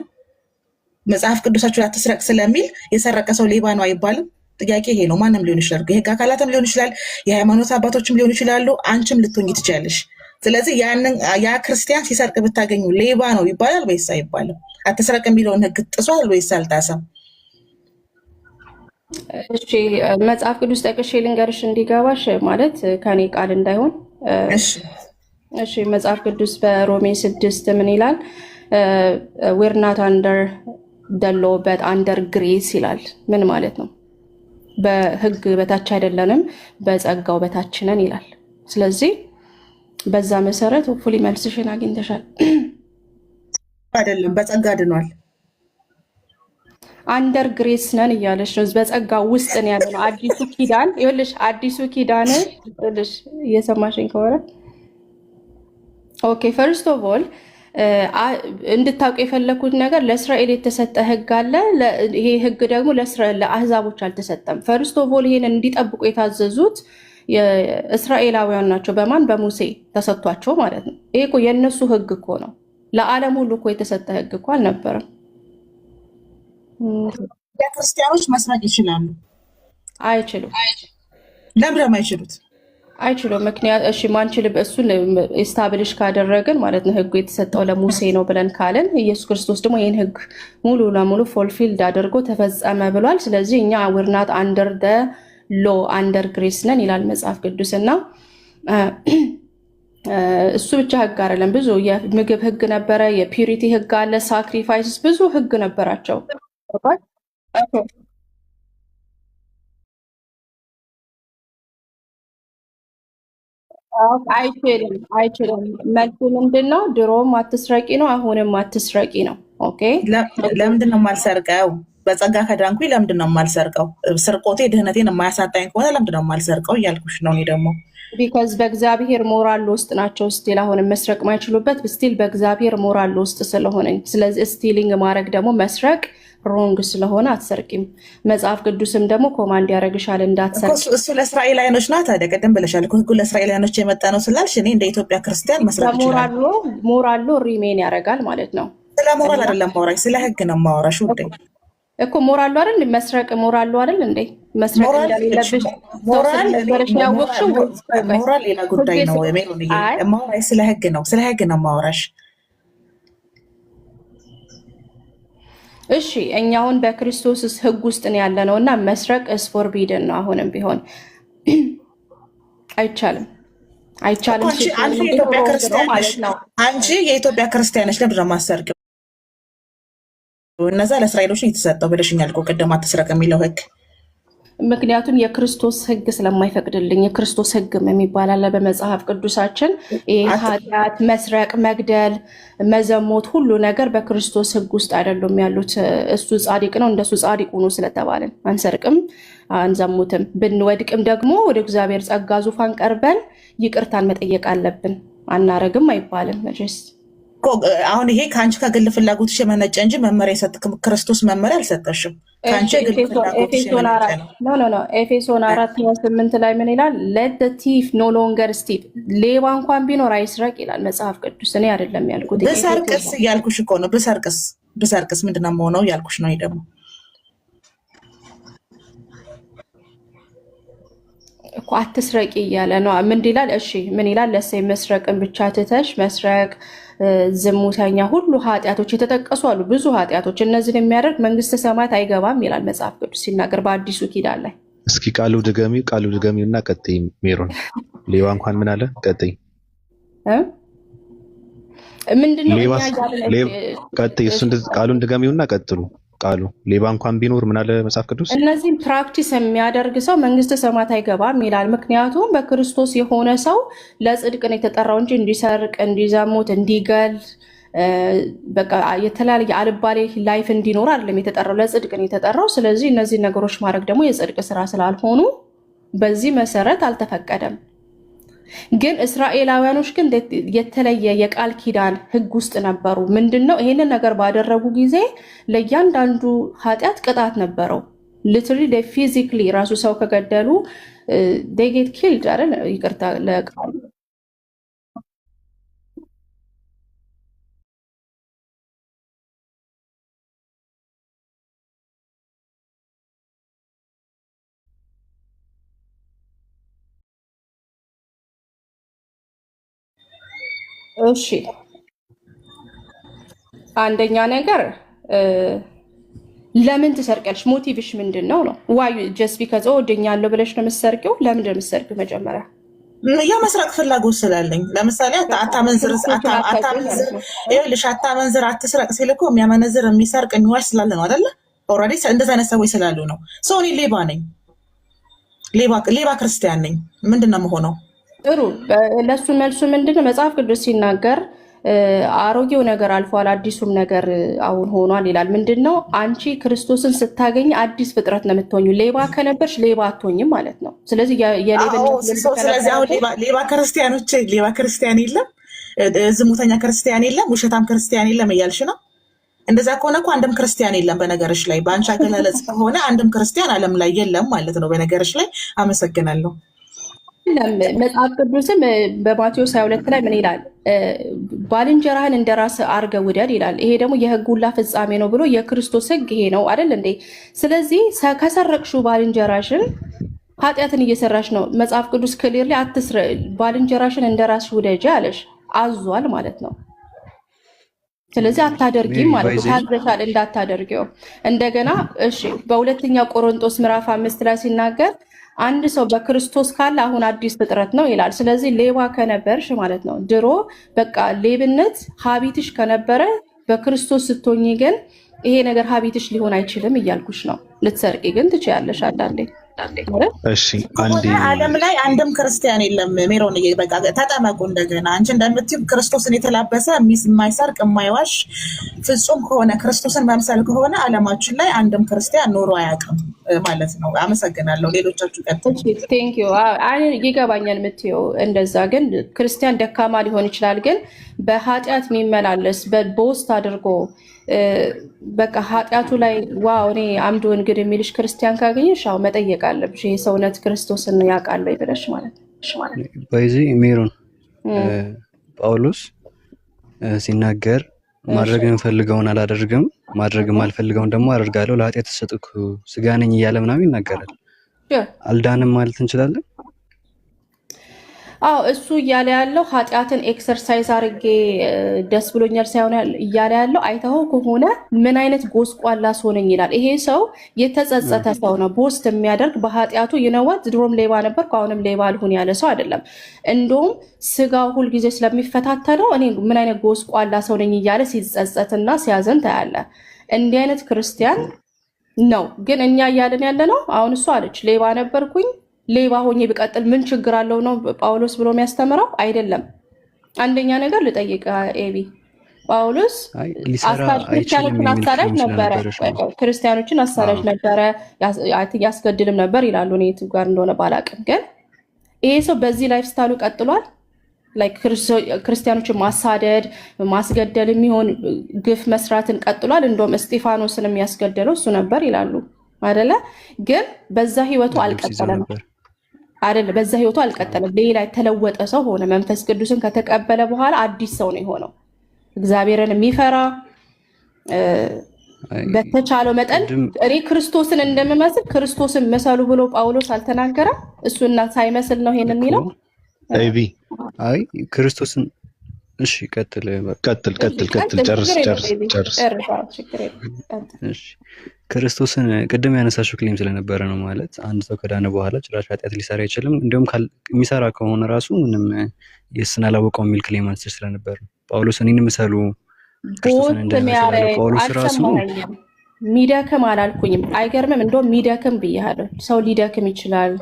መጽሐፍ ቅዱሳችሁ አትስረቅ ስለሚል የሰረቀ ሰው ሌባ ነው አይባልም? ጥያቄ ይሄ ነው። ማንም ሊሆን ይችላል፣ የህግ አካላትም ሊሆን ይችላል፣ የሃይማኖት አባቶችም ሊሆኑ ይችላሉ፣ አንቺም ልትሆኝ ትችላለሽ። ስለዚህ ያ ክርስቲያን ሲሰርቅ ብታገኙ ሌባ ነው ይባላል ወይስ አይባልም? አትስረቅ የሚለውን ህግ ጥሷል ወይስ አልጣሰም? እሺ መጽሐፍ ቅዱስ ጠቅሼ ልንገርሽ እንዲገባሽ ማለት ከኔ ቃል እንዳይሆን። እሺ መጽሐፍ ቅዱስ በሮሜ 6 ምን ይላል? ዌር ናት አንደር ደ ሎ በት አንደር ግሬስ ይላል። ምን ማለት ነው? በህግ በታች አይደለንም፣ በጸጋው በታች ነን ይላል። ስለዚህ በዛ መሰረት ፉሊ መልስሽን አግኝተሻል። አይደለም በጸጋ ድኗል። አንደር ግሬስ ነን እያለች ነው። በጸጋ ውስጥ ነው ያለ ነው። አዲሱ ኪዳን ይኸውልሽ፣ አዲሱ ኪዳን ይኸውልሽ፣ እየሰማሽኝ ከሆነ ኦኬ። ፈርስት ኦፍ ኦል እንድታውቁ የፈለኩት ነገር ለእስራኤል የተሰጠ ህግ አለ። ይሄ ህግ ደግሞ ለአህዛቦች አልተሰጠም። ፈርስት ኦፍ ኦል ይሄን እንዲጠብቁ የታዘዙት እስራኤላውያን ናቸው። በማን? በሙሴ ተሰጥቷቸው ማለት ነው። ይሄ እኮ የእነሱ ህግ እኮ ነው። ለዓለም ሁሉ እኮ የተሰጠ ህግ እኮ አልነበረም። ክርስቲያኖች መስረቅ ይችላሉ? አይችሉም። ለምን አይችሉት? አይችሉም። ምክንያት እሺ ማንችልም እሱን ኤስታብሊሽ ካደረግን ማለት ነው ህጉ የተሰጠው ለሙሴ ነው ብለን ካለን ኢየሱስ ክርስቶስ ደግሞ ይህን ህግ ሙሉ ለሙሉ ፎልፊልድ አድርጎ ተፈጸመ ብሏል። ስለዚህ እኛ ውርናት አንደር ደ ሎ አንደር ግሬስ ነን ይላል መጽሐፍ ቅዱስ። እና እሱ ብቻ ህግ አይደለም፣ ብዙ የምግብ ህግ ነበረ፣ የፒዩሪቲ ህግ አለ፣ ሳክሪፋይስስ ብዙ ህግ ነበራቸው። አይችልም። መልኩ ምንድን ነው? ድሮም አትስረቂ ነው፣ አሁንም አትስረቂ ነው። ኦኬ ለምንድን ነው የማልሰርቀው? በጸጋ ከዳንኩኝ ለምንድን ነው የማልሰርቀው? ስርቆቴ ድህነቴን የማያሳጣኝ ከሆነ ለምንድን ነው የማልሰርቀው እያልኩሽ ነው። እኔ ደግሞ ቢካዝ በእግዚአብሔር ሞራል ውስጥ ናቸው ስቲል አሁንም መስረቅ ማይችሉበት ስቲል በእግዚአብሔር ሞራል ውስጥ ስለሆነኝ። ስለዚህ ስቲሊንግ ማድረግ ደግሞ መስረቅ ሮንግ ስለሆነ አትሰርቂም። መጽሐፍ ቅዱስም ደግሞ ኮማንድ ያደረግሻል እንዳትሰርቂ። እሱ ለእስራኤላውያኖች ነው። ታዲያ ቅድም ብለሻል ህጉ ለእስራኤላውያኖች የመጣ ነው ስላልሽ እኔ እንደ ኢትዮጵያ ክርስቲያን መስረቅ ይችላል። ሞራሉ ሪሜን ያደርጋል ማለት ነው። ስለ ሞራል አይደለም ማውራሽ፣ ስለ ህግ ነው ማውራሽ ውዴ። እኮ ሞራሉ አይደል መስረቅ ሞራሉ አይደል እንዴ? መስረቅ እንደሌለብሽ ሞራል ያወቅሽው ሞራል ሌላ ጉዳይ ነው። ሜሮን የማወራሽ ስለ ህግ ነው፣ ስለ ህግ ነው ማወራሽ። እሺ እኛ አሁን በክርስቶስ ህግ ውስጥ ነው ያለ ነው እና መስረቅ is forbidden ነው። አሁንም ቢሆን አይቻልም። አንቺ የኢትዮጵያ ክርስቲያን ነሽ፣ አንቺ የኢትዮጵያ ክርስቲያን ነሽ። ለምንድን ነው የማትሰርቂው? እነዛ ለእስራኤሎች የተሰጠው ብለሽኛል እኮ ቅድም፣ አትስረቅ የሚለው ህግ። ምክንያቱም የክርስቶስ ህግ ስለማይፈቅድልኝ። የክርስቶስ ህግም የሚባል አለ በመጽሐፍ ቅዱሳችን። ኃጢአት፣ መስረቅ፣ መግደል፣ መዘሞት ሁሉ ነገር በክርስቶስ ህግ ውስጥ አይደሉም ያሉት። እሱ ጻድቅ ነው፣ እንደሱ ጻድቅ ሁኑ ስለተባለን አንሰርቅም፣ አንዘሙትም። ብንወድቅም ደግሞ ወደ እግዚአብሔር ጸጋ ዙፋን ቀርበን ይቅርታን መጠየቅ አለብን። አናረግም አይባልም መቼስ። አሁን ይሄ ከአንቺ ከግል ፍላጎትሽ የመነጨ እንጂ መመሪያ ክርስቶስ መመሪያ አልሰጠሽም። ከአንቺ የግል ፍላጎትሽ የመነጨ ነው። ኤፌሶን 4:8 ላይ ምን ይላል? let the thief no longer steal፣ ሌባ እንኳን ቢኖር አይስረቅ ይላል መጽሐፍ ቅዱስ። እኔ አይደለም ያልኩት። ብሰርቅስ እያልኩሽ እኮ ነው። ብሰርቅስ ምንድነው የምሆነው እያልኩሽ ነው። ደግሞ እኮ አትስረቂ እያለ ነው። ምን ይላል? እሺ ምን ይላል? ለሰይ መስረቅን ብቻ ትተሽ መስረቅ፣ ዝሙተኛ፣ ሁሉ ኃጢአቶች የተጠቀሱ አሉ። ብዙ ኃጢአቶች። እነዚህን የሚያደርግ መንግስተ ሰማያት አይገባም ይላል መጽሐፍ ቅዱስ ሲናገር በአዲሱ ኪዳን ላይ። እስኪ ቃሉ ድገሚው እና ቀጥይ ሜሮን። ሌባ እንኳን ምን አለ? ቀጥይ ምንድነው? ቀጥይ ቃሉን ድገሚውና ቀጥሉ። ቃሉ ሌባ እንኳን ቢኖር ምን አለ መጽሐፍ ቅዱስ? እነዚህም ፕራክቲስ የሚያደርግ ሰው መንግስተ ሰማያት አይገባም ይላል። ምክንያቱም በክርስቶስ የሆነ ሰው ለጽድቅ ነው የተጠራው እንጂ እንዲሰርቅ፣ እንዲዘሙት፣ እንዲገል፣ በቃ የተለያየ አልባሌ ላይፍ እንዲኖር አይደለም የተጠራው፣ ለጽድቅ ነው የተጠራው። ስለዚህ እነዚህ ነገሮች ማድረግ ደግሞ የጽድቅ ስራ ስላልሆኑ በዚህ መሰረት አልተፈቀደም። ግን እስራኤላውያኖች ግን የተለየ የቃል ኪዳን ህግ ውስጥ ነበሩ። ምንድነው? ይሄንን ነገር ባደረጉ ጊዜ ለእያንዳንዱ ኃጢአት ቅጣት ነበረው። ሊትራሊ ፊዚክሊ ራሱ ሰው ከገደሉ they get killed አይደል? ይቅርታ ለቃሉ እሺ አንደኛ ነገር ለምን ትሰርቂያለሽ? ሞቲቭሽ ምንድን ነው? ዋይ ጀስት ቢካዝ ወደኛለሁ ብለሽ ነው የምትሰርቂው? ለምንድን ነው የምትሰርቂው? መጀመሪያ የመስረቅ ፍላጎት ስላለኝ። ለምሳሌ አታመንዝር፣ አትስረቅ ሲል እኮ የሚያመነዝር፣ የሚሰርቅ፣ የሚዋሽ ስላለ ነው አይደለ? ኦልሬዲ እንደዚህ አይነት ሰዎች ስላሉ ነው። ሰው እኔ ሌባ ነኝ፣ ሌባ ክርስቲያን ነኝ። ምንድን ነው የምሆነው? ጥሩ። ለሱ መልሱ ምንድነው? መጽሐፍ ቅዱስ ሲናገር አሮጌው ነገር አልፏል አዲሱም ነገር አሁን ሆኗል ይላል። ምንድነው? አንቺ ክርስቶስን ስታገኝ አዲስ ፍጥረት ነው የምትሆኙ። ሌባ ከነበርሽ ሌባ አትሆኝም ማለት ነው። ስለዚህ ስለዚህ አሁን ሌባ ክርስቲያን የለም፣ ዝሙተኛ ክርስቲያን የለም፣ ውሸታም ክርስቲያን የለም እያልሽ ነው? እንደዛ ከሆነ እኮ አንድም ክርስቲያን የለም በነገርሽ ላይ። በአንቺ አገላለጽ ከሆነ አንድም ክርስቲያን ዓለም ላይ የለም ማለት ነው በነገርሽ ላይ። አመሰግናለሁ። መጽሐፍ ቅዱስም በማቴዎስ 22 ላይ ምን ይላል? ባልንጀራህን እንደ ራስህ አድርገህ ውደድ ይላል። ይሄ ደግሞ የሕግ ሁሉ ፍጻሜ ነው ብሎ የክርስቶስ ሕግ ይሄ ነው አይደል እንዴ? ስለዚህ ከሰረቅሽው ባልንጀራሽን ኃጢአትን እየሰራሽ ነው። መጽሐፍ ቅዱስ ክሊርሊ ባልንጀራሽን እንደ ራስሽ ውደጅ አለሽ፣ አዟል ማለት ነው። ስለዚህ አታደርጊም ማለት ነው። ታዘሻል እንዳታደርጊው። እንደገና እሺ በሁለተኛ ቆሮንቶስ ምዕራፍ 5 ላይ ሲናገር አንድ ሰው በክርስቶስ ካለ አሁን አዲስ ፍጥረት ነው ይላል። ስለዚህ ሌባ ከነበርሽ ማለት ነው ድሮ በቃ ሌብነት ሀቢትሽ ከነበረ በክርስቶስ ስትሆኚ ግን ይሄ ነገር ሀቢትሽ ሊሆን አይችልም እያልኩሽ ነው። ልትሰርቂ ግን ትችያለሽ አንዳንዴ። እሺ ዓለም ላይ አንድም ክርስቲያን የለም። ሜሮን በቃ ተጠመቁ። እንደገና አንቺ እንደምትይው ክርስቶስን የተላበሰ የማይሰርቅ የማይዋሽ ፍጹም ከሆነ ክርስቶስን መምሰል ከሆነ ዓለማችን ላይ አንድም ክርስቲያን ኖሮ አያውቅም ማለት ነው። አመሰግናለሁ። ሌሎቻችሁ ቀጥሉ። ቴንክ ዩ። ይገባኛል የምትይው እንደዛ። ግን ክርስቲያን ደካማ ሊሆን ይችላል። ግን በኃጢአት የሚመላለስ በውስጥ አድርጎ በቃ ኃጢአቱ ላይ ዋው እኔ አምዶ እንግዲህ የሚልሽ ክርስቲያን ካገኘሽ አዎ መጠየቅ አለብሽ። ይህ ሰውነት ክርስቶስን ያውቃል ወይ ብለሽ ማለት ነው። በዚህ ሜሮን ጳውሎስ ሲናገር ማድረግ የምፈልገውን አላደርግም፣ ማድረግ የማልፈልገውን ደግሞ አደርጋለሁ፣ ለኃጢአት ተሰጥኩ ስጋ ነኝ እያለ ምናምን ይናገራል። አልዳንም ማለት እንችላለን? አዎ እሱ እያለ ያለው ኃጢአትን ኤክሰርሳይዝ አድርጌ ደስ ብሎኛል ሳይሆን እያለ ያለው አይተኸው ከሆነ ምን አይነት ጎስቋላ ሰው ነኝ ይላል። ይሄ ሰው የተጸጸተ ሰው ነው። ቦስት የሚያደርግ በኃጢአቱ ይነዋት ድሮም ሌባ ነበርኩ አሁንም ሌባ አልሆን ያለ ሰው አይደለም። እንደውም ስጋው ሁልጊዜ ስለሚፈታተነው እኔ ምን አይነት ጎስቋላ ሰው ነኝ እያለ ሲጸጸትና ሲያዘን ታያለ። እንዲህ አይነት ክርስቲያን ነው። ግን እኛ እያለን ያለ ነው አሁን እሱ አለች ሌባ ነበርኩኝ ሌባ ሆኜ ብቀጥል ምን ችግር አለው ነው ጳውሎስ ብሎ የሚያስተምረው አይደለም። አንደኛ ነገር ልጠይቅ ኤቢ፣ ጳውሎስ ክርስቲያኖችን አሳዳጅ ነበረ፣ ክርስቲያኖችን አሳዳጅ ነበረ፣ ያስገድልም ነበር ይላሉ። እኔ የቱ ጋር እንደሆነ ባላቅም፣ ግን ይሄ ሰው በዚህ ላይፍ ስታይሉ ቀጥሏል። ክርስቲያኖችን ማሳደድ ማስገደል የሚሆን ግፍ መስራትን ቀጥሏል። እንደውም እስጢፋኖስን የሚያስገደለው እሱ ነበር ይላሉ አይደለ? ግን በዛ ህይወቱ አልቀጠለም አይደለ? በዛ ህይወቱ አልቀጠለም። ሌላ የተለወጠ ሰው ሆነ። መንፈስ ቅዱስን ከተቀበለ በኋላ አዲስ ሰው ነው የሆነው። እግዚአብሔርን የሚፈራ በተቻለው መጠን እኔ ክርስቶስን እንደምመስል ክርስቶስን መሰሉ ብሎ ጳውሎስ አልተናገረም? እሱና ሳይመስል ነው ይሄን የሚለው። አይ ክርስቶስን እሺ፣ ቀጥል። ጨርስ። እሺ ክርስቶስን ቅድም ያነሳሽው ክሌም ስለነበረ ነው። ማለት አንድ ሰው ከዳነ በኋላ ጭራሽ ኃጢአት ሊሰራ አይችልም። እንዲሁም የሚሰራ ከሆነ ራሱ ምንም የስን አላወቀው የሚል ክሌም አንስተሽ ስለነበር ነው። ጳውሎስ እኔን ምሰሉ ክርስቶስን እንደሚመስል ጳውሎስ ራሱ ሚደክም አላልኩኝም። አይገርምም? እንደውም ሚደክም ብያለሁ። ሰው ሊደክም ይችላል።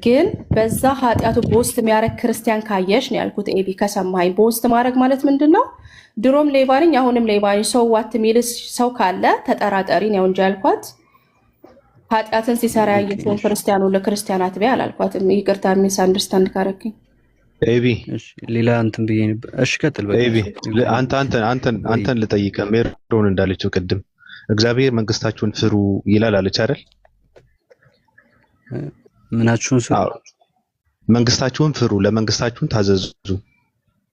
ግን በዛ ኃጢአቱ ቦስት የሚያደርግ ክርስቲያን ካየሽ ነው ያልኩት። ኤቢ ከሰማኝ ቦስት ማድረግ ማለት ምንድን ነው? ድሮም ሌባ ነኝ አሁንም ሌባ ነኝ ሰው ዋት የሚልስ ሰው ካለ ተጠራጠሪ ነው እንጂ ያልኳት ኃጢአትን ሲሰራ ያየሽውን ክርስቲያኑ ለክርስቲያናት ቢያ አላልኳትም። ይቅርታ ሚስ አንደርስታንድ ካረክኝ። ኤቢ ሌላ እንትን ብዬ ነበር። እሺ ቀጥል። ኤቢ አንተን ልጠይቅህ። ሜሮን እንዳለችው ቅድም እግዚአብሔር መንግስታችሁን ፍሩ ይላል አለች አይደል? ምናችሁን ፍሩ? መንግስታችሁን ፍሩ፣ ለመንግስታችሁን ታዘዙ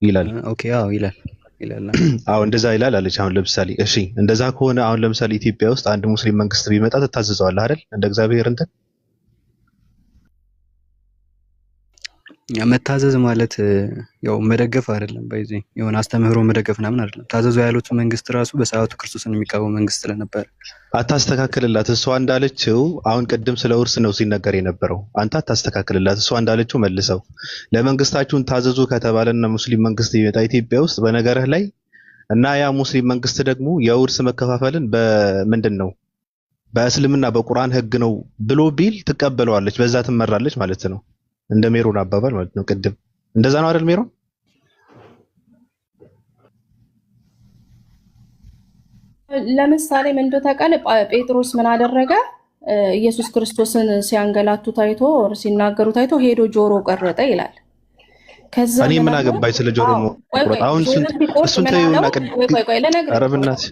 ይላል። ኦኬ አዎ ይላል። አዎ እንደዛ ይላል አለች። አሁን ለምሳሌ እሺ እንደዛ ከሆነ አሁን ለምሳሌ ኢትዮጵያ ውስጥ አንድ ሙስሊም መንግስት ቢመጣ ትታዘዘዋለህ አይደል? እንደ እግዚአብሔር እንትን መታዘዝ ማለት ያው መደገፍ አይደለም። ባይዚ የሆነ አስተምህሮ መደገፍ ምናምን አይደለም። ታዘዙ ያሉት መንግስት ራሱ በሰዓቱ ክርስቶስን የሚቃወም መንግስት ስለነበር አታስተካክልላት። እሷ እንዳለችው አሁን ቅድም ስለ ውርስ ነው ሲነገር የነበረው። አንተ አታስተካክልላት። እሷ እንዳለችው መልሰው ለመንግስታችሁን ታዘዙ ከተባለና ሙስሊም መንግስት ቢመጣ ኢትዮጵያ ውስጥ በነገርህ ላይ እና ያ ሙስሊም መንግስት ደግሞ የውርስ መከፋፈልን በምንድን ነው በእስልምና በቁርአን ህግ ነው ብሎ ቢል ትቀበለዋለች፣ በዛ ትመራለች ማለት ነው። እንደ ሜሮን አባባል ማለት ነው። ቅድም እንደዛ ነው አይደል ሜሮን? ለምሳሌ ምን እንደተቀለ ጴጥሮስ ምን አደረገ? ኢየሱስ ክርስቶስን ሲያንገላቱ ታይቶ ሲናገሩ ታይቶ ሄዶ ጆሮ ቆረጠ ይላል። ከዛ እኔ ምን አገባኝ ስለ ጆሮ ቆረጠ? አሁን እሱን ተይውና አረብናት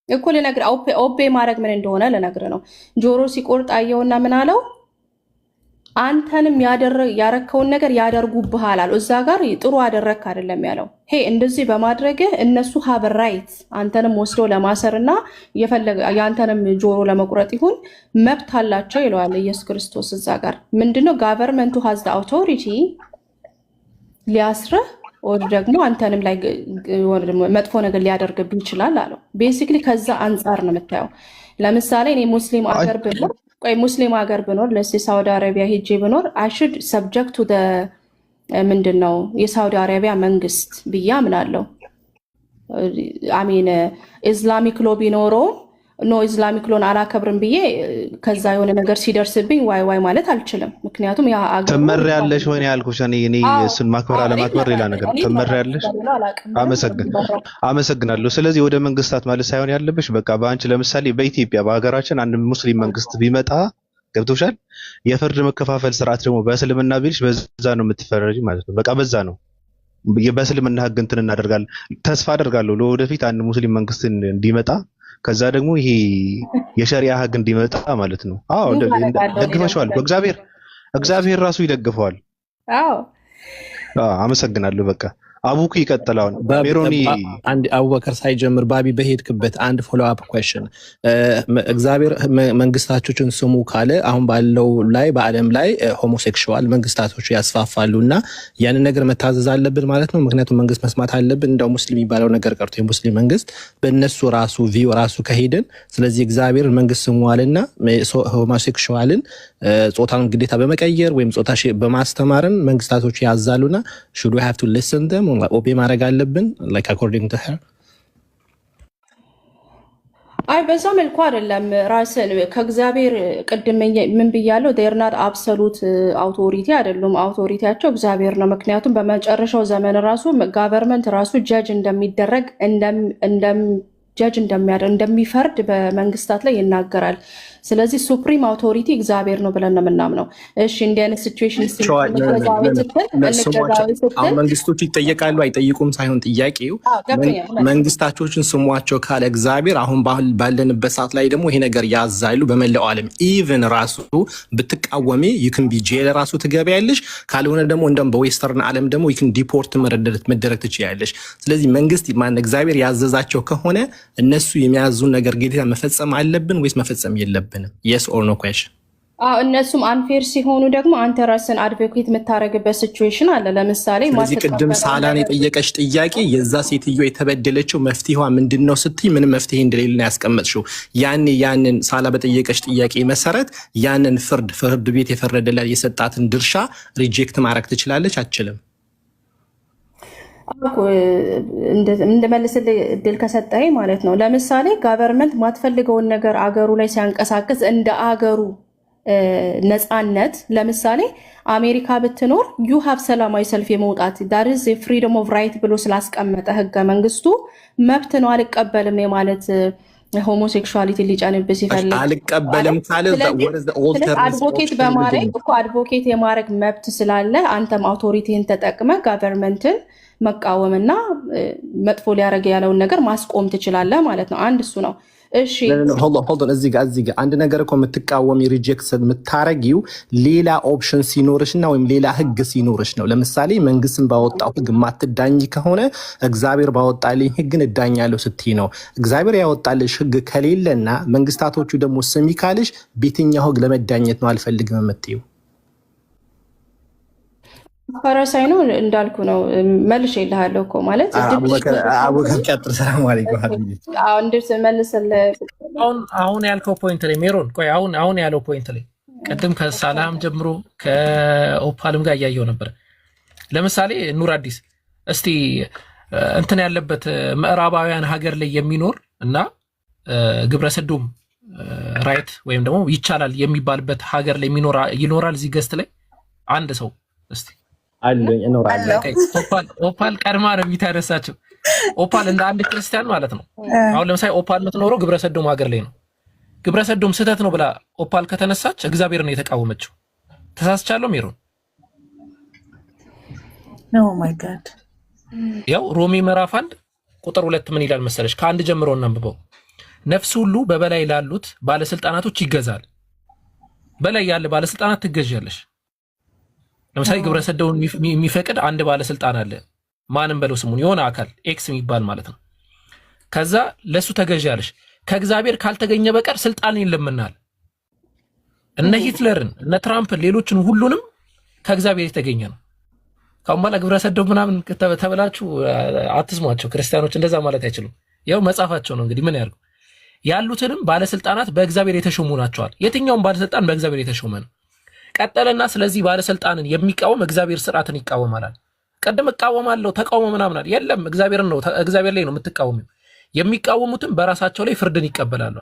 እኮ ልነግርህ ኦቤ ማድረግ ምን እንደሆነ ልነግርህ ነው። ጆሮ ሲቆርጥ አየውና ምን አለው? አንተንም ያረከውን ነገር ያደርጉብሃል አለው። እዛ ጋር ጥሩ አደረክ አይደለም ያለው። ሄ እንደዚህ በማድረግህ እነሱ ሀብ ራይት አንተንም ወስዶ ለማሰርና የአንተንም ጆሮ ለመቁረጥ ይሁን መብት አላቸው ይለዋል ኢየሱስ ክርስቶስ። እዛ ጋር ምንድነው ጋቨርንመንቱ ሃዝ ዘ አውቶሪቲ ሊያስርህ ወደ ደግሞ አንተንም ላይ መጥፎ ነገር ሊያደርግብህ ይችላል አለው። ቤሲክሊ ከዛ አንጻር ነው የምታየው። ለምሳሌ እኔ ሙስሊም አገር ብኖር ሙስሊም ሀገር ብኖር ለሲ ሳውዲ አረቢያ ሄጄ ብኖር አይ ሹድ ሰብጀክት ቱ ምንድን ነው የሳውዲ አረቢያ መንግስት ብዬ አምናለሁ። አሚን ኢስላሚክ ሎ ቢኖረው ኖ ኢስላሚክ ሎን አላከብርም ብዬ ከዛ የሆነ ነገር ሲደርስብኝ ዋይ ማለት አልችልም። ምክንያቱም ያ አገር ትመሪያለሽ ወይ ያልኩሽ እኔ እሱን ማክበር አለማክበር ሌላ ነገር። ትመሪያለሽ። አመሰግናለሁ። ስለዚህ ወደ መንግስታት ማለት ሳይሆን ያለብሽ በቃ በአንቺ ለምሳሌ በኢትዮጵያ በሀገራችን አንድ ሙስሊም መንግስት ቢመጣ ገብቶሻል። የፍርድ መከፋፈል ስርዓት ደግሞ በእስልምና ቢልሽ በዛ ነው የምትፈረጂ ማለት ነው። በቃ በዛ ነው በእስልምና ህግ እንትን እናደርጋለን። ተስፋ አደርጋለሁ ለወደፊት አንድ ሙስሊም መንግስት እንዲመጣ ከዛ ደግሞ ይሄ የሸሪዓ ህግ እንዲመጣ ማለት ነው። አዎ ደግፈሽዋል። እግዚአብሔር ራሱ ይደግፈዋል። አዎ አመሰግናለሁ። በቃ አቡኩ ይቀጥላውን ሜሮኒ አንድ አቡበከር ሳይጀምር ባቢ በሄድክበት አንድ ፎሎ አፕ ኩዌስችን እግዚአብሔር መንግስታቶችን ስሙ ካለ አሁን ባለው ላይ በአለም ላይ ሆሞሴክሹዋል መንግስታቶች ያስፋፋሉና ያንን ነገር መታዘዝ አለብን ማለት ነው። ምክንያቱም መንግስት መስማት አለብን። እንደው ሙስሊም የሚባለው ነገር ቀርቶ የሙስሊም መንግስት በእነሱ ራሱ ቪው ራሱ ከሄድን ስለዚህ እግዚአብሔር መንግስት ስሙ አለና ሆሞሴክሹዋልን ጾታን ግዴታ በመቀየር ወይም ጾታ በማስተማርን መንግስታቶች ያዛሉና should we have to listen them ኦቤ ማድረግ አለብን like according to her? አይ በዛ መልኩ አይደለም። ራስን ከእግዚአብሔር ቅድም ምን ብያለሁ? they are not absolute authority አይደሉም። አውቶሪቲያቸው እግዚአብሔር ነው። ምክንያቱም በመጨረሻው ዘመን ራሱ ጋቨርንመንት ራሱ ጀጅ እንደሚደረግ ጀጅ እንደሚፈርድ በመንግስታት ላይ ይናገራል። ስለዚህ ሱፕሪም አውቶሪቲ እግዚአብሔር ነው ብለን ነው የምናምነው። እሺ እንዲህ አይነት ሲቹዌሽን መንግስቶች ይጠየቃሉ አይጠይቁም ሳይሆን ጥያቄው መንግስታቶችን ስሟቸው ካለ እግዚአብሔር አሁን ባለንበት ሰዓት ላይ ደግሞ ይሄ ነገር ያዛሉ በመላው ዓለም ኢቭን ራሱ ብትቃወሚ ይክን ቢጄል ራሱ ትገበያለሽ። ካልሆነ ደግሞ እንደም በዌስተርን ዓለም ደግሞ ይክን ዲፖርት መደረግ ትችያለሽ። ስለዚህ መንግስት ማን እግዚአብሔር ያዘዛቸው ከሆነ እነሱ የሚያዙን ነገር ግዴታ መፈጸም አለብን ወይስ መፈጸም የለብንም? yes or no question? እነሱም አንፌር ሲሆኑ ደግሞ አንተ ራስን አድቮኬት የምታረግበት ሲቹዌሽን አለ። ለምሳሌ ስለዚህ ቅድም ሳላን የጠየቀች ጥያቄ የዛ ሴትዮ የተበደለችው መፍትሄዋ ምንድነው ስትይ ምንም መፍትሄ እንደሌለ ነው ያስቀመጥሽው። ያንን ሳላ በጠየቀች ጥያቄ መሰረት ያንን ፍርድ ቤት የፈረደላት የሰጣትን ድርሻ ሪጀክት ማድረግ ትችላለች አትችልም? እንደመልስልህ እድል ከሰጠኝ ማለት ነው። ለምሳሌ ጋቨርንመንት ማትፈልገውን ነገር አገሩ ላይ ሲያንቀሳቅስ እንደ አገሩ ነፃነት ለምሳሌ አሜሪካ ብትኖር ዩ ሃቭ ሰላማዊ ሰልፍ የመውጣት ዳርዝ ፍሪደም ኦፍ ራይት ብሎ ስላስቀመጠ ህገ መንግስቱ መብት ነው አልቀበልም የማለት ሆሞሴክሹዋሊቲ ሊጫንብስ ይፈልግ አልቀበልም ካለ አድቮኬት በማድረግ እኮ አድቮኬት የማድረግ መብት ስላለ አንተም አውቶሪቲን ተጠቅመ ጋቨርንመንትን መቃወምና መጥፎ ሊያደርግ ያለውን ነገር ማስቆም ትችላለህ ማለት ነው። አንድ እሱ ነው። እሺ hold on እዚህ ጋር አንድ ነገር እኮ የምትቃወሚ ሪጀክት የምታረጊው ሌላ ኦፕሽን ሲኖርሽና ወይም ሌላ ህግ ሲኖርሽ ነው። ለምሳሌ መንግስትን ባወጣው ህግ ማትዳኝ ከሆነ እግዚአብሔር ባወጣልኝ ህግን እዳኛለሁ ስትይ ነው። እግዚአብሔር ያወጣልሽ ህግ ከሌለና መንግስታቶቹ ደግሞ ስሚ ካልሽ በየትኛው ህግ ለመዳኘት ነው አልፈልግም የምትይው? ፈረሳይ ነው እንዳልኩ ነው። መልሼ ይልሃለሁ እኮ ማለት አቡበከር ቀጥል። ሰላም አለይኩም ሀቢቢ። አሁን ያልከው ፖይንት ላይ ሜሮን ቆይ አሁን ያለው ፖይንት ላይ ቅድም ከሳላም ጀምሮ ከኦፓልም ጋር እያየው ነበር። ለምሳሌ ኑር አዲስ እስቲ እንትን ያለበት ምዕራባውያን ሀገር ላይ የሚኖር እና ግብረሰዶም ራይት ወይም ደግሞ ይቻላል የሚባልበት ሀገር ላይ ይኖራል እዚህ ገስት ላይ አንድ ሰው እስቲ አለኝ እኖራለሁ። ኦፓል ቀድማ ነው የሚታረሳቸው። ኦፓል እንደ አንድ ክርስቲያን ማለት ነው። አሁን ለምሳሌ ኦፓል የምትኖረው ግብረሰዶም ሀገር ላይ ነው። ግብረሰዶም ስህተት ነው ብላ ኦፓል ከተነሳች እግዚአብሔር ነው የተቃወመችው። ተሳስቻለሁ ሜሮን? ኦ ማይ ጋድ። ያው ሮሜ ምዕራፍ 1 ቁጥር 2 ምን ይላል መሰለሽ? ከአንድ ጀምሮ እናንብበው። ነፍስ ሁሉ በበላይ ላሉት ባለስልጣናቶች ይገዛል። በላይ ያለ ባለስልጣናት ትገዣለሽ። ለምሳሌ ግብረሰዶም የሚፈቅድ አንድ ባለስልጣን አለ። ማንም በለው ስሙን የሆነ አካል ኤክስ የሚባል ማለት ነው። ከዛ ለሱ ተገዣለሽ። ከእግዚአብሔር ካልተገኘ በቀር ስልጣን የለምናል። እነ ሂትለርን እነ ትራምፕን ሌሎችን ሁሉንም ከእግዚአብሔር የተገኘ ነው። ካሁን በኋላ ግብረሰዶም ምናምን ተበላችሁ አትስሟቸው። ክርስቲያኖች እንደዛ ማለት አይችሉም። ያው መጻፋቸው ነው እንግዲህ ምን ያርጉ። ያሉትንም ባለስልጣናት በእግዚአብሔር የተሾሙ ናቸዋል። የትኛውም ባለስልጣን በእግዚአብሔር የተሾመ ነው። ቀጠለና ስለዚህ ባለስልጣንን የሚቃወም እግዚአብሔር ስርዓትን ይቃወማል። ቀደም እቃወማለሁ ተቃውሞ ምናምን የለም እግዚአብሔር ላይ ነው የምትቃወሚው። የሚቃወሙትም በራሳቸው ላይ ፍርድን ይቀበላሉ።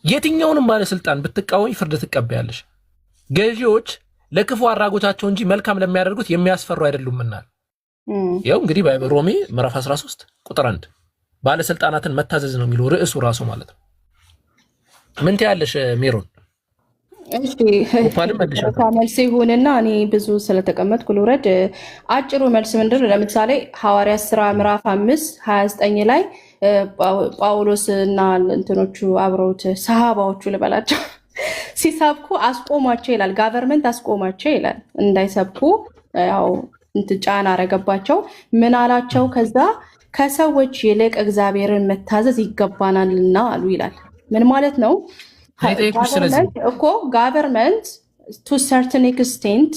የትኛውንም ባለስልጣን ብትቃወሚ ፍርድ ትቀበያለሽ። ገዢዎች ለክፉ አራጎቻቸው እንጂ መልካም ለሚያደርጉት የሚያስፈሩ አይደሉምና። ያው እንግዲህ በሮሜ ምዕራፍ 13 ቁጥር 1 ባለስልጣናትን መታዘዝ ነው የሚለው ርዕሱ ራሱ ማለት ነው። ምን ትያለሽ ሜሮን? እሺ መልስ ይሁንና እኔ ብዙ ስለተቀመጥኩ ልውረድ። አጭሩ መልስ ምንድን ነው? ለምሳሌ ሐዋርያት ሥራ ምዕራፍ 5:29 ላይ ጳውሎስ እና እንትኖቹ አብረውት ሰሃባዎቹ ልበላቸው ሲሰብኩ አስቆሟቸው ይላል። ጋቨርንመንት አስቆሟቸው ይላል እንዳይሰብኩ። ያው ጫና አረገባቸው። ምን አላቸው? ከዛ ከሰዎች ይልቅ እግዚአብሔርን መታዘዝ ይገባናልና አሉ ይላል። ምን ማለት ነው? ጋቨርንመንት ቱ ሰርተን ኤክስቴንት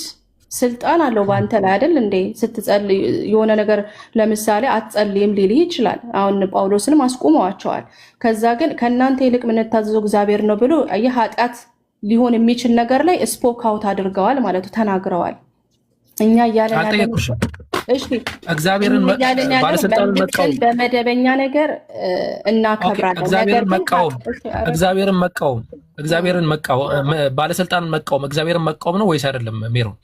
ስልጣን አለው በአንተ ላይ አይደል እንዴ? ስትጸልይ የሆነ ነገር ለምሳሌ አትጸልይም ሊልህ ይችላል። አሁን ጳውሎስንም አስቁመዋቸዋል። ከዛ ግን ከእናንተ ይልቅ የምንታዘዘው እግዚአብሔር ነው ብሎ የኃጢአት ሊሆን የሚችል ነገር ላይ ስፖክ አውት አድርገዋል ማለት ተናግረዋል። እኛ እያለን እግዚአብሔርን ባለስልጣንን መቃወም በመደበኛ ነገር እናከብራለን። እግዚአብሔርን መቃወም ባለስልጣንን መቃወም እግዚአብሔርን መቃወም ነው ወይስ አይደለም? ሜሮን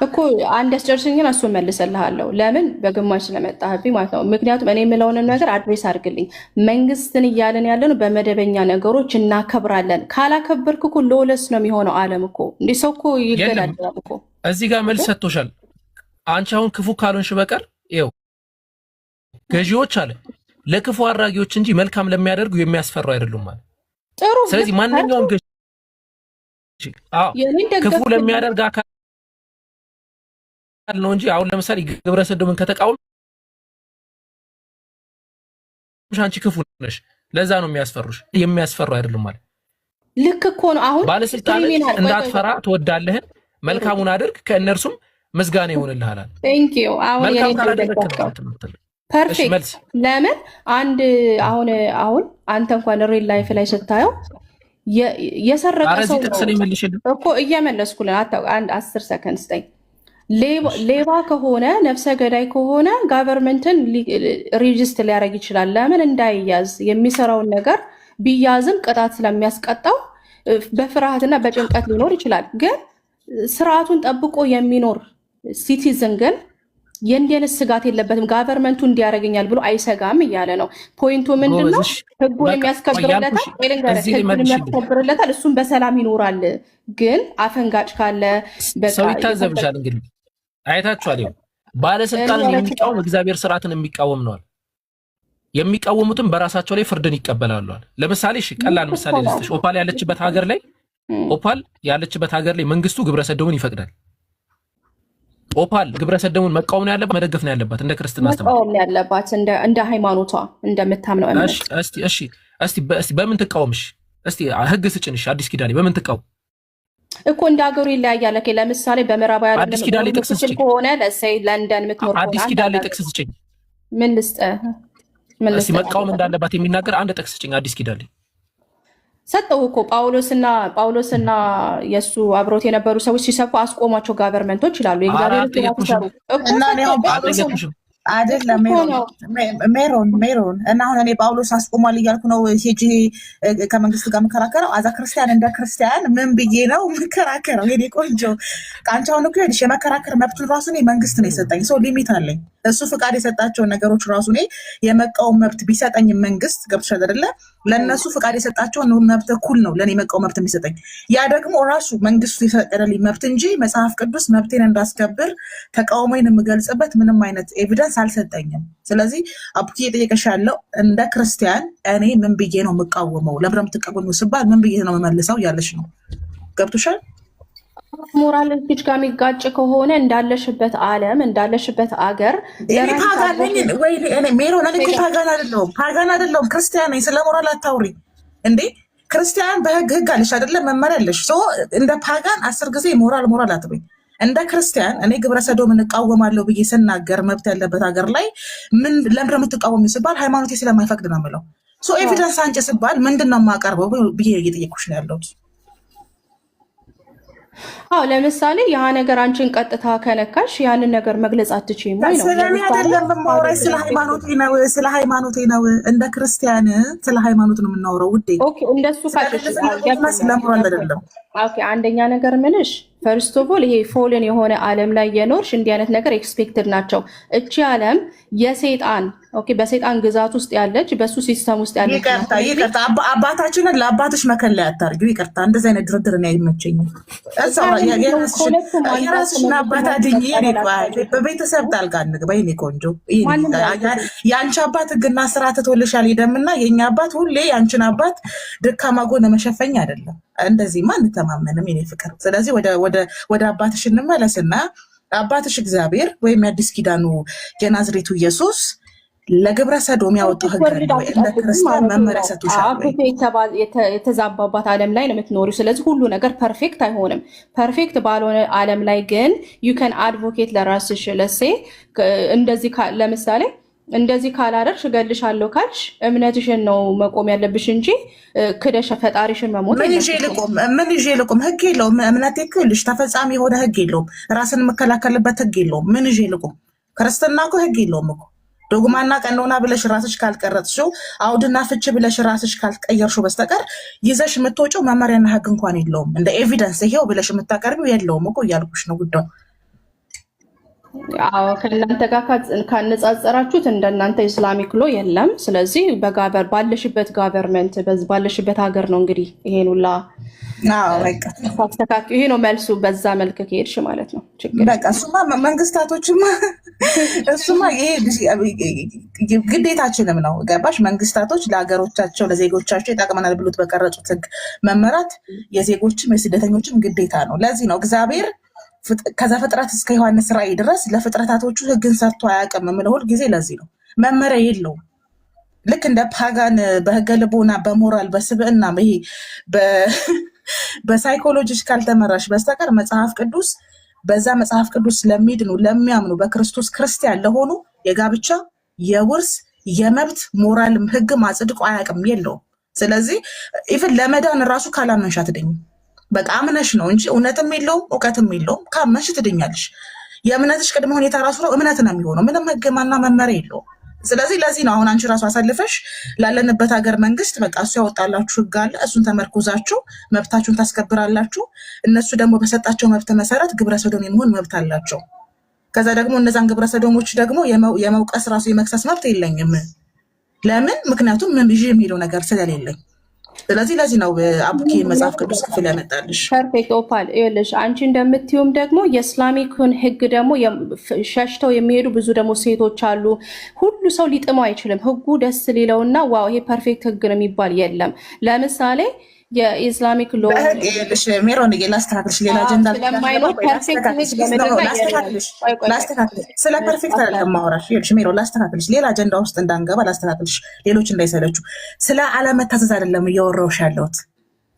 እኮ አንድ ያስጨርስኝን እሱ መልሰልሃለሁ። ለምን በግማሽ ስለመጣህብኝ ማለት ነው። ምክንያቱም እኔ የምለውንም ነገር አድሬስ አድርግልኝ። መንግስትን እያለን ያለን በመደበኛ ነገሮች እናከብራለን። ካላከበርክ እኮ ሎለስ ነው የሚሆነው ዓለም እኮ እንዲህ ሰው እኮ ይገዳደራል እኮ። እዚህ ጋር መልስ ሰጥቶሻል። አንቺ አሁን ክፉ ካልሆንሽ በቀር ይኸው ገዢዎች አለ ለክፉ አድራጊዎች እንጂ መልካም ለሚያደርጉ የሚያስፈሩ አይደሉም ማለት ጥሩ። ስለዚህ ማንኛውም ገዢ ክፉ ለሚያደርግ አካል ነው እንጂ አሁን ለምሳሌ ግብረ ሰዶምን ከተቃወምሽ አንቺ ክፉ ነሽ፣ ለዛ ነው የሚያስፈሩሽ። የሚያስፈሩ አይደሉም ማለት ልክ እኮ ነው። አሁን ባለስልጣን እንዳትፈራ ትወዳለህን፣ መልካሙን አድርግ ከእነርሱም ምስጋና ይሆንልሃል። ቴንክ ዩ። አሁን ፐርፌክት። ለምን አንድ አሁን አንተ እንኳን ሪል ላይፍ ላይ ስታየው የሰረቀ ሰው እኮ እየመለስኩልን አንድ 10 ሰከንድ ስጠኝ። ሌባ ከሆነ ነፍሰ ገዳይ ከሆነ ጋቨርንመንትን ሬጅስትር ሊያደርግ ይችላል። ለምን እንዳይያዝ የሚሰራውን ነገር ቢያዝም ቅጣት ስለሚያስቀጣው በፍርሃትና በጭንቀት ሊኖር ይችላል። ግን ስርዓቱን ጠብቆ የሚኖር ሲቲዝን ግን የእንዲህ አይነት ስጋት የለበትም። ጋቨርንመንቱ እንዲያደርገኛል ብሎ አይሰጋም እያለ ነው። ፖይንቱ ምንድን ነው? ህጉን የሚያስከብርለታል፣ እሱም በሰላም ይኖራል። ግን አፈንጋጭ ካለ ሰው ይታዘብሻል። እንግዲህ አይታችኋል። ባለስልጣንን የሚቃወም እግዚአብሔር ስርዓትን የሚቃወም ነዋል። የሚቃወሙትም በራሳቸው ላይ ፍርድን ይቀበላሉ። ለምሳሌ ቀላል ምሳሌ ልስጥሽ። ኦፓል ያለችበት ሀገር ላይ መንግስቱ ግብረ ሰዶምን ይፈቅዳል። ኦፓል ግብረ ሰዶምን መቃወም ነው ያለባት፣ መደገፍ ነው ያለባት? እንደ ክርስትና መቃወም ነው ያለባት፣ እንደ ሃይማኖቷ እንደምታምነው እምነት። እስቲ በምን ትቃወምሽ? እስቲ ህግ ስጭንሽ። አዲስ ኪዳን በምን ትቃወም እኮ እንደ ሀገሩ ይለያያል። ለምሳሌ በምዕራባዊ ዓለም አዲስ ኪዳን ላይ ጥቅስ ስጭኝ ከሆነ ለሰይ ለንደን የምትኖር አዲስ ኪዳን ላይ ጥቅስ ስጭኝ። ምን ልስጥህ? እስቲ መቃወም እንዳለባት የሚናገር አንድ ጥቅስ ስጭኝ አዲስ ኪዳን ላይ። ሰጠው እኮ ጳውሎስና የእሱ አብሮት የነበሩ ሰዎች ሲሰፉ አስቆሟቸው ጋቨርንመንቶች ይላሉ። የእግዚአብሔር አይደለም ሜሮን እና አሁን እኔ ጳውሎስ አስቆሟል እያልኩ ነው ሄጂ ከመንግስት ጋር የምከራከረው። አዛ ክርስቲያን እንደ ክርስቲያን ምን ብዬ ነው የምከራከረው? ሄኔ ቆንጆ ከአንቺ አሁን እኮ ሄድሽ የመከራከር መብቱን ራሱ እኔ መንግስት ነው የሰጠኝ። ሰው ሊሚት አለኝ። እሱ ፍቃድ የሰጣቸውን ነገሮች ራሱ እኔ የመቃወም መብት ቢሰጠኝ መንግስት ገብቶሻል አይደለ? ለእነሱ ፍቃድ የሰጣቸውን መብት እኩል ነው ለእኔ የመቃወም መብት የሚሰጠኝ። ያ ደግሞ ራሱ መንግስቱ የፈቀደልኝ መብት እንጂ መጽሐፍ ቅዱስ መብቴን እንዳስከብር ተቃውሞዬን የምገልጽበት ምንም አይነት ኤቪደንስ አልሰጠኝም። ስለዚህ አቡኪ የጠየቀሽ ያለው እንደ ክርስቲያን እኔ ምን ብዬ ነው የምቃወመው? ለምን የምትቃወሚው ስባል ምን ብዬ ነው የምመልሰው ያለሽ ነው። ገብቶሻል? ሞራል ልጅ ጋር የሚጋጭ ከሆነ እንዳለሽበት ዓለም እንዳለሽበት አገር ፓጋን አይደለሁም ክርስቲያን ነኝ። ስለ ሞራል አታውሪ እንዴ! ክርስቲያን በህግ አለሽ አይደለም? መመሪያ አለሽ። እንደ ፓጋን 10 ጊዜ ሞራል አትበኝ። እንደ ክርስቲያን እኔ ግብረ ሰዶምን እንቃወማለሁ ብዬ ስናገር መብት ያለበት ሀገር ላይ ለምንድን ነው የምትቃወሚው ስባል ሃይማኖቴ ስለማይፈቅድ ነው የምለው። ኤቪደንስ አንጭ ስባል ምንድን ነው የማቀርበው ብዬ እየጠየኩሽ ነው ያለሁት። አዎ ለምሳሌ ያ ነገር አንቺን ቀጥታ ከነካሽ ያንን ነገር መግለጽ አትችይም ወይ ነው? ስለኔ አይደለም የማወራው፣ ስለ ሃይማኖቴ ነው። እንደ ክርስቲያን ስለ ሃይማኖት ነው የምናወራው ውዴ። ኦኬ እንደሱ ካለሽ ስለሞራል አይደለም። ኦኬ አንደኛ ነገር ምንሽ ፈርስት ኦፍ ኦል ይሄ ፎልን የሆነ ዓለም ላይ የኖርሽ እንዲህ አይነት ነገር ኤክስፔክትድ ናቸው። እቺ ዓለም የሰይጣን ኦኬ፣ በሰይጣን ግዛት ውስጥ ያለች በሱ ሲስተም ውስጥ ያለች። ይቅርታ አባታችንን ለአባትሽ መከለያ አታርጊው። ይቅርታ እንደዚህ አይነት ድርድር ነው አይመቸኝም። የራስሽን አባት አድኝ። በቤተሰብ ጣልቃ እንግባ። የእኔ ቆንጆ የአንቺ አባት ሕግና ስርዓት ትቶልሻል ሄደምና የእኛ አባት ሁሌ የአንቺን አባት ደካማ ጎን መሸፈኝ አይደለም። እንደዚህማ አንተማመንም የኔ ፍቅር። ስለዚህ ወደ አባትሽ እንመለስና አባትሽ እግዚአብሔር ወይም የአዲስ ኪዳኑ የናዝሬቱ ኢየሱስ ለግብረ ሰዶም ያወጣው ሕግ አለ ወይ? እንደ ክርስቲያን መመሪያ ሰጥቶሻል ወይ? የተዛባባት ዓለም ላይ ነው የምትኖሪው። ስለዚህ ሁሉ ነገር ፐርፌክት አይሆንም። ፐርፌክት ባልሆነ ዓለም ላይ ግን ዩ ካን አድቮኬት ለራስሽ ለሴ እንደዚህ ለምሳሌ እንደዚህ ካላደርሽ እገልሻለሁ ካልሽ እምነትሽን ነው መቆም ያለብሽ እንጂ ክደሽ ፈጣሪሽን መሞት ምን ይዤ ልቁም? ሕግ የለውም። እምነት ይክልሽ ተፈጻሚ የሆነ ሕግ የለውም። ራስን የምከላከልበት ሕግ የለውም። ምን ይዤ ልቁም? ክርስትና እኮ ሕግ የለውም እኮ ዶግማና ቀኖና ብለሽ ራስሽ ካልቀረጽሽው አውድና ፍቺ ብለሽ ራስሽ ካልቀየርሽው በስተቀር ይዘሽ የምትወጪው መመሪያና ሕግ እንኳን የለውም። እንደ ኤቪደንስ ይሄው ብለሽ የምታቀርቢው የለውም እኮ እያልኩሽ ነው ጉዳዩ። አዎ ከእናንተ ጋር ካነጻጸራችሁት እንደናንተ ኢስላሚክ ሎ የለም። ስለዚህ ባለሽበት ጋቨርንመንት ባለሽበት ሀገር ነው እንግዲህ ይሄን ሁላ ይሄ ነው መልሱ። በዛ መልክ ከሄድሽ ማለት ነው ችግር በቃ እሱማ መንግስታቶችማ እሱማ ይሄ ግዴታችንም ነው ገባሽ? መንግስታቶች ለሀገሮቻቸው ለዜጎቻቸው ይጠቅመናል ብሎት በቀረጹት ሕግ መመራት የዜጎችም የስደተኞችም ግዴታ ነው። ለዚህ ነው እግዚአብሔር ከዘፍጥረት እስከ ዮሐንስ ራእይ ድረስ ለፍጥረታቶቹ ሕግን ሰርቶ አያውቅም የምለው ሁል ጊዜ ለዚህ ነው። መመሪያ የለውም። ልክ እንደ ፓጋን በህገ ልቦና በሞራል በስብዕና ይሄ በሳይኮሎጂሽ ካልተመራሽ በስተቀር መጽሐፍ ቅዱስ በዛ መጽሐፍ ቅዱስ ለሚድኑ ለሚያምኑ በክርስቶስ ክርስቲያን ለሆኑ የጋብቻ የውርስ የመብት ሞራል ሕግም አጽድቆ አያውቅም የለውም። ስለዚህ ኢቭን ለመዳን ራሱ ካላመንሽ አትድኝም። በቃ አምነሽ ነው እንጂ እውነትም የለውም እውቀትም የለውም። ካመንሽ ትድኛለሽ። የእምነትሽ ቅድመ ሁኔታ ራሱ ነው እምነት ነው የሚሆነው። ምንም ሕግማና መመሪያ የለውም። ስለዚህ ለዚህ ነው አሁን አንቺ ራሱ አሳልፈሽ ላለንበት ሀገር መንግስት በቃ እሱ ያወጣላችሁ ሕግ አለ። እሱን ተመርኩዛችሁ መብታችሁን ታስከብራላችሁ። እነሱ ደግሞ በሰጣቸው መብት መሰረት ግብረ ሰዶም የመሆን መብት አላቸው። ከዛ ደግሞ እነዛን ግብረ ሰዶሞች ደግሞ የመውቀስ ራሱ የመክሰስ መብት የለኝም። ለምን? ምክንያቱም ምን ብዬ የሚለው ነገር ስለሌለኝ። ስለዚህ ለዚህ ነው አቡኪ መጽሐፍ ቅዱስ ክፍል ያመጣልሽ። ፐርፌክት ኦፓል ይኸውልሽ፣ አንቺ እንደምትዩም ደግሞ የእስላሚክን ሕግ ደግሞ ሸሽተው የሚሄዱ ብዙ ደግሞ ሴቶች አሉ። ሁሉ ሰው ሊጥመው አይችልም። ሕጉ ደስ ሊለውና ዋው ይሄ ፐርፌክት ሕግ ነው የሚባል የለም። ለምሳሌ የኢስላሚክ ሎ ሜሮን ላስተካክልሽ፣ ሌላ አጀንዳ ስለ ፐርፌክት አይደለም ማውራሽ። ሜሮን ላስተካክልሽ፣ ሌላ አጀንዳ ውስጥ እንዳንገባ ላስተካክልሽ፣ ሌሎች እንዳይሰለችው። ስለ አለመታዘዝ አይደለም እያወራሁሽ ያለሁት፣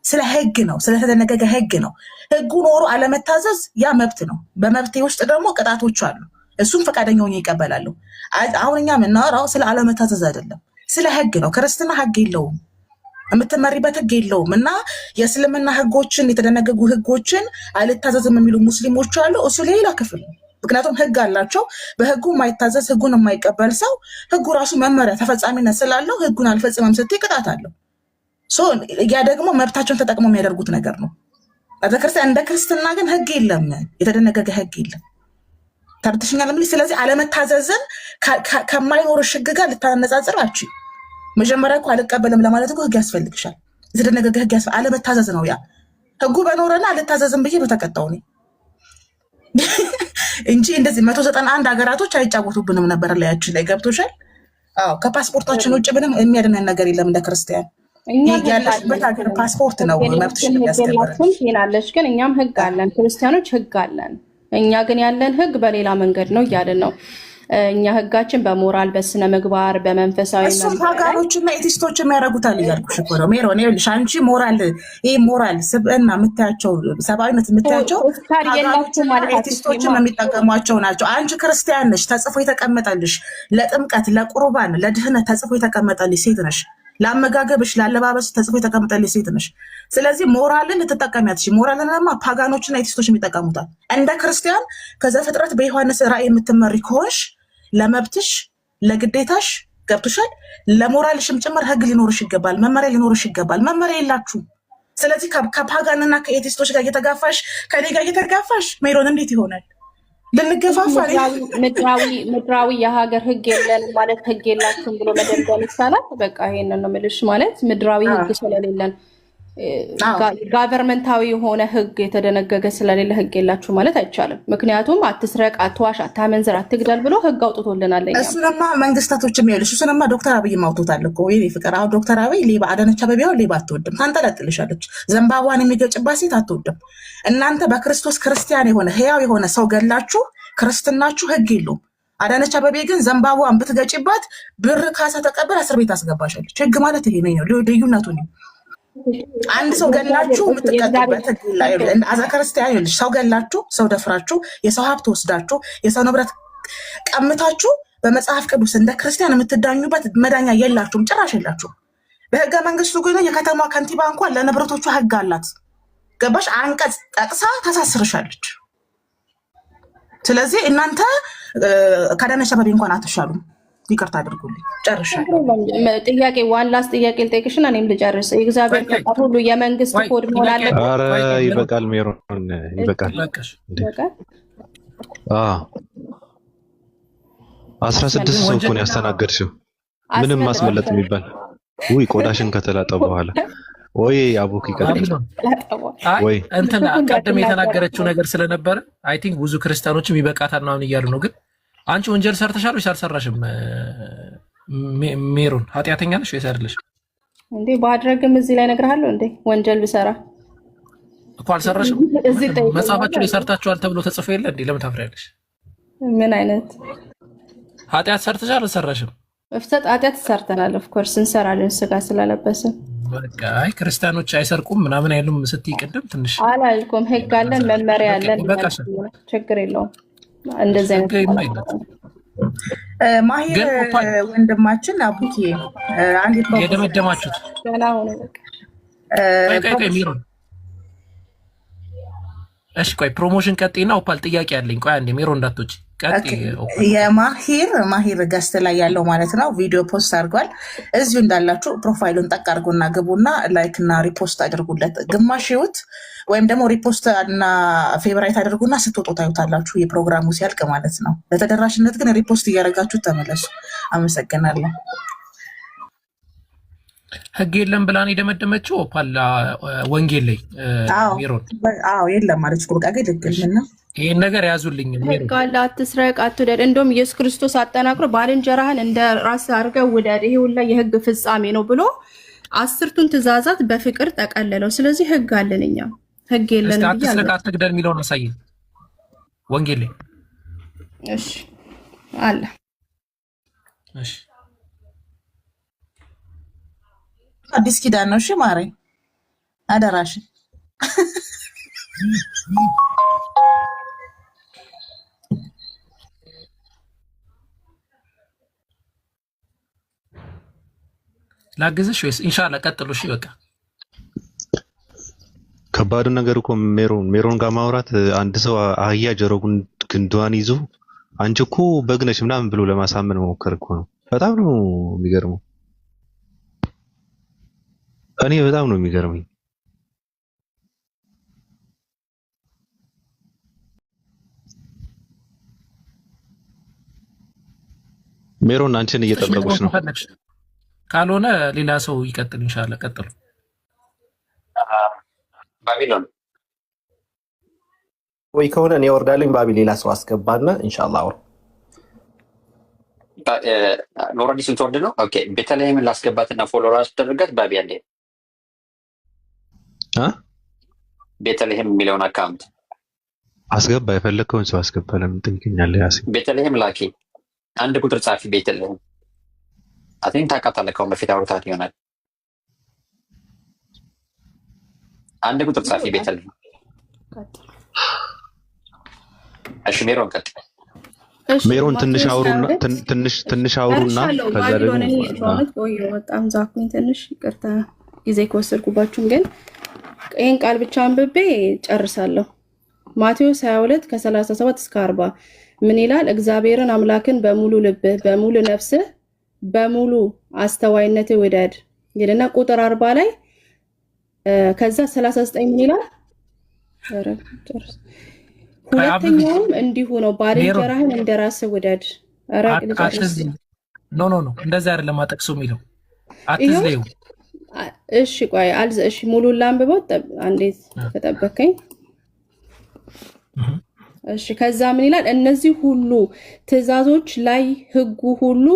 ስለ ሕግ ነው፣ ስለተደነገገ ሕግ ነው። ሕጉ ኖሮ አለመታዘዝ ያ መብት ነው። በመብቴ ውስጥ ደግሞ ቅጣቶች አሉ። እሱም ፈቃደኛ ሆኜ ይቀበላሉ። አሁን እኛ የምናወራው ስለ አለመታዘዝ አይደለም፣ ስለ ሕግ ነው። ክርስትና ሕግ የለውም፣ የምትመሪበት ሕግ የለውም። እና የእስልምና ሕጎችን የተደነገጉ ሕጎችን አልታዘዝም የሚሉ ሙስሊሞች አሉ። እሱ ሌላ ክፍል ነው። ምክንያቱም ሕግ አላቸው። በሕጉ የማይታዘዝ ሕጉን የማይቀበል ሰው ሕጉ ራሱ መመሪያ ተፈጻሚነት ስላለው ሕጉን አልፈጽመም ስትይ ቅጣት አለው። ያ ደግሞ መብታቸውን ተጠቅሞ የሚያደርጉት ነገር ነው። እንደ ክርስትና ግን ሕግ የለም፣ የተደነገገ ሕግ የለም። ተርትሽኛል ምን? ስለዚህ አለመታዘዝን ከማይኖርሽ ሕግ ጋር ልታነጻጽር አልችልም። መጀመሪያ እኮ አልቀበልም ለማለት እኮ ሕግ ያስፈልግሻል። የተደነገገ ሕግ አለመታዘዝ ነው። ያ ሕጉ በኖረና አልታዘዝም ብዬ በተቀጣው እንጂ እንደዚህ 191 ሀገራቶች አይጫወቱብንም ነበር ላያችን ላይ ገብቶሻል። አዎ ከፓስፖርታችን ውጭ ምንም የሚያድነን ነገር የለም። እንደ ክርስቲያን ያለሽበት ሀገር ፓስፖርት ነው መብትሽን ያስከብራለች። ግን እኛም ሕግ አለን፣ ክርስቲያኖች ሕግ አለን። እኛ ግን ያለን ሕግ በሌላ መንገድ ነው እያልን ነው። እኛ ሕጋችን በሞራል በስነ ምግባር በመንፈሳዊ ፓጋኖችና ኤቲስቶች የሚያደርጉታል እያልኩሽ እኮ ነው ሜሮን። ይኸውልሽ አንቺ ሞራል ስብዕና የምታያቸው ሰብአዊነት የምታያቸው ኤቲስቶችም የሚጠቀሟቸው ናቸው። አንቺ ክርስቲያን ነሽ፣ ተጽፎ የተቀመጠልሽ ለጥምቀት ለቁርባን ለድህነት ተጽፎ የተቀመጠልሽ ሴት ነሽ። ለአመጋገብሽ ለአለባበስ ተጽፎ የተቀመጠልሽ ሴት ነሽ። ስለዚህ ሞራልን ትጠቀሚያትሽ። ሞራልንማ ፓጋኖችና ኤቲስቶች የሚጠቀሙታል። እንደ ክርስቲያን ከዘፍጥረት በዮሐንስ ራእይ የምትመሪ ከሆንሽ ለመብትሽ ለግዴታሽ ገብቶሻል። ለሞራልሽም ጭምር ሕግ ሊኖርሽ ይገባል፣ መመሪያ ሊኖርሽ ይገባል። መመሪያ የላችሁም። ስለዚህ ከፓጋንና ከኤቲስቶች ጋር እየተጋፋሽ ከኔ ጋር እየተጋፋሽ ሜሮን እንዴት ይሆናል? ልንገፋፋ ምድራዊ የሀገር ህግ የለንም ማለት ህግ የላችሁም ብሎ መደምደም ይቻላል። በቃ ይሄንን ነው የምልሽ። ማለት ምድራዊ ህግ ስለሌለን ጋቨርመንታዊ የሆነ ህግ የተደነገገ ስለሌለ ህግ የላችሁ ማለት አይቻልም። ምክንያቱም አትስረቅ፣ አትዋሽ፣ አታመንዝር፣ አትግደል ብሎ ህግ አውጥቶልናል። እሱንማ መንግስታቶች የሚልሽ እሱንማ ዶክተር አብይ ማውጥቶታል እኮ ይሄ ፍቅር። አሁን ዶክተር አብይ ሌባ አዳነች አቤቤ ሌባ አትወድም፣ ታንጠለጥልሻለች። ዘንባባን የሚገጭባት ሴት አትወድም። እናንተ በክርስቶስ ክርስቲያን የሆነ ህያው የሆነ ሰው ገላችሁ ክርስትናችሁ ህግ የለውም። አዳነች አቤቤ ግን ዘንባባን ብትገጭባት ብር ካሳ ተቀበል እስር ቤት አስገባሻለች። ህግ ማለት ይሄ ነው፣ ልዩነቱ ነው። አንድ ሰው ገላችሁ የምትቀጡበት አዛ ክርስቲያን ሰው ገላችሁ፣ ሰው ደፍራችሁ፣ የሰው ሀብት ወስዳችሁ፣ የሰው ንብረት ቀምታችሁ በመጽሐፍ ቅዱስ እንደ ክርስቲያን የምትዳኙበት መዳኛ የላችሁም፣ ጭራሽ የላችሁም። በህገ መንግስቱ ግን የከተማ ከንቲባ እንኳን ለንብረቶቹ ህግ አላት። ገባሽ? አንቀጽ ጠቅሳ ታሳስርሻለች። ስለዚህ እናንተ ከአዳነች አቤቤ እንኳን አትሻሉም። ይቅርታ አድርጉልኝ፣ ጨርሻለሁ። ጥያቄ ዋን ላስት ጥያቄ ልጠይቅሽና እኔም ልጨርስ። የእግዚአብሔር ፈቃድ ሁሉ የመንግስት ኮድ መሆን አለበት። ኧረ ይበቃል ሜሮን፣ ይበቃል። 16 ሰው እኮ ነው ያስተናገድሽው። ምንም ማስመለጥ የሚባል ውይ፣ ቆዳሽን ከተላጠ በኋላ ወይ አቡክ ይቀጥል። ወይ እንትን ቀደም የተናገረችው ነገር ስለነበረ አይ ቲንክ ብዙ ክርስቲያኖችም ይበቃታል ምናምን እያሉ ነው። ግን አንቺ ወንጀል ሰርተሻል ወይስ አልሰራሽም? ሜሮን ኃጢአተኛ ነሽ ወይስ አይደለሽ? እንዴ ባድረግም እዚህ ላይ እነግርሃለሁ። እንዴ ወንጀል ብሰራ እኮ አልሰራሽም። መጽሐፋችሁ ላይ ሰርታችኋል ተብሎ ተጽፎ የለ እንዴ? ለምን ታፍሪያለሽ? ምን አይነት ኃጢአት ሰርተሻል አልሰራሽም? ኃጢአት ሰርተናል። ኦፍ ኮርስ እንሰራለን፣ ስጋ ስለለበስን። በቃ አይ ክርስቲያኖች አይሰርቁም ምናምን አይሉም ስትይ ቅድም ትንሽ አላልኩም። ህግ አለን፣ መመሪያ አለን። ችግር የለውም። እንደዚህ አይነት ማሂር ወንድማችን አቡኪ አንድ የደመደማችሁት ገና ሆነ። በቃ ቆይ ሚሮን፣ እሺ ቆይ ፕሮሞሽን ቀጥይና ኦፓል ጥያቄ አለኝ። ቆይ አንዴ ሚሮን እንዳትወጪ ቀጥይ። የማሂር ገስት ላይ ያለው ማለት ነው ቪዲዮ ፖስት አድርጓል። እዚሁ እንዳላችሁ ፕሮፋይሉን ጠቅ አድርጎና ግቡና ላይክ እና ሪፖስት አድርጉለት። ግማሽ ይሁት ወይም ደግሞ ሪፖስት እና ፌቨራይት አድርጉና ስትወጡ ታዩታላችሁ፣ የፕሮግራሙ ሲያልቅ ማለት ነው። ለተደራሽነት ግን ሪፖስት እያደረጋችሁ ተመለሱ። አመሰግናለሁ። ህግ የለም ብላን የደመደመችው ኦፓላ ወንጌል ላይ ሚሮን የለም ማለት ነው። በቃ ግድግልና ይሄን ነገር ያዙልኝ። ህግ አለ፣ አትስረቅ፣ አትውደድ። እንደውም ኢየሱስ ክርስቶስ አጠናክሮ ባልንጀራህን እንደ ራስህ አድርገህ ውደድ፣ ይሄ ሁላ የህግ ፍጻሜ ነው ብሎ 10ቱን ትእዛዛት በፍቅር ጠቀለለው። ስለዚህ ህግ አለን እኛ። ህግ የለን ብዬ አትስረቅ፣ አትግደል የሚለውን አሳየኝ ወንጌል ላይ። እሺ አለ። እሺ አዲስ ኪዳን ነው። እሺ ማሬ አደራሽ። ላግዝሽ ወይስ ኢንሻአላ ቀጥሉ? እሺ በቃ ከባዱ ነገር እኮ ሜሮን ጋር ማውራት አንድ ሰው አህያ ጀሮጉን ግንዷን ይዞ አንቺ እኮ በግ ነሽ ምናምን ብሎ ለማሳመን መሞከር እኮ ነው። በጣም ነው የሚገርመው። እኔ በጣም ነው የሚገርመኝ። ሜሮን አንቺን እየጠበቁሽ ነው። ካልሆነ ሌላ ሰው ይቀጥል። ኢንሻአላ ቀጥሉ። ባቢሎን ወይ ከሆነ እኔ ወርዳለኝ። ባቢ ሌላ ሰው አስገባና ኢንሻአላ አውር ኖራዲ ስንትወርድ ነው። ኦኬ ቤተልሔምን ላስገባትና ፎሎወር አስደርጋት። ባቢ አንዴ ቤተልሔም የሚለውን አካውንት አስገባ። የፈለከውን ሰው አስገባ። ለምን ትንከኛለህ? ያሲ ቤተልሔም ላኪ። አንድ ቁጥር ጻፊ ቤተልሔም። አትኝ ታውቃታለህ፣ ከአሁን በፊት አውርታት ይሆናል። አንድ ቁጥር ጻፊ ቤተልሔም። እሺ ሜሮን ቀጥ ሜሮን ትንሽ አውሩና ከዛ ደግሞ በጣም ዛኩኝ። ትንሽ ይቅርታ ጊዜ ከወሰድኩባችሁም፣ ግን ይህን ቃል ብቻ አንብቤ ጨርሳለሁ። ማቴዎስ 22 ከ37 እስከ 40 ምን ይላል? እግዚአብሔርን አምላክን በሙሉ ልብህ፣ በሙሉ ነፍስህ፣ በሙሉ አስተዋይነትህ ውደድ ይልና ቁጥር 40 ላይ ከዛ 39 ምን ይላል? ሁለተኛውም እንዲሁ ነው፣ ባልንጀራህን እንደራስህ ውደድ። ኖ እንደዛ አይደለም አጠቅሶ የሚለው አትዝለዩ። እሺ ቆይ እሺ ሙሉን ላንብበው አንዴት ተጠበቀኝ። እሺ ከዛ ምን ይላል? እነዚህ ሁሉ ትእዛዞች ላይ ህጉ ሁሉ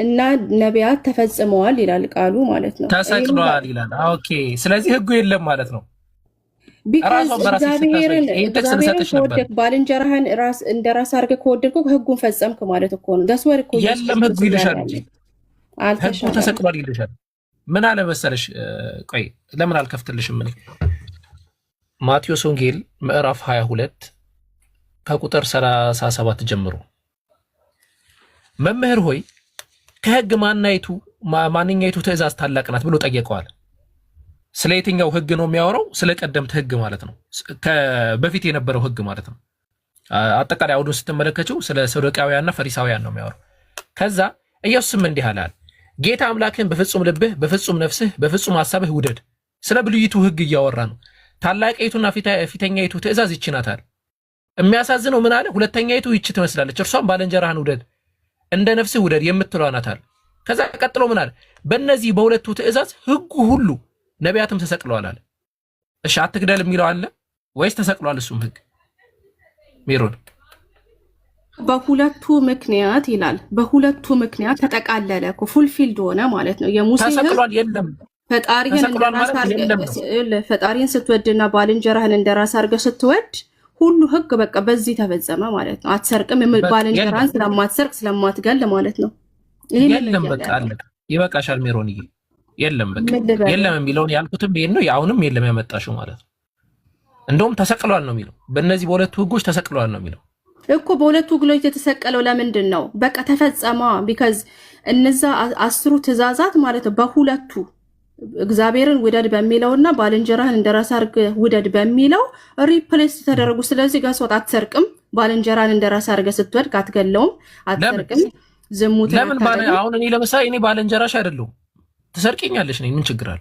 እና ነቢያት ተፈጽመዋል ይላል ቃሉ ማለት ነው። ተሰቅሏል ይላል። ኦኬ ስለዚህ ህጉ የለም ማለት ነው። እግዚአብሔርን ባልንጀራህን እንደራስ አድርገህ ከወደድከው ህጉን ፈጸምክ ማለት እኮ ነው። ደስ ወር እኮ የለም ህጉ ይልሻል እንጂ ህጉ ተሰቅሏል ይልሻል። ምን አለ መሰለሽ? ቆይ ለምን አልከፍትልሽም? ምን ማቴዎስ ወንጌል ምዕራፍ 22 ከቁጥር 37 ጀምሮ መምህር ሆይ ከህግ ማንኛይቱ ትእዛዝ ታላቅ ናት ብሎ ጠየቀዋል። ስለ የትኛው ህግ ነው የሚያወራው? ስለ ቀደምት ህግ ማለት ነው። በፊት የነበረው ህግ ማለት ነው። አጠቃላይ አውዱን ስትመለከቱ ስለ ሰዱቃውያንና ፈሪሳውያን ነው የሚያወራው። ከዛ ኢየሱስም እንዲህ አላል፣ ጌታ አምላክህን በፍጹም ልብህ፣ በፍጹም ነፍስህ፣ በፍጹም ሐሳብህ ውደድ። ስለ ብሉይቱ ህግ እያወራ ነው። ታላቂቱና ፊተኛይቱ ትእዛዝ ይህች ናት። የሚያሳዝነው ምን አለ? ሁለተኛይቱ ይህች ትመስላለች፣ እርሷም ባልንጀራህን ውደድ እንደ ነፍስህ ውደድ የምትለዋ ናት አለ። ከዛ ቀጥሎ ምን አለ? በእነዚህ በሁለቱ ትእዛዝ ህጉ ሁሉ ነቢያትም ተሰቅለዋል አለ። እሺ አትግደል የሚለው አለ ወይስ ተሰቅሏል? እሱም ህግ ሜሮን በሁለቱ ምክንያት ይላል። በሁለቱ ምክንያት ተጠቃለለ እኮ ፉልፊልድ ሆነ ማለት ነው። የሙሴ ተሰቅሏል የለም ፈጣሪን ስትወድና ባልንጀራህን እንደራስ አድርገህ ስትወድ ሁሉ ህግ በቃ በዚህ ተፈጸመ ማለት ነው። አትሰርቅም፣ ባልንጀራህን ስለማትሰርቅ ስለማትገል ማለት ነው። የለም በቃ አለቀ። ይበቃሻል ሜሮንዬ። የለም በቃ የለም የሚለውን ያልኩትም ይሄን ነው። አሁንም የለም ያመጣሽው ማለት ነው። እንደውም ተሰቅሏል ነው የሚለው። በእነዚህ በሁለቱ ህጎች ተሰቅሏል ነው የሚለው እኮ። በሁለቱ ህጎች የተሰቀለው ለምንድን ነው? በቃ ተፈጸማ። ቢካዝ እነዛ 10 ትእዛዛት ማለት ነው በሁለቱ እግዚአብሔርን ውደድ በሚለውና ባልንጀራህን እንደራስ አድርገህ ውደድ በሚለው ሪፕሌስ ተደረጉ። ስለዚህ ጋር ሰው አትሰርቅም፣ ባልንጀራህን እንደራስ አድርገህ ስትወድ አትገለውም፣ አትሰርቅም፣ ዝሙት ለምን አሁን እኔ ለምሳሌ እኔ ባልንጀራሽ አይደለሁም፣ ትሰርቂኛለሽ ነኝ፣ ምን ችግር አለ?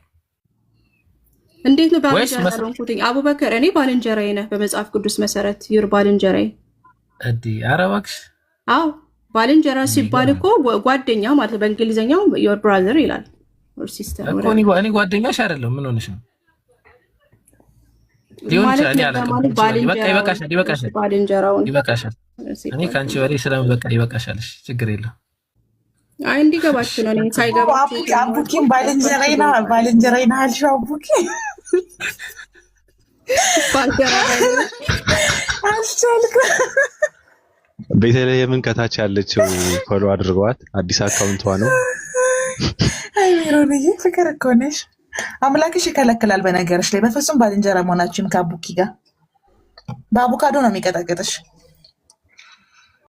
እንዴት ነው ባልንጀራ ያልሆንኩት? አቡበከር እኔ ባልንጀራዬ ነህ በመጽሐፍ ቅዱስ መሰረት ይር ባልንጀራዬ እዲ ኧረ እባክሽ። አዎ ባልንጀራ ሲባል እኮ ጓደኛ ማለት ነው። በእንግሊዝኛው ዮር ብራዘር ይላል ሲስተር እኮ። እኔ ጓደኛሽ አይደለሁም። ምን ሆነሽ ነው? ሊሆን ይችላል ያለቀ። በቃ ይበቃሻል። እኔ ከአንቺ በላይ ስለምበቃ ይበቃሻልሽ። ችግር የለም። አይ እንዲገባችሁ ነው። እኔ ሳይገባችሁ አቡኪም ባልንጀራዬ ነህ አልሽው። አቡኪ ቤተልሔምን ከታች ያለችው ፎሎ አድርገዋት፣ አዲስ አካውንቷ ነው። አይ ሜሮንዬ ፍቅር እኮ ነሽ። አምላክሽ ይከለክላል። በነገርሽ ላይ በፍጹም ባልንጀራ መሆናችሁን ከአቡኪ ጋር በአቮካዶ ነው የሚቀጠቅጥሽ።